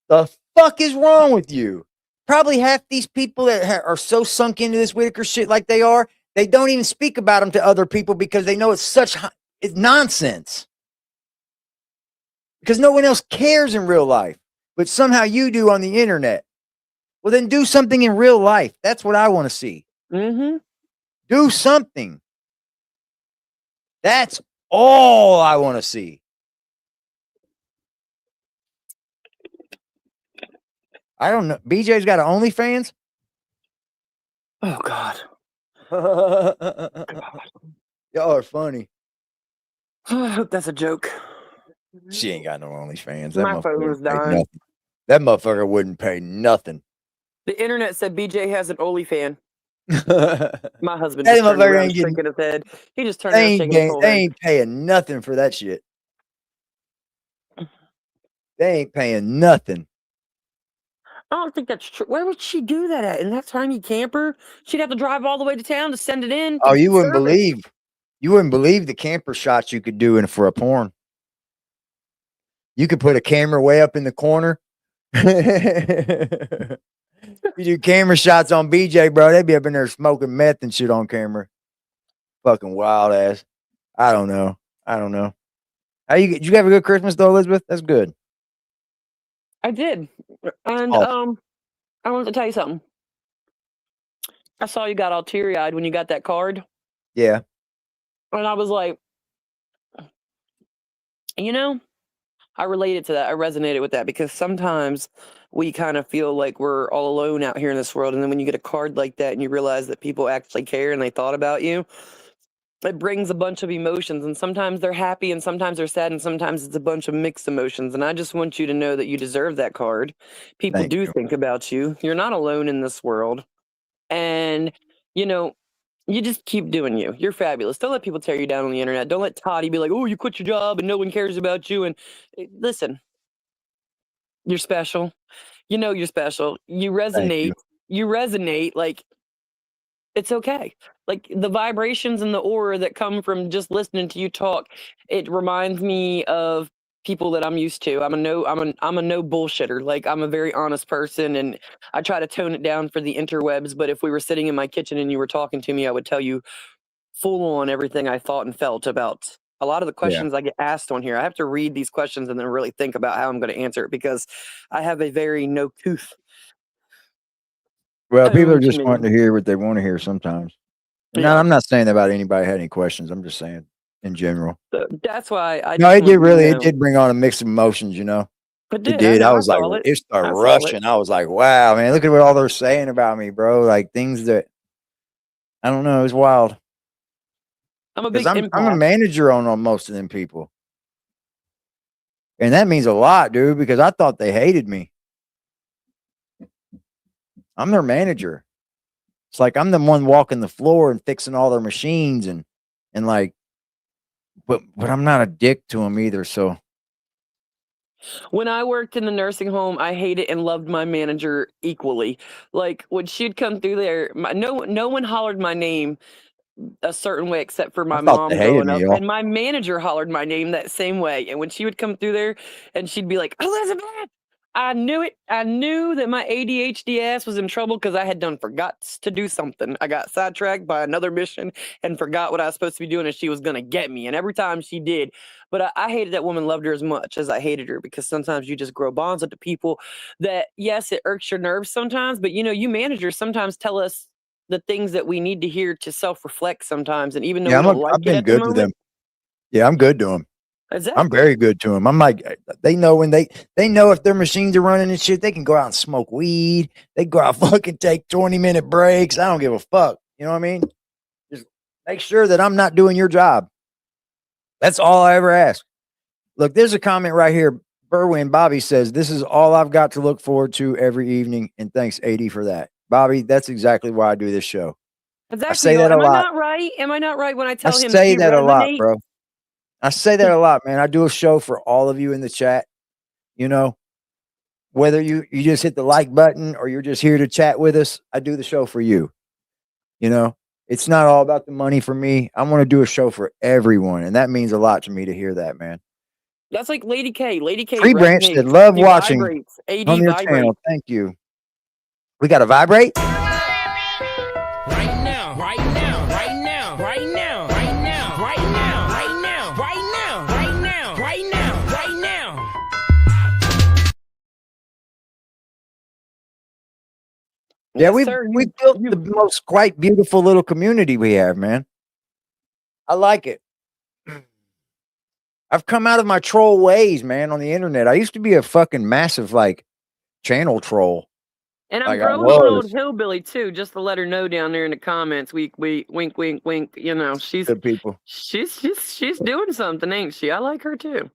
S1: The fuck is wrong with you? Probably half these people that are so sunk into this Whittaker shit like they are, they don't even speak about them to other people because they know it's nonsense. Because no one else cares in real life, but somehow you do on the internet. Well, then do something in real life. That's what I want to see.
S6: Mm-hmm.
S1: Do something. That's all I want to see. I don't know. BJ's got an OnlyFans?
S6: Oh God.
S1: Y'all are funny.
S6: I hope that's a joke.
S1: She ain't got no OnlyFans.
S6: My phone was dying.
S1: That motherfucker wouldn't pay nothing.
S6: The internet said BJ has an OnlyFan.
S1: They
S6: My husband
S1: That
S6: just turned
S1: motherfucker
S6: around
S1: ain't getting-
S6: shaking his head. He just turned around shaking his whole
S1: they
S6: head.
S1: ain't paying nothing for that shit. They ain't paying nothing.
S6: I don't think that's true. Where would she do that at? In that tiny camper? She'd have to drive all the way to town to send it in.
S1: Oh, you wouldn't
S6: service.
S1: believe the camper shots you could do for a porn. You could put a camera way up in the corner. You do camera shots on BJ, bro. They'd be up in there smoking meth and shit on camera. Fucking wild ass. I don't know. Did you have a good Christmas though, Elizabeth? That's good.
S6: I did. And
S1: Awesome.
S6: I wanted to tell you something. I saw you got all teary-eyed when you got that card.
S1: Yeah.
S6: And I was like, you know, I related to that. I resonated with that because sometimes we kind of feel like we're all alone out here in this world. And then when you get a card like that and you realize that people actually care and they thought about you, it brings a bunch of emotions. And sometimes they're happy and sometimes they're sad and sometimes it's a bunch of mixed emotions. And I just want you to know that you deserve that card. People
S1: Thank
S6: do
S1: you.
S6: think about you. You're not alone in this world. And, you know, you just keep doing you. You're fabulous. Don't let people tear you down on the internet. Don't let Toddy be like, oh, you quit your job and no one cares about you. And listen, you're special. You know you're special. You
S1: Thank
S6: resonate.
S1: you.
S6: You resonate. Like, it's okay. Like the vibrations and the aura that come from just listening to you talk, it reminds me of people that I'm used to. I'm a no bullshitter. Like I'm a very honest person and I try to tone it down for the interwebs, but if we were sitting in my kitchen and you were talking to me, I would tell you full on everything I thought and felt about a lot of the
S1: Yeah.
S6: questions I get asked on here. I have to read these questions and then really think about how I'm going to answer it because I have a very no tooth
S1: Well, people are
S6: tone to
S1: just
S6: me.
S1: wanting to hear what they want to hear sometimes. And
S6: Yeah.
S1: I'm not saying about anybody had any questions. I'm just saying in general.
S6: So that's why I
S1: No,
S6: just
S1: it
S6: want
S1: did
S6: you to
S1: really. It
S6: know.
S1: did bring on a mix of emotions. You know,
S6: It
S1: it
S6: did. I
S1: did. I
S6: know. I
S1: was like,
S6: saw it.
S1: it started
S6: I saw it.
S1: rushing. I was like, wow, man, look at what all they're saying about me, bro. Like things that I don't know. It was wild
S6: I'm a
S1: because
S6: big
S1: I'm a
S6: empath.
S1: manager on most of them people, and that means a lot, dude. Because I thought they hated me. I'm their manager. It's like I'm the one walking the floor and fixing all their machines and like, but I'm not a dick to them either. So
S6: When I worked in the nursing home, I hated and loved my manager equally. Like when she'd come through there, no one hollered my name a certain way except for
S1: I
S6: my
S1: thought they
S6: mom
S1: hated
S6: growing
S1: me,
S6: up.
S1: y'all.
S6: And my manager hollered my name that same way. And when she would come through there and she'd be like, Elizabeth, I knew it. I knew that my ADHD ass was in trouble because I had forgot to do something. I got sidetracked by another mission and forgot what I was supposed to be doing and she was going to get me. And every time she did, but I hated that woman, loved her as much as I hated her because sometimes you just grow bonds with the people that, yes, it irks your nerves sometimes, but you managers sometimes tell us the things that we need to hear to self-reflect sometimes. And even though
S1: Yeah,
S6: we don't like
S1: I've
S6: it
S1: been
S6: at the
S1: good to them.
S6: moment,
S1: Yeah, I'm good to them. I'm
S6: exactly.
S1: very good to them. I'm like, they know when they know if their machines are running and shit, they can go out and smoke weed. They go out fucking take 20-minute breaks. I don't give a fuck. You know what I mean? Just make sure that I'm not doing your job. That's all I ever ask. Look, there's a comment right here. Berwin Bobby says, this is all I've got to look forward to every evening. And thanks, AD, for that. Bobby, that's exactly why I do this show. I
S6: Exactly.
S1: say that a
S6: Am I
S1: lot.
S6: not right? Am I not right when I
S1: I
S6: tell him
S1: say
S6: she
S1: that a lot,
S6: resonates?
S1: bro. I say that a lot, man. I do a show for all of you in the chat. You know, whether you just hit the like button or you're just here to chat with us, I do the show for you. You know, it's not all about the money for me. I want to do a show for everyone. And that means a lot to me to hear that, man.
S6: That's like Lady K. Lady K
S1: Free Branch said,
S6: resonates.
S1: love
S6: She
S1: watching
S6: vibrates. AD
S1: on your
S6: vibrates.
S1: channel. Thank you. We got to vibrate.
S3: Right now, right now, right now, right now, right now, right now, right now, right now, right now, right now, right now.
S1: Yeah,
S6: Yes, sir.
S1: we built the most quite beautiful little community we have, man. I like it. I've come out of my troll ways, man, on the internet. I used to be a fucking massive like channel troll.
S6: And I'm
S1: Like I
S6: growing on old
S1: was.
S6: hillbilly too, just to let her know down there in the comments. We wink, wink, wink. She's
S1: Good people.
S6: she's doing something, ain't she? I like her too.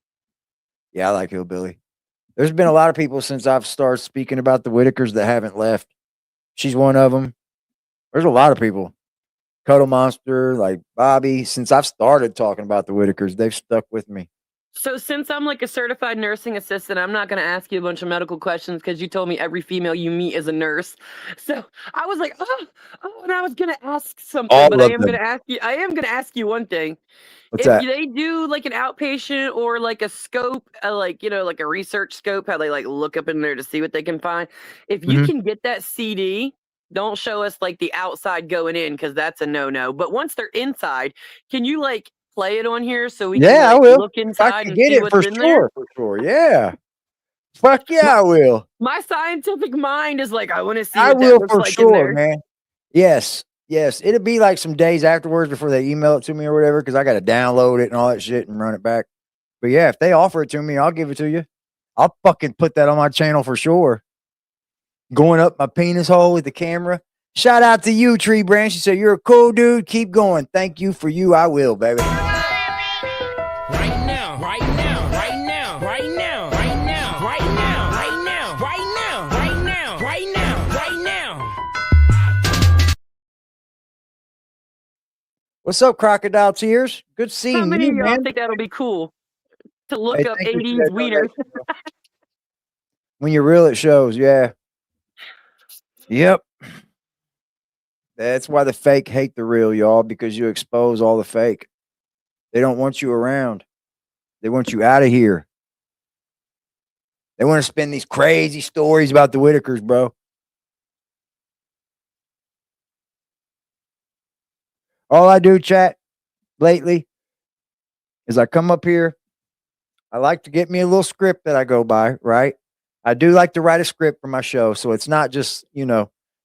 S1: Yeah, I like Hillbilly. There's been a lot of people since I've started speaking about the Whittakers that haven't left. She's one of them. There's a lot of people. Cuddle Monster, like Bobby. Since I've started talking about the Whittakers, they've stuck with me.
S6: So since I'm like a certified nursing assistant, I'm not going to ask you a bunch of medical questions because you told me every female you meet is a nurse. So I was like, oh, and I was going to ask something, but
S1: All
S6: I
S1: of
S6: am
S1: them.
S6: going to ask you. I am going to ask you one thing.
S1: What's
S6: If
S1: that?
S6: they do like an outpatient or like a scope, like like a research scope, how they like look up in there to see what they can find. If you can get that CD, don't show us like the outside going in because that's a no-no. But once they're inside, can you like play it on here so we can
S1: Yeah, I
S6: like
S1: will.
S6: look
S1: If I
S6: inside
S1: can
S6: and
S1: get
S6: see
S1: it
S6: what's
S1: for
S6: in there?
S1: sure, for sure. Yeah. Fuck yeah, I will.
S6: My scientific mind is like, I want to see
S1: I
S6: what that
S1: will
S6: looks
S1: for
S6: like in
S1: sure,
S6: there.
S1: man. Yes. Yes. It'll be like some days afterwards before they email it to me or whatever, because I got to download it and all that shit and run it back. But yeah, if they offer it to me, I'll give it to you. I'll fucking put that on my channel for sure. Going up my penis hole with the camera. Shout out to you, Tree Branch. You said you're a cool dude. Keep going. Thank you for you. I will, baby.
S3: Right now, right now, right now, right now, right now, right now, right now, right now, right now, right now, right now.
S1: What's up, Crocodile Tears? Good
S6: How
S1: seeing
S6: many
S1: you,
S6: of y'all
S1: man.
S6: think that'll be cool to look
S1: Hey,
S6: up
S1: thank you for
S6: 80s
S1: that
S6: wieners?
S1: donation, bro. When you're real, it shows. Yeah. Yep. That's why the fake hate the real, y'all, because you expose all the fake. They don't want you around. They want you out of here. They want to spin these crazy stories about the Whittakers, bro. All I do, chat, lately is I come up here. I like to get me a little script that I go by, right? I do like to write a script for my show. So it's not just,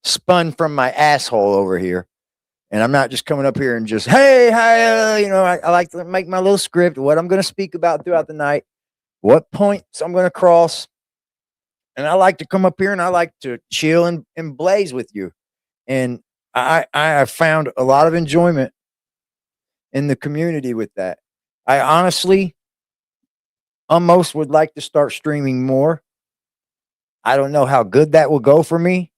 S1: spun from my asshole over here. And I'm not just coming up here and just, hey, hi, I like to make my little script, what I'm going to speak about throughout the night, what points I'm going to cross. And I like to come up here and I like to chill and blaze with you. And I have found a lot of enjoyment in the community with that. I honestly almost would like to start streaming more. I don't know how good that will go for me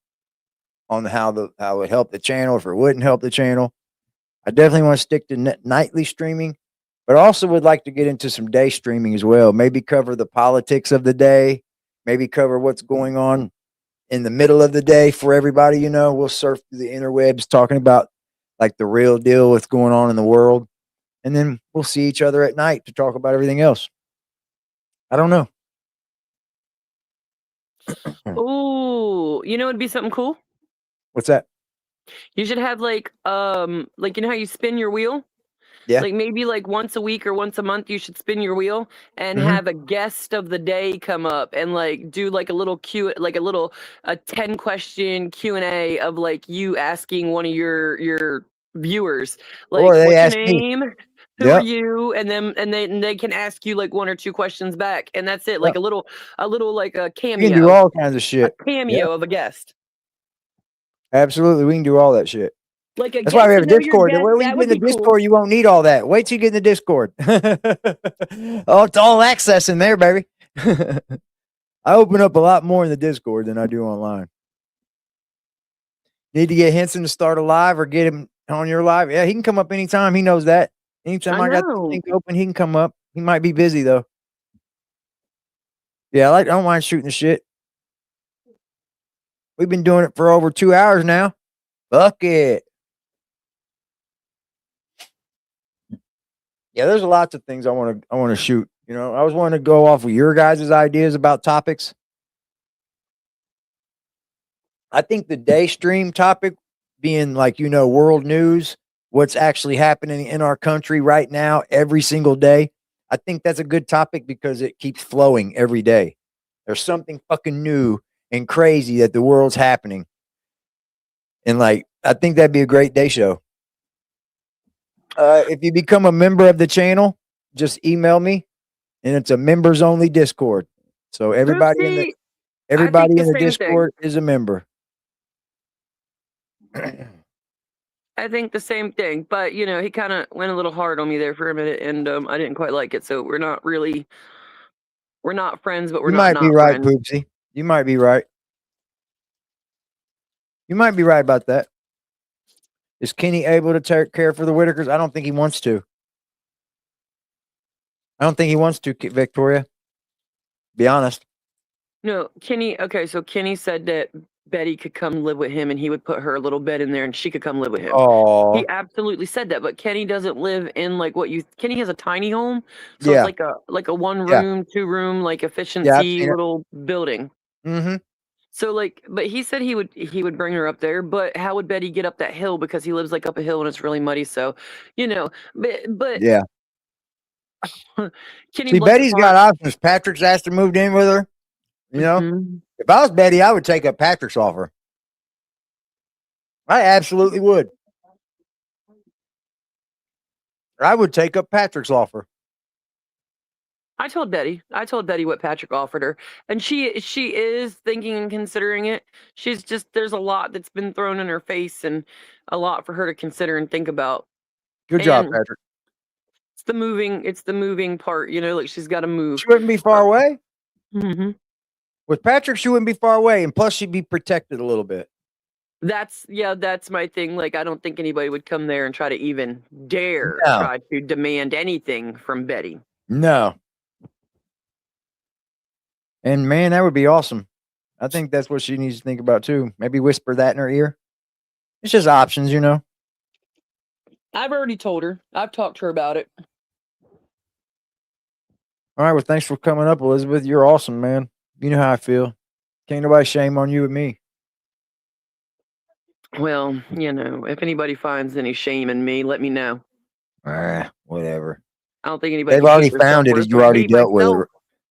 S1: on how it would help the channel, if it wouldn't help the channel. I definitely want to stick to nightly streaming, but I also would like to get into some day streaming as well. Maybe cover the politics of the day, maybe cover what's going on in the middle of the day for everybody. We'll surf through the interwebs talking about like the real deal, what's going on in the world. And then we'll see each other at night to talk about everything else. I don't know.
S6: Ooh, it'd be something cool.
S1: What's that?
S6: You should have like how you spin your wheel?
S1: Yeah.
S6: Like maybe like once a week or once a month you should spin your wheel and
S1: Mhm.
S6: have a guest of the day come up and like do like a little a 10 question Q&A of like you asking one of your viewers like
S1: Or they
S6: what's your
S1: ask me.
S6: name? Who are
S1: Yep.
S6: you? And then they can ask you like one or two questions back and that's it.
S1: Yep.
S6: Like a little like a
S1: We can do
S6: cameo.
S1: all kinds of
S6: A
S1: shit. Yeah,
S6: cameo of a guest.
S1: absolutely. We can do all that shit.
S6: Like a
S1: That's why
S6: guest
S1: we
S6: to
S1: have a
S6: know your
S1: Discord. The
S6: guest,
S1: way we
S6: that
S1: get in
S6: would
S1: the
S6: be cool.
S1: Discord, you won't need all that. Wait till you get in the Discord. Oh, it's all access in there, baby. I open up a lot more in the Discord than I do online. Need to get Henson to start a live or get him on your live? Yeah, he can come up anytime. He knows that. Anytime I got the
S6: know.
S1: link open, he can come up. He might be busy though. Yeah, I don't mind shooting the shit. We've been doing it for over 2 hours now. Fuck it. Yeah, there's lots of things I want to shoot. I was wanting to go off of your guys' ideas about topics. I think the day stream topic being like, world news, what's actually happening in our country right now, every single day. I think that's a good topic because it keeps flowing every day. There's something fucking new and crazy that the world's happening. And like, I think that'd be a great day show. If you become a member of the channel, just email me, and it's a members only Discord. So everybody in the
S6: same
S1: Discord is a member.
S6: I think the same thing, but he kind of went a little hard on me there for a minute, and I didn't quite like it. So we're not friends, but we're
S1: You
S6: not
S1: might be right,
S6: friends.
S1: Poopsie. You might be right. You might be right about that. Is Kenny able to take care for the Whittakers? I don't think he wants to. I don't think he wants to, Victoria. Be honest.
S6: No, Kenny. Okay, so Kenny said that Betty could come live with him, and he would put her little bed in there, and she could come live with him.
S1: Oh,
S6: He absolutely said that, but Kenny doesn't live in like Kenny has a tiny home, so
S1: yeah.
S6: it's like a 1
S1: Yeah.
S6: room, 2 room, like
S1: Yeah, I've
S6: efficiency
S1: seen it.
S6: little building.
S1: Mm-hmm.
S6: So like, but he said he would bring her up there, but how would Betty get up that hill because he lives like up a hill and it's really muddy. So, but
S1: Yeah.
S6: Kenny
S1: See,
S6: bless his
S1: Betty's got
S6: heart.
S1: options. Patrick's asked to move in with her.
S6: Mhm.
S1: If I was Betty, I would take up Patrick's offer. I absolutely would. I would take up Patrick's offer.
S6: I told Betty. I told Betty what Patrick offered her, and she is thinking and considering it. She's just there's a lot that's been thrown in her face, and a lot for her to consider and think about.
S1: Good job,
S6: And
S1: Patrick.
S6: it's the moving part, you know, like she's got to move.
S1: She wouldn't be far away.
S6: hmm
S1: With Patrick, she wouldn't be far away, and plus she'd be protected a little bit.
S6: That's my thing. Like I don't think anybody would come there and try to even dare
S1: No.
S6: try to demand anything from Betty.
S1: No. And man, that would be awesome. I think that's what she needs to think about too. Maybe whisper that in her ear. It's just options, you know.
S6: I've already told her. I've talked to her about it.
S1: All right, well, thanks for coming up, Elizabeth. You're awesome, man. You know how I feel. Can't nobody shame on you and me.
S6: Well, you know, if anybody finds any shame in me, let me know.
S1: Whatever.
S6: I don't think anybody.
S1: They've
S6: can
S1: already
S6: hate
S1: found it,
S6: themselves
S1: and you
S6: worse than I
S1: already
S6: hate
S1: dealt with
S6: myself.
S1: it.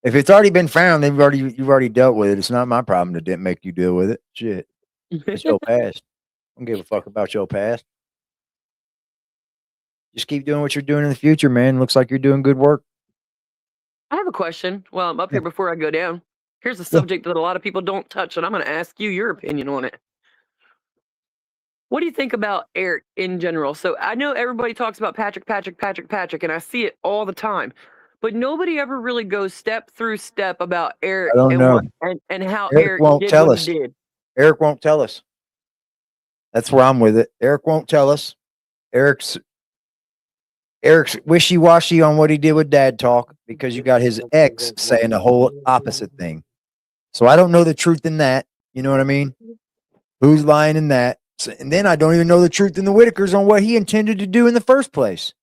S1: If it's already been found, you've already dealt with it. It's not my problem to didn't make you deal with it. Shit, it's your past. I don't give a fuck about your past. Just keep doing what you're doing in the future, man. Looks like you're doing good work.
S6: I have a question. Well, I'm up
S1: Yeah.
S6: here before I go down. Here's a
S1: Yeah.
S6: subject that a lot of people don't touch, and I'm going to ask you your opinion on it. What do you think about Eric in general? So I know everybody talks about Patrick, and I see it all the time, but nobody ever really goes step through step about Eric
S1: I don't
S6: and
S1: know.
S6: what and how
S1: Eric
S6: Eric
S1: won't
S6: did
S1: tell
S6: what
S1: us.
S6: he did.
S1: Eric won't tell us. That's where I'm with it. Eric won't tell us. Eric's wishy-washy on what he did with Dad Talk because you got his ex saying the whole opposite thing. So I don't know the truth in that. You know what I mean? Who's lying in that? So, and then I don't even know the truth in the Whittakers on what he intended to do in the first place.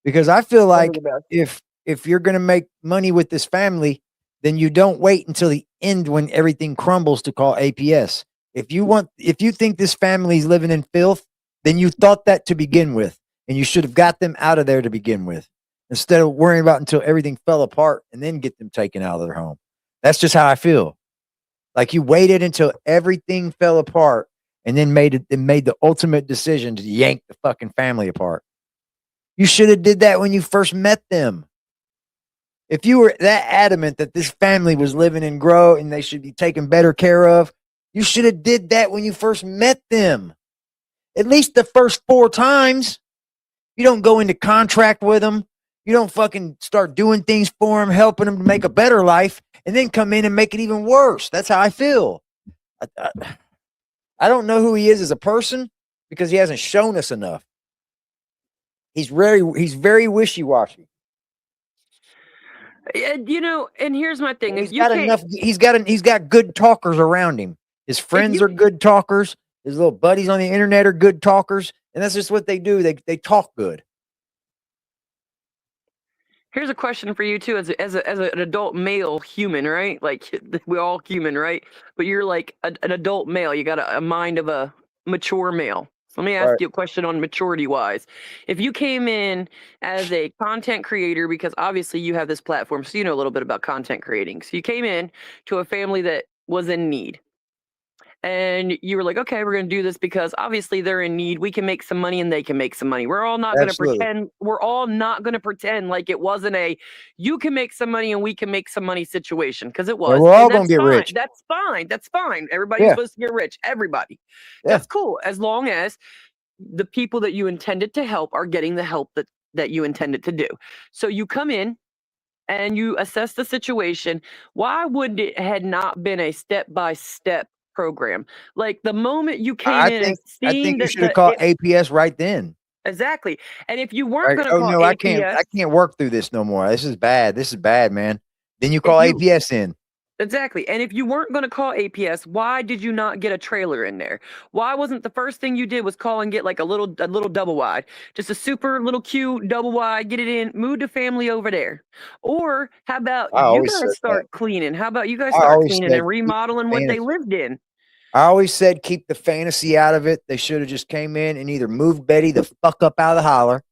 S1: Because I feel like if you're going to make money with this family, then you don't wait until the end when everything crumbles to call APS. If you think this family's living in filth, then you thought that to begin with, and you should have got them out of there to begin with, instead of worrying about until everything fell apart and then get them taken out of their home. That's just how I feel. Like you waited until everything fell apart and then made the ultimate decision to yank the fucking family apart. You should have did that when you first met them. If you were that adamant that this family was living and grow and they should be taken better care of, you should have did that when you first met them. At least the first 4 times. You don't go into contract with them. You don't fucking start doing things for them, helping them to make a better life, and then come in and make it even worse. That's how I feel. I don't know who he is as a person because he hasn't shown us enough. He's very wishy-washy.
S6: You know, and here's my thing:
S1: He's got good talkers around him. His friends are good talkers. His little buddies on the internet are good talkers, and that's just what they do. They talk good.
S6: Here's a question for you too, as an adult male human, right? Like we're all human, right? But you're like an adult male. You got a mind of a mature male. So let me ask you a question on maturity wise. If you came in as a content creator, because obviously you have this platform, so you know a little bit about content creating. So you came in to a family that was in need. And you were like, okay, we're going to do this because obviously they're in need. We can make some money and they can make some money. We're all not going to pretend. We're all not going to pretend like it wasn't a you can make some money and we can make some money situation, because it was.
S1: Yeah, we're all going to get rich.
S6: That's fine. That's fine. Everybody's supposed to get rich. Everybody. That's cool. As long as the people that you intended to help are getting the help that you intended to do. So you come in and you assess the situation. Why would it had not been a step-by-step program? Like the moment you came in and seen
S1: I think you
S6: that
S1: should have called APS right then.
S6: Exactly. And if you weren't going to call
S1: no,
S6: APS,
S1: I can't work through this no more. This is bad, man. Then you call APS in.
S6: Exactly. And if you weren't going to call APS, why did you not get a trailer in there? Why wasn't the first thing you did was call and get like a little double wide, just a super little cute double wide, get it in, move the family over there? Or how about you guys start cleaning? How about you guys start cleaning and remodeling what they lived in?
S1: I always said keep the fantasy out of it. They should have just came in and either moved Betty the fuck up out of the holler.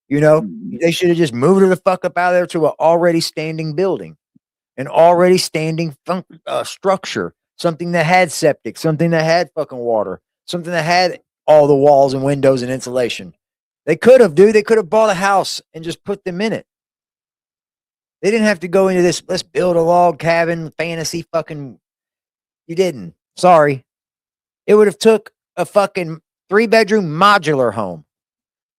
S1: You know, they should have just moved her the fuck up out of there to an already standing building. An already standing structure, something that had septic, something that had fucking water, something that had all the walls and windows and insulation. They could have, They could have bought a house and just put them in it. They didn't have to go into this, let's build a log cabin fantasy fucking. You didn't. Sorry. It would have took a fucking 3-bedroom modular home.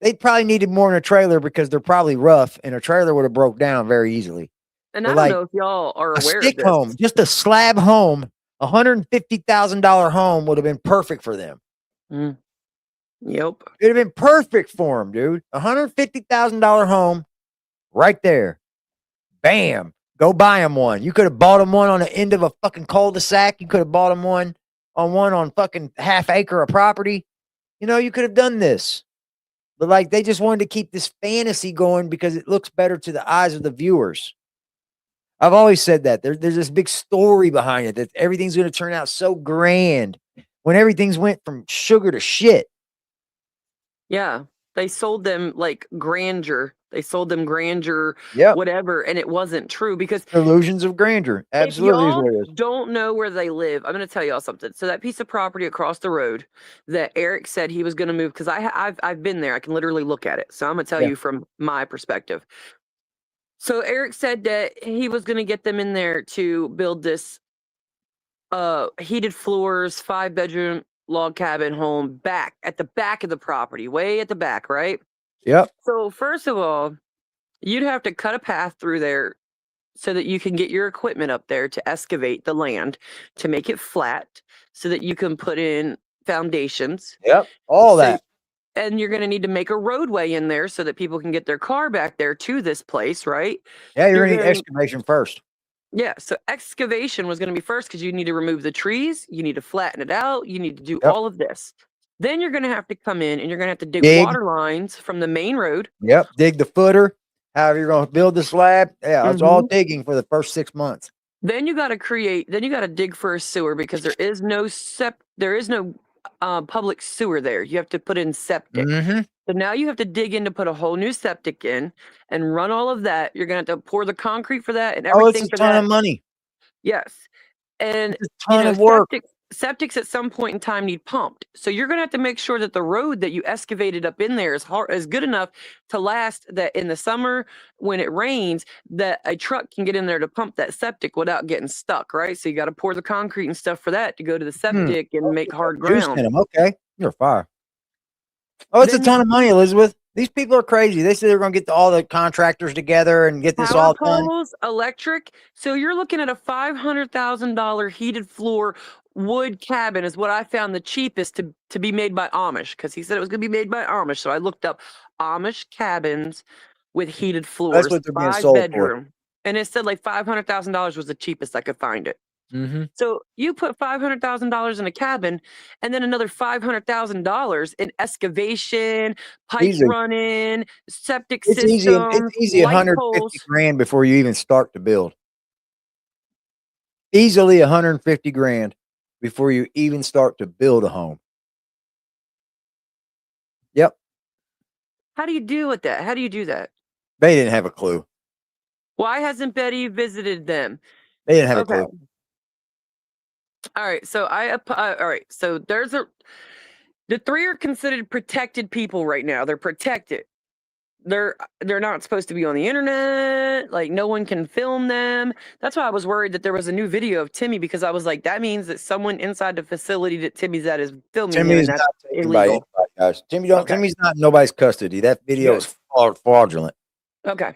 S1: They probably needed more in a trailer because they're probably rough, and a trailer would have broke down very easily.
S6: And
S1: But
S6: I don't
S1: like
S6: know if y'all are
S1: a
S6: aware of
S1: stick
S6: this.
S1: home, just a slab home, $150,000 home would have been perfect for them.
S6: Mm. Yep.
S1: It'd have been perfect for them, dude. $150,000 home right there. Bam. Go buy them one. You could have bought them one on the end of a fucking cul-de-sac. You could have bought them one on fucking half acre of property. You know, you could have done this. But like they just wanted to keep this fantasy going because it looks better to the eyes of the viewers. I've always said that. There's this big story behind it, that everything's going to turn out so grand when everything's went from sugar to shit.
S6: Yeah. They sold them like grandeur. They sold them grandeur,
S1: Yep.
S6: whatever, and it wasn't true because
S1: Illusions of grandeur. Absolutely
S6: if
S1: is
S6: y'all
S1: what it is.
S6: don't know where they live, I'm going to tell y'all something. So that piece of property across the road that Eric said he was going to move, because I've been there. I can literally look at it. So I'm going to tell
S1: Yeah.
S6: you from my perspective. So Eric said that he was going to get them in there to build this heated floors, 5-bedroom log cabin home back at the back of the property, way at the back, right?
S1: Yep.
S6: So first of all, you'd have to cut a path through there so that you can get your equipment up there to excavate the land, to make it flat so that you can put in foundations.
S1: Yep. All
S6: So-
S1: that.
S6: And you're going to need to make a roadway in there so that people can get their car back there to this place, right?
S1: Yeah, you're
S6: you're
S1: going to need
S6: gonna-
S1: excavation first.
S6: Yeah, so excavation was going to be first because you need to remove the trees, you need to flatten it out, you need to do
S1: Yep.
S6: all of this. Then you're going to have to come in and you're going to have to dig
S1: Dig.
S6: water lines from the main road.
S1: Yep. Dig the footer. However, you're going to build the slab. Yeah, it's all digging for the first 6 months.
S6: Then you got to dig for a sewer because there is no public sewer there. You have to put in septic.
S1: Mm-hmm.
S6: So now you have to dig in to put a whole new septic in and run all of that. You're going to have to pour the concrete for that and
S1: Oh,
S6: everything
S1: it's a
S6: for
S1: ton
S6: that.
S1: of money.
S6: Yes. And
S1: It's a ton of work.
S6: septics at some point in time need pumped. So you're going to have to make sure that the road that you excavated up in there is good enough to last, that in the summer when it rains, that a truck can get in there to pump that septic without getting stuck, right? So you got to pour the concrete and stuff for that to go to the septic and make hard
S1: Juice in
S6: ground.
S1: them. Okay. You're fire. Oh, it's a
S6: Then-
S1: ton of money, Elizabeth. These people are crazy. They say they're going to get all the contractors together and get this
S6: Power
S1: all done.
S6: poles, electric. So you're looking at a $500,000 heated floor wood cabin is what I found the cheapest to be made by Amish, because he said it was going to be made by Amish. So I looked up Amish cabins with heated floors.
S1: what they're being sold for.
S6: 5-bedroom. And it said like $500,000 was the cheapest I could find it.
S1: Mm-hmm.
S6: So you put $500,000 in a cabin and then another $500,000 in excavation, pipe
S1: Easy.
S6: running, septic
S1: It's
S6: system,
S1: easy. It's easy.
S6: light
S1: 150
S6: poles.
S1: grand before you even start to build. Easily 150 grand before you even start to build a home. Yep.
S6: How do you deal with that? How do you do that?
S1: They didn't have a clue.
S6: Why hasn't Betty visited them?
S1: They didn't have a
S6: Okay.
S1: clue.
S6: All right. So all right. So the 3 are considered protected people right now. They're protected. They're not supposed to be on the internet. Like no one can film them. That's why I was worried that there was a new video of Timmy, because I was like, that means that someone inside the facility that Timmy's at is filming
S1: Timmy
S6: him,
S1: is
S6: and
S1: not
S6: that's
S1: taken by
S6: illegal.
S1: anybody, guys.
S6: Okay.
S1: Timmy's not in nobody's custody. That video
S6: Good.
S1: is fraudulent.
S6: Okay.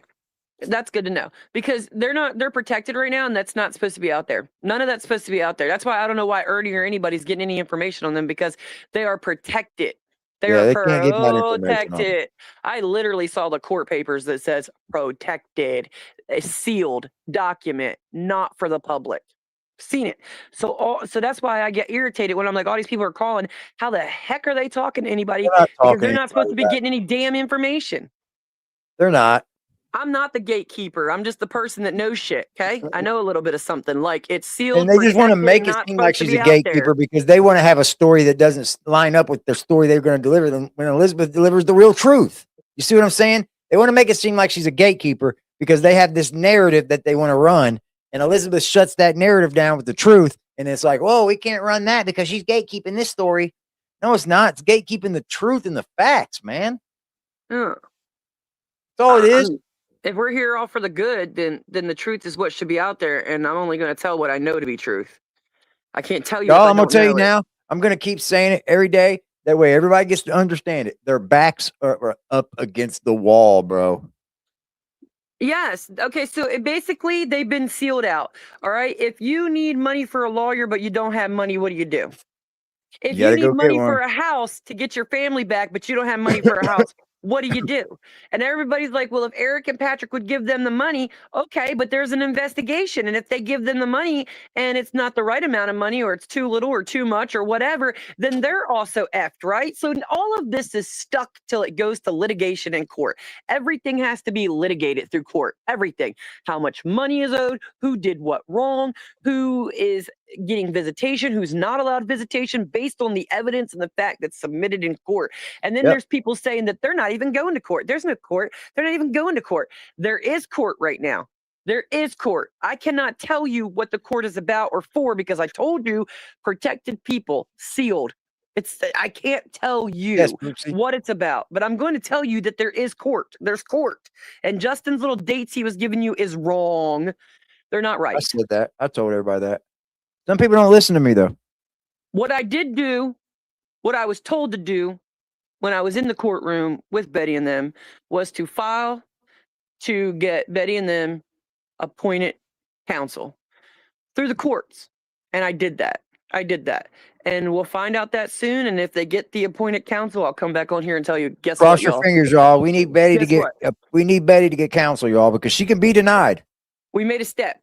S6: That's good to know, because they're protected right now, and that's not supposed to be out there. None of that's supposed to be out there. That's why I don't know why Ernie or anybody's getting any information on them, because they are protected. They
S1: Yeah,
S6: are
S1: they can't get that information on them.
S6: protected. I literally saw the court papers that says protected, a sealed document, not for the public. Seen it. So that's why I get irritated when I'm like, all these people are calling. How the heck are they talking to anybody?
S1: They're not
S6: Because
S1: talking
S6: they're
S1: to
S6: not supposed to be
S1: anybody
S6: getting any damn information.
S1: They're not.
S6: I'm not the gatekeeper. I'm just the person that knows shit. Okay, I know a little bit of something. Like it's sealed.
S1: And they just want to
S6: protected,
S1: make it
S6: not
S1: seem like
S6: supposed
S1: she's
S6: to
S1: a
S6: be out there.
S1: gatekeeper because they want to have a story that doesn't line up with the story they're going to deliver them when Elizabeth delivers the real truth. You see what I'm saying? They want to make it seem like she's a gatekeeper because they have this narrative that they want to run. And Elizabeth shuts that narrative down with the truth. And it's like, whoa, we can't run that because she's gatekeeping this story. No, it's not. It's gatekeeping the truth and the facts, man.
S6: Yeah.
S1: That's all it is.
S6: If we're here all for the good, then the truth is what should be out there, and I'm only going to tell what I know to be truth. I can't tell you if
S1: Y'all,
S6: I
S1: I'm gonna
S6: don't
S1: tell you
S6: know it.
S1: now. I'm gonna keep saying it every day. That way, everybody gets to understand it. Their backs are up against the wall, bro.
S6: Yes. Okay. So basically, they've been sealed out. All right. If you need money for a lawyer, but you don't have money, what do you do? If
S1: You
S6: you
S1: gotta
S6: need
S1: go get
S6: money for
S1: one.
S6: a house to get your family back, but you don't have money for a house, what do you do? And everybody's like, well, if Eric and Patrick would give them the money, okay, but there's an investigation. And if they give them the money and it's not the right amount of money, or it's too little or too much or whatever, then they're also effed, right? So all of this is stuck till it goes to litigation in court. Everything has to be litigated through court. Everything. How much money is owed, who did what wrong, who is getting visitation, who's not allowed visitation based on the evidence and the fact that's submitted in court. And then
S1: Yep.
S6: there's people saying that they're not even going to court. There's no court. They're not even going to court. There is court right now. There is court. I cannot tell you what the court is about or for, because I told you, protected people, sealed. I can't tell you
S1: Yes, Poopsie.
S6: what it's about, but I'm going to tell you that there is court. There's court. And Justin's little dates he was giving you is wrong. They're not
S1: I
S6: right.
S1: said that. I told everybody that. Some people don't listen to me though.
S6: What I did do, what I was told to do when I was in the courtroom with Betty and them, was to file to get Betty and them appointed counsel through the courts. And I did that. And we'll find out that soon. And if they get the appointed counsel, I'll come back on here and tell you, guess
S1: Cross
S6: what,
S1: your
S6: y'all?
S1: fingers, y'all. We need Betty to
S6: Guess
S1: get. We need Betty to get counsel, y'all, because she can be denied.
S6: We made a step.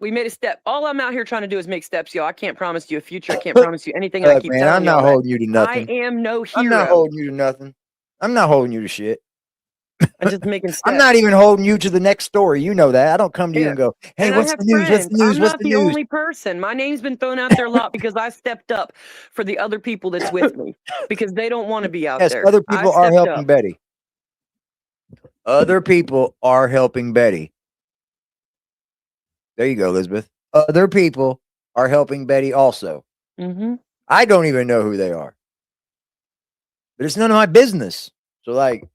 S6: All I'm out here trying to do is make steps, y'all. I can't promise you a future. I can't promise you anything. And I keep
S1: Man,
S6: telling
S1: I'm
S6: y'all
S1: not
S6: that.
S1: holding you to nothing.
S6: I am no hero.
S1: I'm not holding you to nothing. I'm not holding you to shit.
S6: I'm just making steps.
S1: I'm not even holding you to the next story. You know that. I don't come to you and go, hey,
S6: And
S1: what's
S6: I have
S1: the news?
S6: friends.
S1: What's the news?
S6: I'm
S1: What's
S6: not
S1: the
S6: the
S1: news?
S6: only person. My name's been thrown out there a lot because I stepped up for the other people that's with me, because they don't want to be out
S1: Yes,
S6: there.
S1: other people are helping Betty. Other people are helping Betty. There you go, Elizabeth. Other people are helping Betty also.
S6: Mm-hmm.
S1: I don't even know who they are. But it's none of my business. So, like,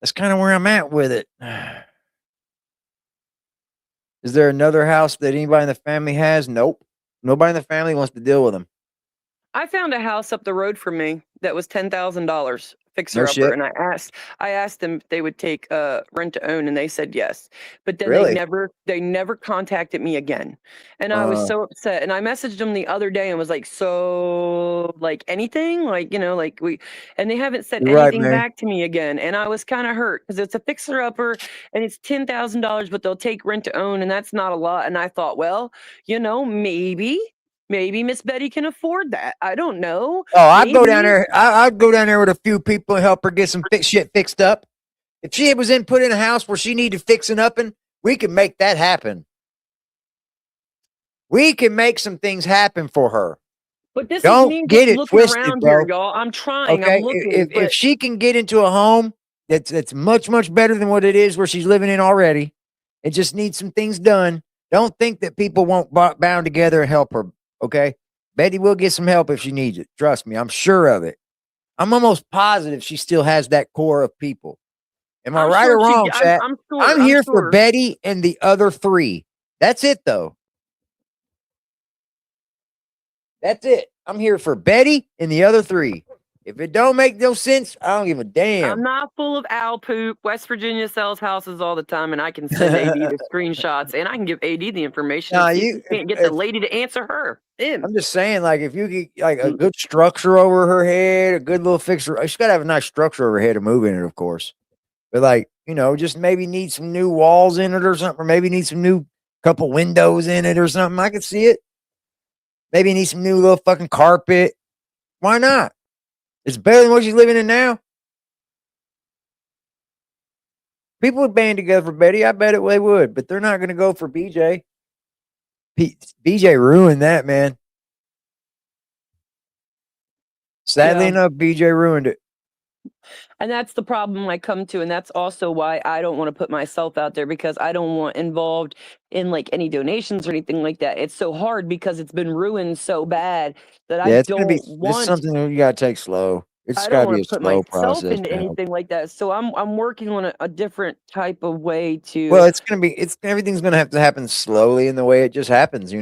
S1: that's kind of where I'm at with it. Is there another house that anybody in the family has? Nope. Nobody in the family wants to deal with them.
S6: I found a house up the road from me that was $10,000 fixer
S1: No
S6: upper,
S1: shit.
S6: and I asked them if they would take rent to own, and they said yes. But then
S1: Really?
S6: they never contacted me again, and I was so upset. And I messaged them the other day and was like, so like anything, like, you know, like and they haven't said
S1: You're right,
S6: anything
S1: man.
S6: back to me again, and I was kind of hurt because it's a fixer upper and it's $10,000, but they'll take rent to own, and that's not a lot. And I thought, well, you know, maybe Miss Betty can afford that. I don't know.
S1: Oh, I'd go down there. I'd go down there with a few people and help her get some shit fixed up. If she was put in a house where she needed fixing up, and we can make that happen. We can make some things happen for her.
S6: But this
S1: Don't
S6: is me
S1: get
S6: just
S1: it
S6: looking
S1: twisted,
S6: around
S1: bro.
S6: here, y'all. I'm trying.
S1: Okay,
S6: I'm looking.
S1: if she can get into a home that's much better than what it is where she's living in already, it just needs some things done. Don't think that people won't bound together and help her. Okay, Betty will get some help if she needs it. Trust me, I'm sure of it. I'm almost positive she still has that core of people. Am I right or wrong, chat? I'm here for Betty and the other three. That's it, though. That's it. I'm here for Betty and the other three. If it don't make no sense, I don't give a damn.
S6: I'm not full of owl poop. West Virginia sells houses all the time, and I can send AD the screenshots, and I can give AD the information.
S1: Nah,
S6: you can't get the lady to answer her.
S1: I'm just saying, like, if you get like a good structure over her head, a good little fixer, she's got to have a nice structure over her head to move in it, of course. But like, you know, just maybe need some new walls in it or something, or maybe need some new couple windows in it or something. I could see it. Maybe need some new little fucking carpet. Why not? It's better than what she's living in now. People would band together for Betty. I bet they would, but they're not going to go for BJ. BJ ruined that, man. Sadly enough, BJ ruined it.
S6: And that's the problem I come to. And that's also why I don't want to put myself out there, because I don't want involved in like any donations or anything like that. It's so hard because it's been ruined so bad that I don't want.
S1: It's something that you got to take slow. It's
S6: I
S1: got
S6: don't
S1: to be
S6: want
S1: a
S6: to put
S1: slow
S6: myself
S1: process
S6: into
S1: to help.
S6: anything like that. So I'm working on a different type of way to.
S1: Well, it's everything's gonna have to happen slowly in the way it just happens.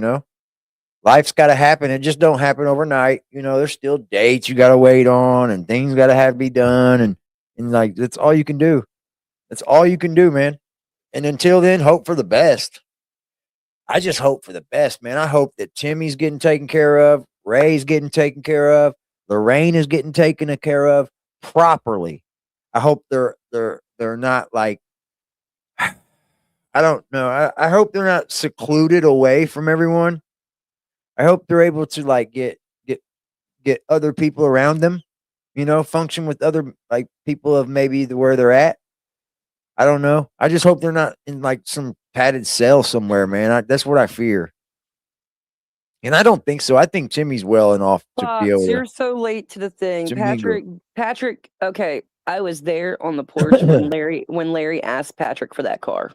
S1: Life's got to happen. It just don't happen overnight. There's still dates you got to wait on, and things got to have to be done, and like that's all you can do. That's all you can do, man. And until then, hope for the best. I just hope for the best, man. I hope that Timmy's getting taken care of, Ray's getting taken care of, Lorraine is getting taken care of properly. I hope they're not like I don't know. I hope they're not secluded away from everyone. I hope they're able to like get other people around them, function with other like people of maybe where they're at. I don't know. I just hope they're not in like some padded cell somewhere, man. That's what I fear. And I don't think so. I think Timmy's well enough to be able
S6: Fox,
S1: to
S6: you're so late to the thing.
S1: mingle.
S6: Patrick, okay. I was there on the porch when Larry asked Patrick for that car.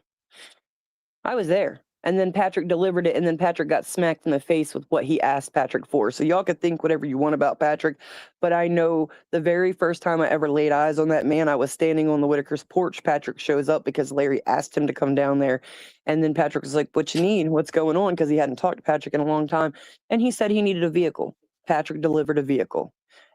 S6: I was there. And then Patrick delivered it, and then Patrick got smacked in the face with what he asked Patrick for. So y'all could think whatever you want about Patrick, but I know the very first time I ever laid eyes on that man, I was standing on the Whittaker's porch. Patrick shows up because Larry asked him to come down there. And then Patrick was like, "What you need? What's going on?" Because he hadn't talked to Patrick in a long time. And he said he needed a vehicle. Patrick delivered a vehicle.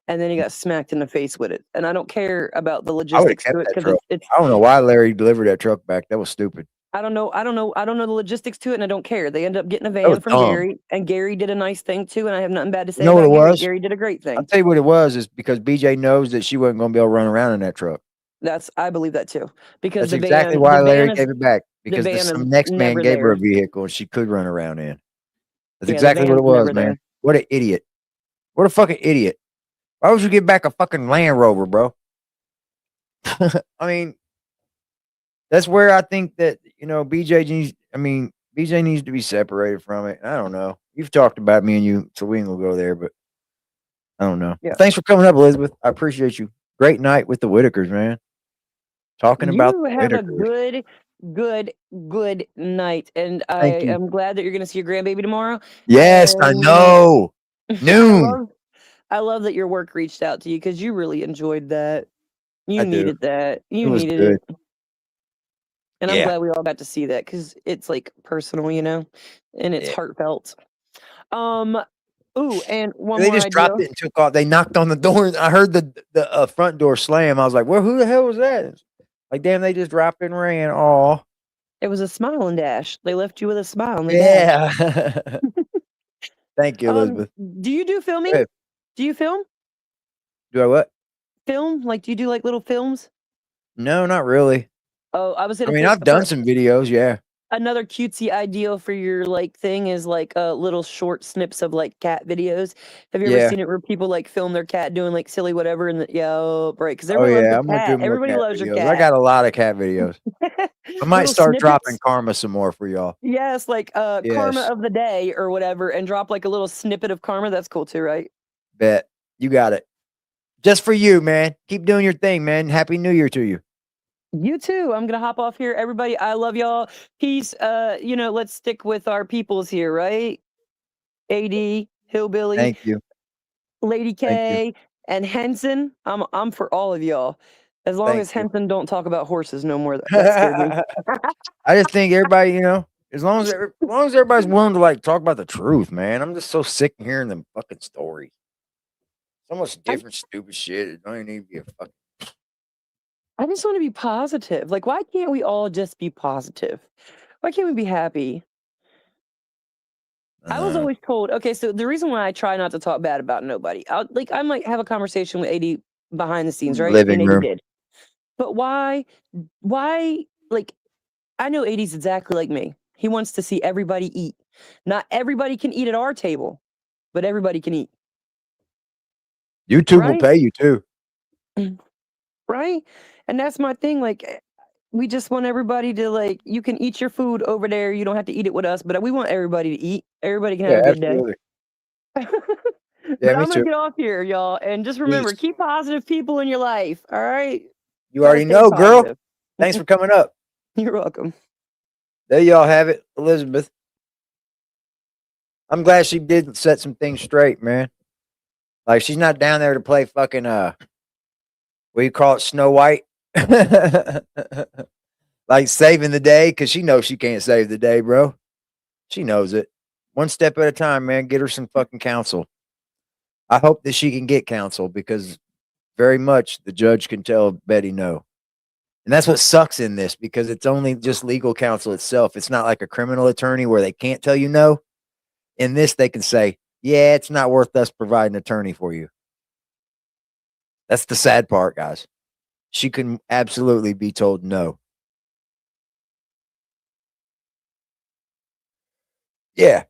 S6: And then he got smacked in the face with it. And I don't care about the
S1: I would have
S6: logistics
S1: kept
S6: to it
S1: that
S6: because
S1: truck.
S6: it's
S1: I don't know why Larry delivered that truck back. That was stupid.
S6: I don't know the logistics to it, and I don't care. They ended up getting a
S1: That was
S6: van from
S1: dumb.
S6: Gary, and Gary did a nice thing too, and I have nothing bad to say
S1: You know what
S6: about
S1: it
S6: Gary.
S1: was?
S6: Gary did a great
S1: I'll
S6: thing.
S1: tell you what it was is because BJ knows that she wasn't going to be able to run around in that truck.
S6: I believe that too. Because
S1: That's exactly why Larry gave it back
S6: the
S1: because
S6: van is
S1: some next man
S6: never
S1: gave her a
S6: there.
S1: vehicle and she could run around in. That's
S6: Yeah, the
S1: exactly what it
S6: van's
S1: was,
S6: never
S1: man.
S6: there.
S1: What an idiot. What a fucking idiot. Why would you give back a fucking Land Rover, bro? I mean, that's where I think that, BJ needs to be separated from it. I don't know. You've talked about me and you, so we ain't gonna go there, but I don't know.
S6: Yeah.
S1: Thanks for coming up, Elizabeth. I appreciate you. Great night with the Whitakers, man. Talking about
S6: You
S1: the
S6: have a
S1: Whitakers.
S6: good night, and I
S1: Thank you.
S6: am glad that you're going to see your grandbaby tomorrow.
S1: Yes, I
S6: And
S1: know.
S6: I
S1: Noon.
S6: love that your work reached out to you because you really enjoyed that.
S1: I
S6: You
S1: do.
S6: needed that.
S1: It
S6: You
S1: was
S6: needed
S1: good.
S6: it. And I'm
S1: Yeah.
S6: glad we all got to see that because it's like personal, and it's
S1: Yeah.
S6: heartfelt. And one
S1: They
S6: more
S1: just
S6: idea.
S1: dropped it and took off. They knocked on the door. And I heard the front door slam. I was like, "Well, who the hell was that?" Like, damn, they just dropped and ran. Oh,
S6: It was a smile and dash. They left you with a smile and they dashed.
S1: yeah. Thank you, Elizabeth.
S6: Do you do filming?
S1: Good.
S6: Do you film?
S1: Do I what?
S6: Film? Like, do you do like little films?
S1: No, not really.
S6: Oh, I was
S1: I
S6: gonna
S1: mean,
S6: say
S1: I've done some videos. Yeah.
S6: another cutesy idea for your like thing is like little short snips of like cat videos. Have you ever
S1: Yeah.
S6: seen it where people like film their cat doing like silly whatever and right? Because
S1: Oh
S6: everybody loves
S1: yeah.
S6: their
S1: I'm gonna do
S6: cat.
S1: more
S6: Everybody
S1: cat
S6: loves your
S1: videos. I
S6: cat.
S1: got a lot of cat videos. I might
S6: Little
S1: start dropping
S6: snippets.
S1: karma some more for y'all.
S6: Yes, like karma
S1: Yes.
S6: of the day or whatever, and drop like a little snippet of karma. That's cool too, right?
S1: Bet. You got it. Just for you, man. Keep doing your thing, man. Happy New Year to you.
S6: You too. I'm gonna hop off here. Everybody, I love y'all. Peace. Let's stick with our peoples here, right? AD, Hillbilly,
S1: Thank you.
S6: Lady
S1: Thank you.
S6: K, and Henson. I'm for all of y'all. As long
S1: Thank
S6: as
S1: you.
S6: Henson don't talk about horses no more. That scared me.
S1: I just think everybody, as long as everybody's willing to like talk about the truth, man. I'm just so sick of hearing them fucking stories. So much different stupid shit. It don't even need to be a fucking.
S6: I just want to be positive. Like, why can't we all just be positive? Why can't we be happy? I was always told, okay, so the reason why I try not to talk bad about nobody, I might have a conversation with AD behind the scenes, right?
S1: Living
S6: And AD
S1: room.
S6: did. But why, like, I know AD's exactly like me. He wants to see everybody eat. Not everybody can eat at our table, but everybody can eat.
S1: YouTube will
S6: Right?
S1: pay you too.
S6: Right? And that's my thing. Like, we just want everybody to, like, you can eat your food over there. You don't have to eat it with us, but we want everybody to eat. Everybody can have a good
S1: Absolutely.
S6: day.
S1: Yeah,
S6: But
S1: me
S6: I'm
S1: too.
S6: gonna get off here, y'all, and just remember,
S1: Peace.
S6: keep positive people in your life. All right,
S1: You
S6: try to
S1: already
S6: stay
S1: know, girl.
S6: positive.
S1: Thanks for coming up.
S6: You're welcome.
S1: There y'all have it, Elizabeth. I'm glad she did set some things straight, man. Like she's not down there to play fucking What do you call it? Snow White? Like saving the day because she knows she can't save the day, bro. She knows it. One step at a time, man. Get her some fucking counsel. I hope that she can get counsel because very much the judge can tell Betty no. And that's what sucks in this because it's only just legal counsel itself. It's not like a criminal attorney where they can't tell you no. In this, they can say, yeah, it's not worth us providing an attorney for you. That's the sad part, guys. She can absolutely be told no. Yeah.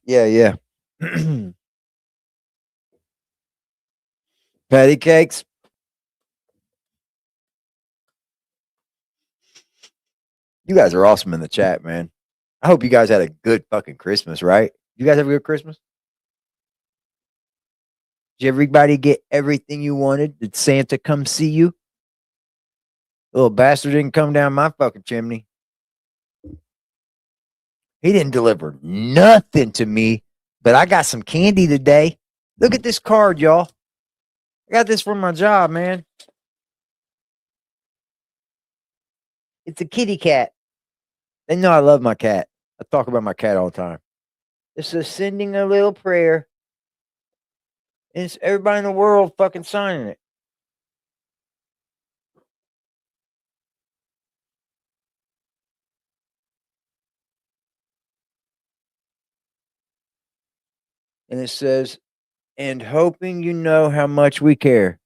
S1: Patty cakes. You guys are awesome in the chat, man. I hope you guys had a good fucking Christmas, right? You guys have a good Christmas? Did everybody get everything you wanted? Did Santa come see you? Little bastard didn't come down my fucking chimney. He didn't deliver nothing to me, but I got some candy today. Look at this card, y'all. I got this from my job, man. It's a kitty cat. They know I love my cat. I talk about my cat all the time. It says sending a little prayer. And it's everybody in the world fucking signing it. And it says, and hoping you know how much we care.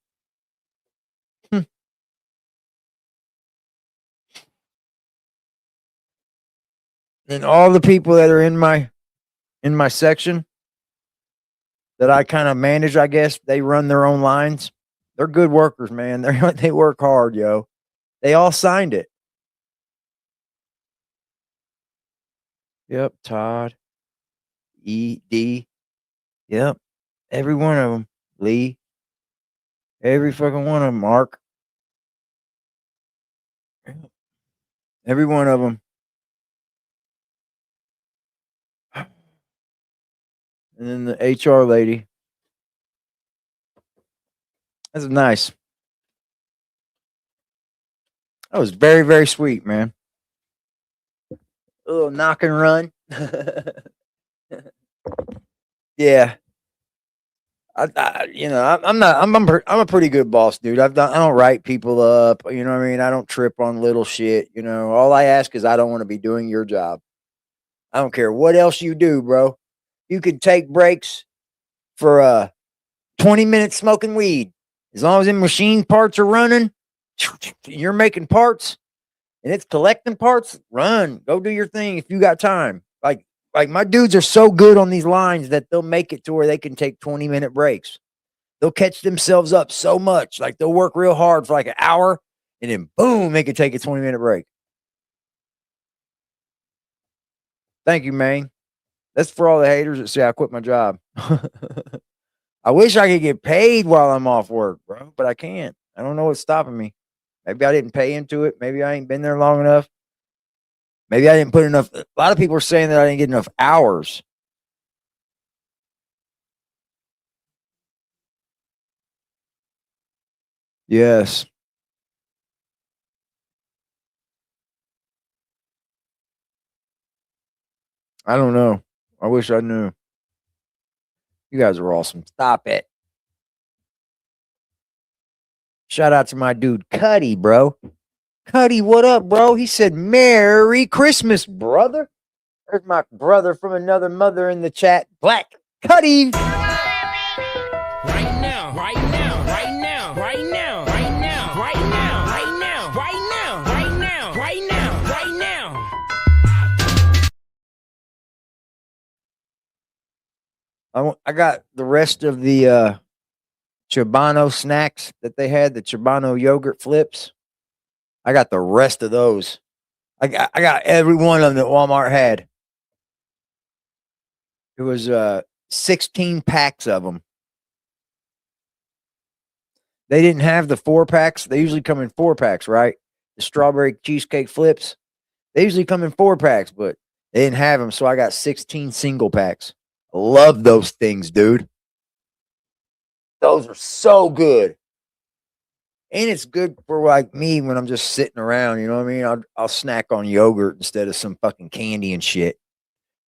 S1: And all the people that are in my section that I kind of manage, I guess, they run their own lines. They're good workers, man. They work hard, yo. They all signed it. Yep, Todd, E.D. Yep, every one of them. Lee, every fucking one of them. Mark, every one of them. And then the HR lady. That's nice. That was very, very sweet, man. A little knock and run. Yeah. I'm a pretty good boss, dude. I don't write people up. You know what I mean? I don't trip on little shit. You know, all I ask is I don't want to be doing your job. I don't care what else you do, bro. You could take breaks for 20 minutes smoking weed. As long as the machine parts are running, you're making parts and it's collecting parts, run. Go do your thing if you got time. Like my dudes are so good on these lines that they'll make it to where they can take 20-minute breaks. They'll catch themselves up so much. Like they'll work real hard for like an hour and then boom, they can take a 20-minute break. Thank you, man. That's for all the haters that say I quit my job. I wish I could get paid while I'm off work, bro, but I can't. I don't know what's stopping me. Maybe I didn't pay into it. Maybe I ain't been there long enough. Maybe I didn't put enough. A lot of people are saying that I didn't get enough hours. Yes. I don't know. I wish I knew. You guys are awesome. Stop it. Shout out to my dude, Cuddy, bro. Cuddy, what up, bro? He said, Merry Christmas, brother. There's my brother from another mother in the chat. Black Cuddy.
S3: Right now, right now, right now, right now, right now, right now, right now, right now, right now, right now, right now.
S1: I got the rest of the Chobano snacks that they had, the Chobano yogurt flips. I got the rest of those. I got every one of them that Walmart had. It was 16 packs of them. They didn't have the 4-packs. They usually come in 4-packs, right? The strawberry cheesecake flips. They usually come in 4-packs, but they didn't have them, so I got 16 single packs. Love those things, dude. Those are so good. And it's good for like me when I'm just sitting around. You know what I mean? I'll snack on yogurt instead of some fucking candy and shit.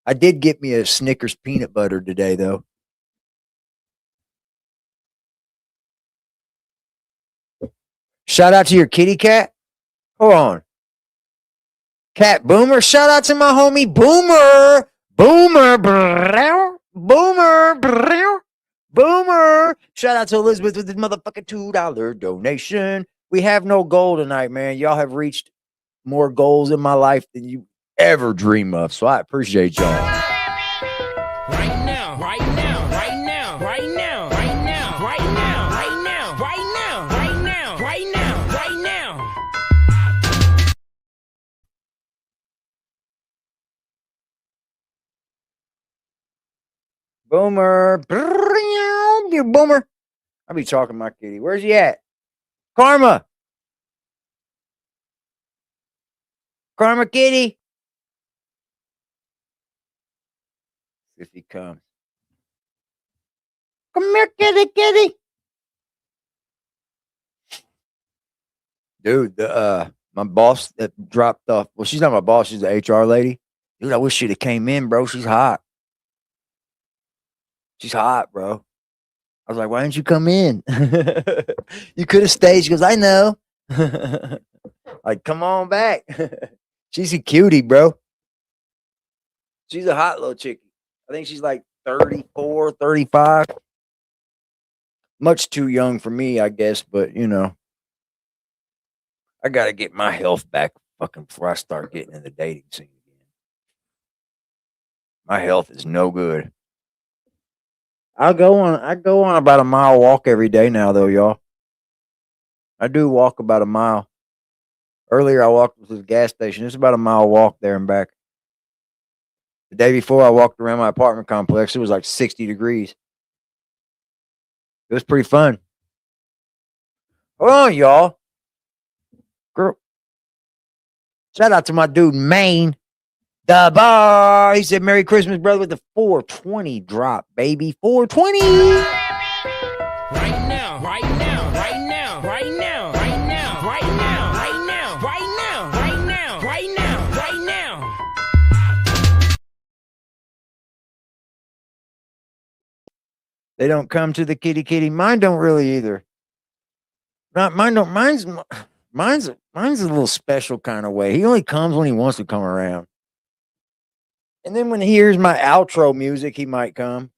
S1: I did get me a Snickers peanut butter today, though. Shout out to your kitty cat. Hold on. Cat Boomer. Shout out to my homie Boomer. Boomer. Boomer. Boomer. Shout out to Elizabeth with the motherfucking $2 donation. We have no goal tonight, man. Y'all have reached more goals in my life than you ever dream of. So I appreciate y'all.
S3: Right now, right now, right now, right now, right now, right now, right now, right now, right now, right now, right now.
S1: Boomer. Boomer. I'll be talking to my kitty. Where's he at? Karma. Karma kitty. If he comes. Come here, kitty. Dude, my boss that dropped off. Well, she's not my boss, she's the HR lady. Dude, I wish she'd have came in, bro. She's hot. She's hot, bro. I was like, why didn't you come in? You could have stayed. She goes, I know. Like, come on back. She's a cutie, bro. She's a hot little chickie. I think she's like 34, 35. Much too young for me, I guess, but you know, I got to get my health back fucking before I start getting in the dating scene again. My health is no good. I go on about a mile walk every day now, though, y'all. I do walk about a mile. Earlier, I walked to the gas station. It's about a mile walk there and back. The day before, I walked around my apartment complex. It was like 60 degrees. It was pretty fun. Hold on, y'all. Girl. Shout out to my dude, Maine. The bar. He said, Merry Christmas, brother, with the 420 drop, baby. 420.
S3: Right now, right now, right now, right now, right now, right now, right now, right now, right now, right now, right now.
S1: They don't come to the kitty. Mine don't really either. Not mine don't. Mine's a little special kind of way. He only comes when he wants to come around. And then when he hears my outro music, he might come.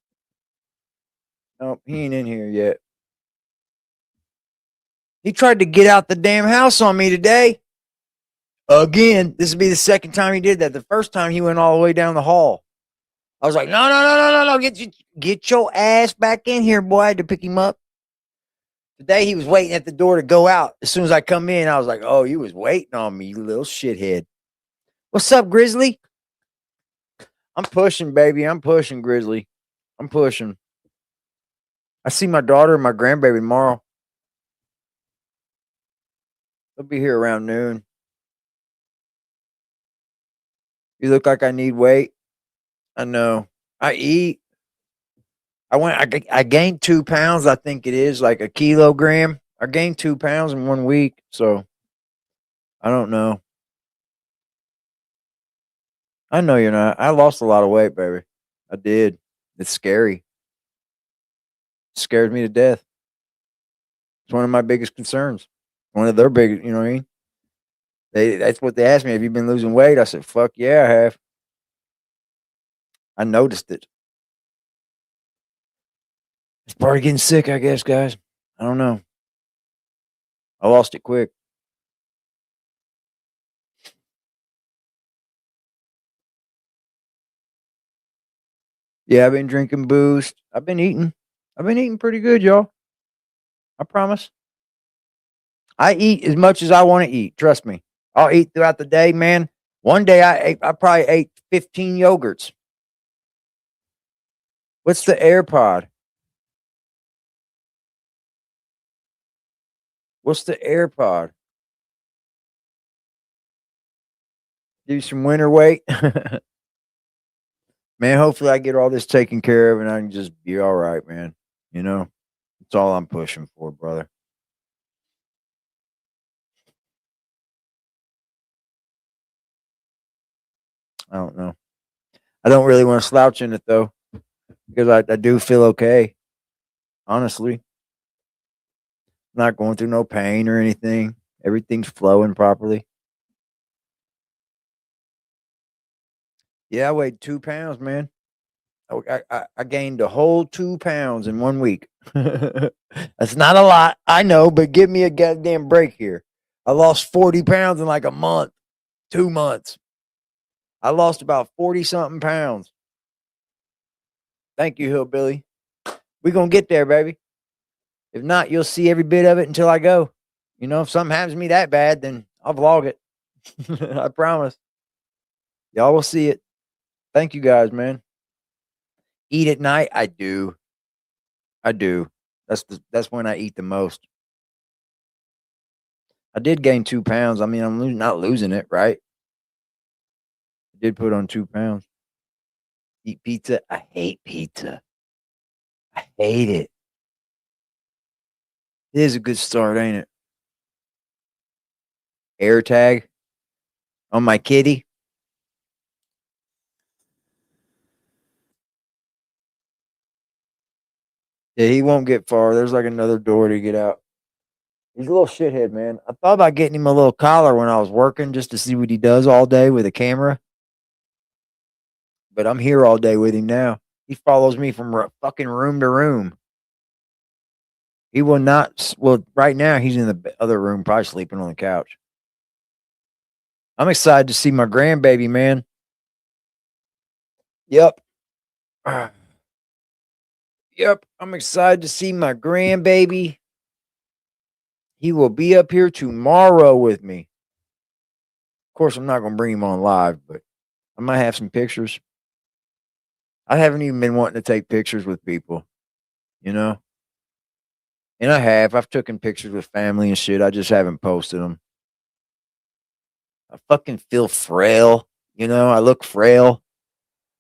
S1: Nope, he ain't in here yet. He tried to get out the damn house on me today. Again, this would be the second time he did that. The first time he went all the way down the hall. I was like, no. Get your ass back in here, boy. I had to pick him up. Today he was waiting at the door to go out. As soon as I come in, I was like, oh, you was waiting on me, you little shithead. What's up, Grizzly? I'm pushing, baby. I'm pushing, Grizzly. I'm pushing. I see my daughter and my grandbaby tomorrow. They'll be here around noon. You look like I need weight. I know. I eat. I gained 2 pounds. I think it is like a kilogram. I gained 2 pounds in 1 week. So I don't know. I know you're not. I lost a lot of weight, baby. I did. It's scary. It scares me to death. It's one of my biggest concerns. One of their biggest, you know what I mean? That's what they asked me. Have you been losing weight? I said, fuck yeah, I have. I noticed it. It's part of getting sick, I guess, guys. I don't know. I lost it quick. Yeah, I've been drinking booze. I've been eating pretty good, y'all. I promise. I eat as much as I want to eat. Trust me. I'll eat throughout the day, man. One day I probably ate 15 yogurts. What's the AirPod? What's the AirPod? Do some winter weight. Man, hopefully I get all this taken care of and I can just be all right, man. You know, it's all I'm pushing for, brother. I don't know. I don't really want to slouch in it though, because I do feel okay. Honestly, not going through no pain or anything. Everything's flowing properly. Yeah, I weighed 2 pounds, man. I gained a whole 2 pounds in 1 week. That's not a lot, I know, but give me a goddamn break here. I lost 40 pounds in like a month, 2 months. I lost about 40 something pounds. Thank you, Hillbilly. We're going to get there, baby. If not, you'll see every bit of it until I go. You know, if something happens to me that bad, then I'll vlog it. I promise. Y'all will see it. Thank you guys, man. Eat at night? I do. I do. That's when I eat the most. I did gain 2 pounds. I mean, I'm not losing it, right? I did put on 2 pounds. Eat pizza? I hate pizza. I hate it. It is a good start, ain't it? Air tag on my kitty. Yeah, he won't get far. There's like another door to get out. He's a little shithead, man. I thought about getting him a little collar when I was working just to see what he does all day with a camera. But I'm here all day with him now. He follows me from fucking room to room. He will not. Well, right now he's in the other room, probably sleeping on the couch. I'm excited to see my grandbaby, man. Yep. Yep. I'm excited to see my grandbaby. He will be up here tomorrow with me. Of course, I'm not going to bring him on live, but I might have some pictures. I haven't even been wanting to take pictures with people, you know? And I have. I've taken pictures with family and shit. I just haven't posted them. I fucking feel frail, you know? I look frail.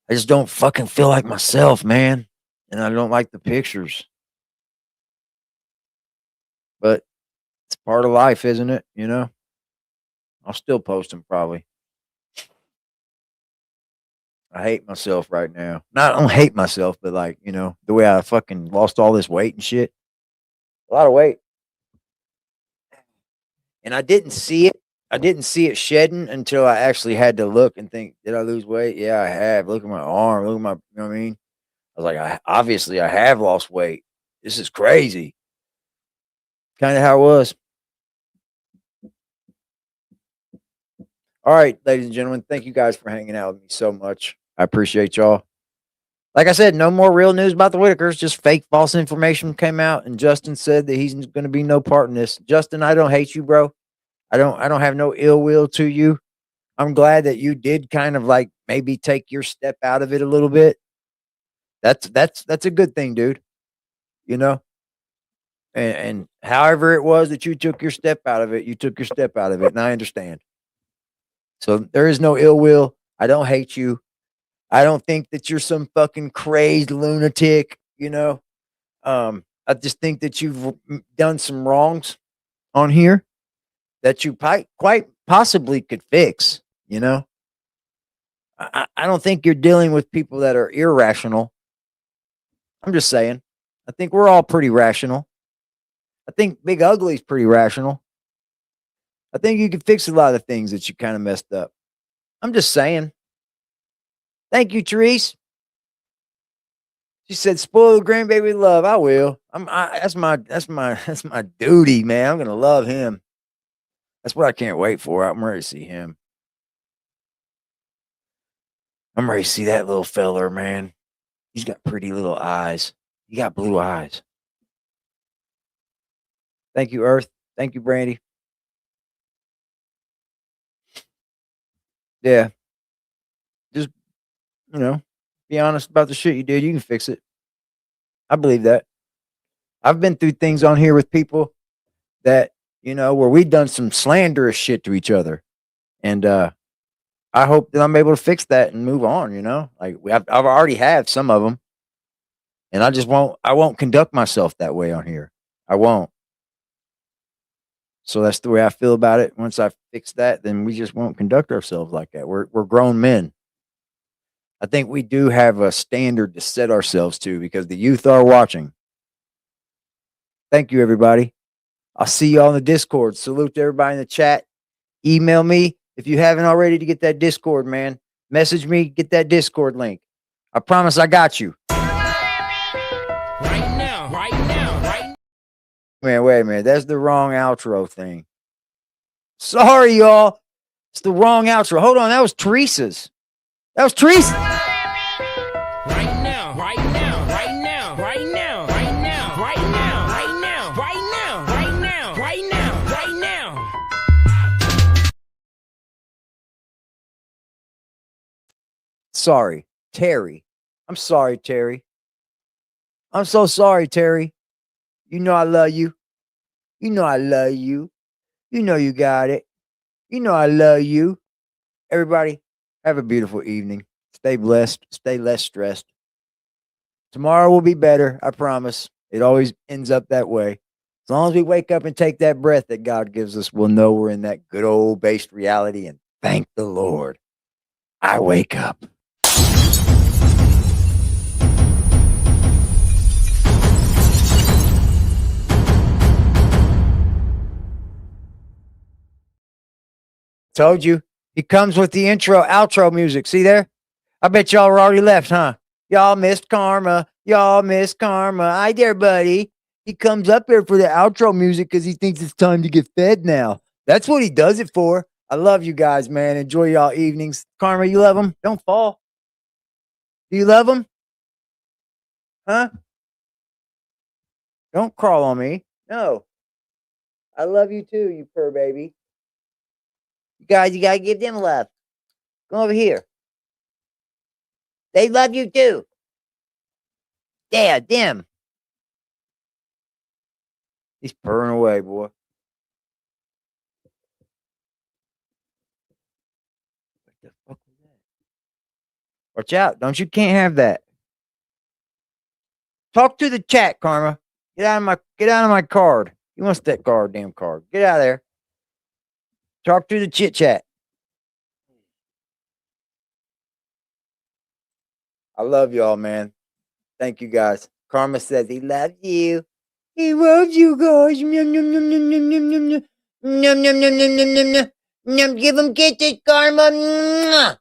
S1: I just don't fucking feel like myself, man. And I don't like the pictures. But it's part of life, isn't it? You know? I'll still post them probably. I hate myself right now. Not I don't hate myself, but like, you know, the way I fucking lost all this weight and shit. A lot of weight. And I didn't see it. I didn't see it shedding until I actually had to look and think, did I lose weight? Yeah, I have. Look at my arm. Look at my, you know what I mean? I was like, obviously I have lost weight. This is crazy. Kind of how it was. All right, ladies and gentlemen, thank you guys for hanging out with me so much. I appreciate y'all. Like I said, no more real news about the Whittakers. Just fake, false information came out, and Justin said that he's going to be no part in this. Justin, I don't hate you, bro. I don't have no ill will to you. I'm glad that you did kind of like maybe take your step out of it a little bit. That's a good thing, dude. You know, and however it was that you took your step out of it, you took your step out of it, and I understand. So there is no ill will. I don't hate you. I don't think that you're some fucking crazed lunatic, you know. I just think that you've done some wrongs on here that you quite possibly could fix, you know. I don't think you're dealing with people that are irrational. I'm just saying. I think we're all pretty rational. I think Big Ugly's pretty rational. I think you can fix a lot of things that you kind of messed up. I'm just saying. Thank you, Therese. She said, "Spoil the grandbaby love." I will. That's my duty, man. I'm gonna love him. That's what I can't wait for. I'm ready to see him. I'm ready to see that little feller, man. He's got pretty little eyes. He got blue eyes. Thank you, Earth. Thank you, Brandy. Yeah. Just, you know, be honest about the shit you did. You can fix it. I believe that. I've been through things on here with people that, you know, where we've done some slanderous shit to each other. And I hope that I'm able to fix that and move on, you know? Like I've already had some of them. And I won't conduct myself that way on here. I won't. So that's the way I feel about it. Once I fix that, then we just won't conduct ourselves like that. We're grown men. I think we do have a standard to set ourselves to because the youth are watching. Thank you, everybody. I'll see you all in the Discord. Salute to everybody in the chat. Email me if you haven't already to get that Discord, man. Message me, get that Discord link. I promise I got you.
S3: Right now, right now, right now.
S1: Man, wait a minute. That's the wrong outro thing. Sorry, y'all. It's the wrong outro. Hold on. That was Teresa's. That was Teresa.
S3: Right now, right now, right now, right now, right now, right now, right now, right now, right now, right now, right now.
S1: Sorry, Terry. I'm sorry, Terry. I'm so sorry, Terry. You know I love you. You know I love you. You know you got it. You know I love you. Everybody, have a beautiful evening. Stay blessed. Stay less stressed. Tomorrow will be better. I promise. It always ends up that way. As long as we wake up and take that breath that God gives us, we'll know we're in that good old based reality. And thank the Lord. I wake up. Told you. He comes with the intro, outro music. See there? I bet y'all were already left, huh? Y'all missed karma. Y'all missed karma. Hi there, buddy. He comes up here for the outro music because he thinks it's time to get fed now. That's what he does it for. I love you guys, man. Enjoy y'all evenings. Karma, you love him? Don't fall. Do you love him? Huh? Don't crawl on me. No. I love you too, you purr baby. You guys, you gotta give them love. Come over here. They love you too. Yeah, them. He's purring away, boy. What the fuck was that? Watch out. Don't you can't have that. Talk to the chat, Karma. Get out of my card. He wants that damn card. Get out of there. Talk to the chit chat. I love y'all, man. Thank you guys. Karma says he loves you. He loves you guys. Nom, nom, nom, nom, nom, nom, nom, nom. Nom, nom, nom, nom, nom, nom, nom. Nom, give him kisses, Karma. Mwah.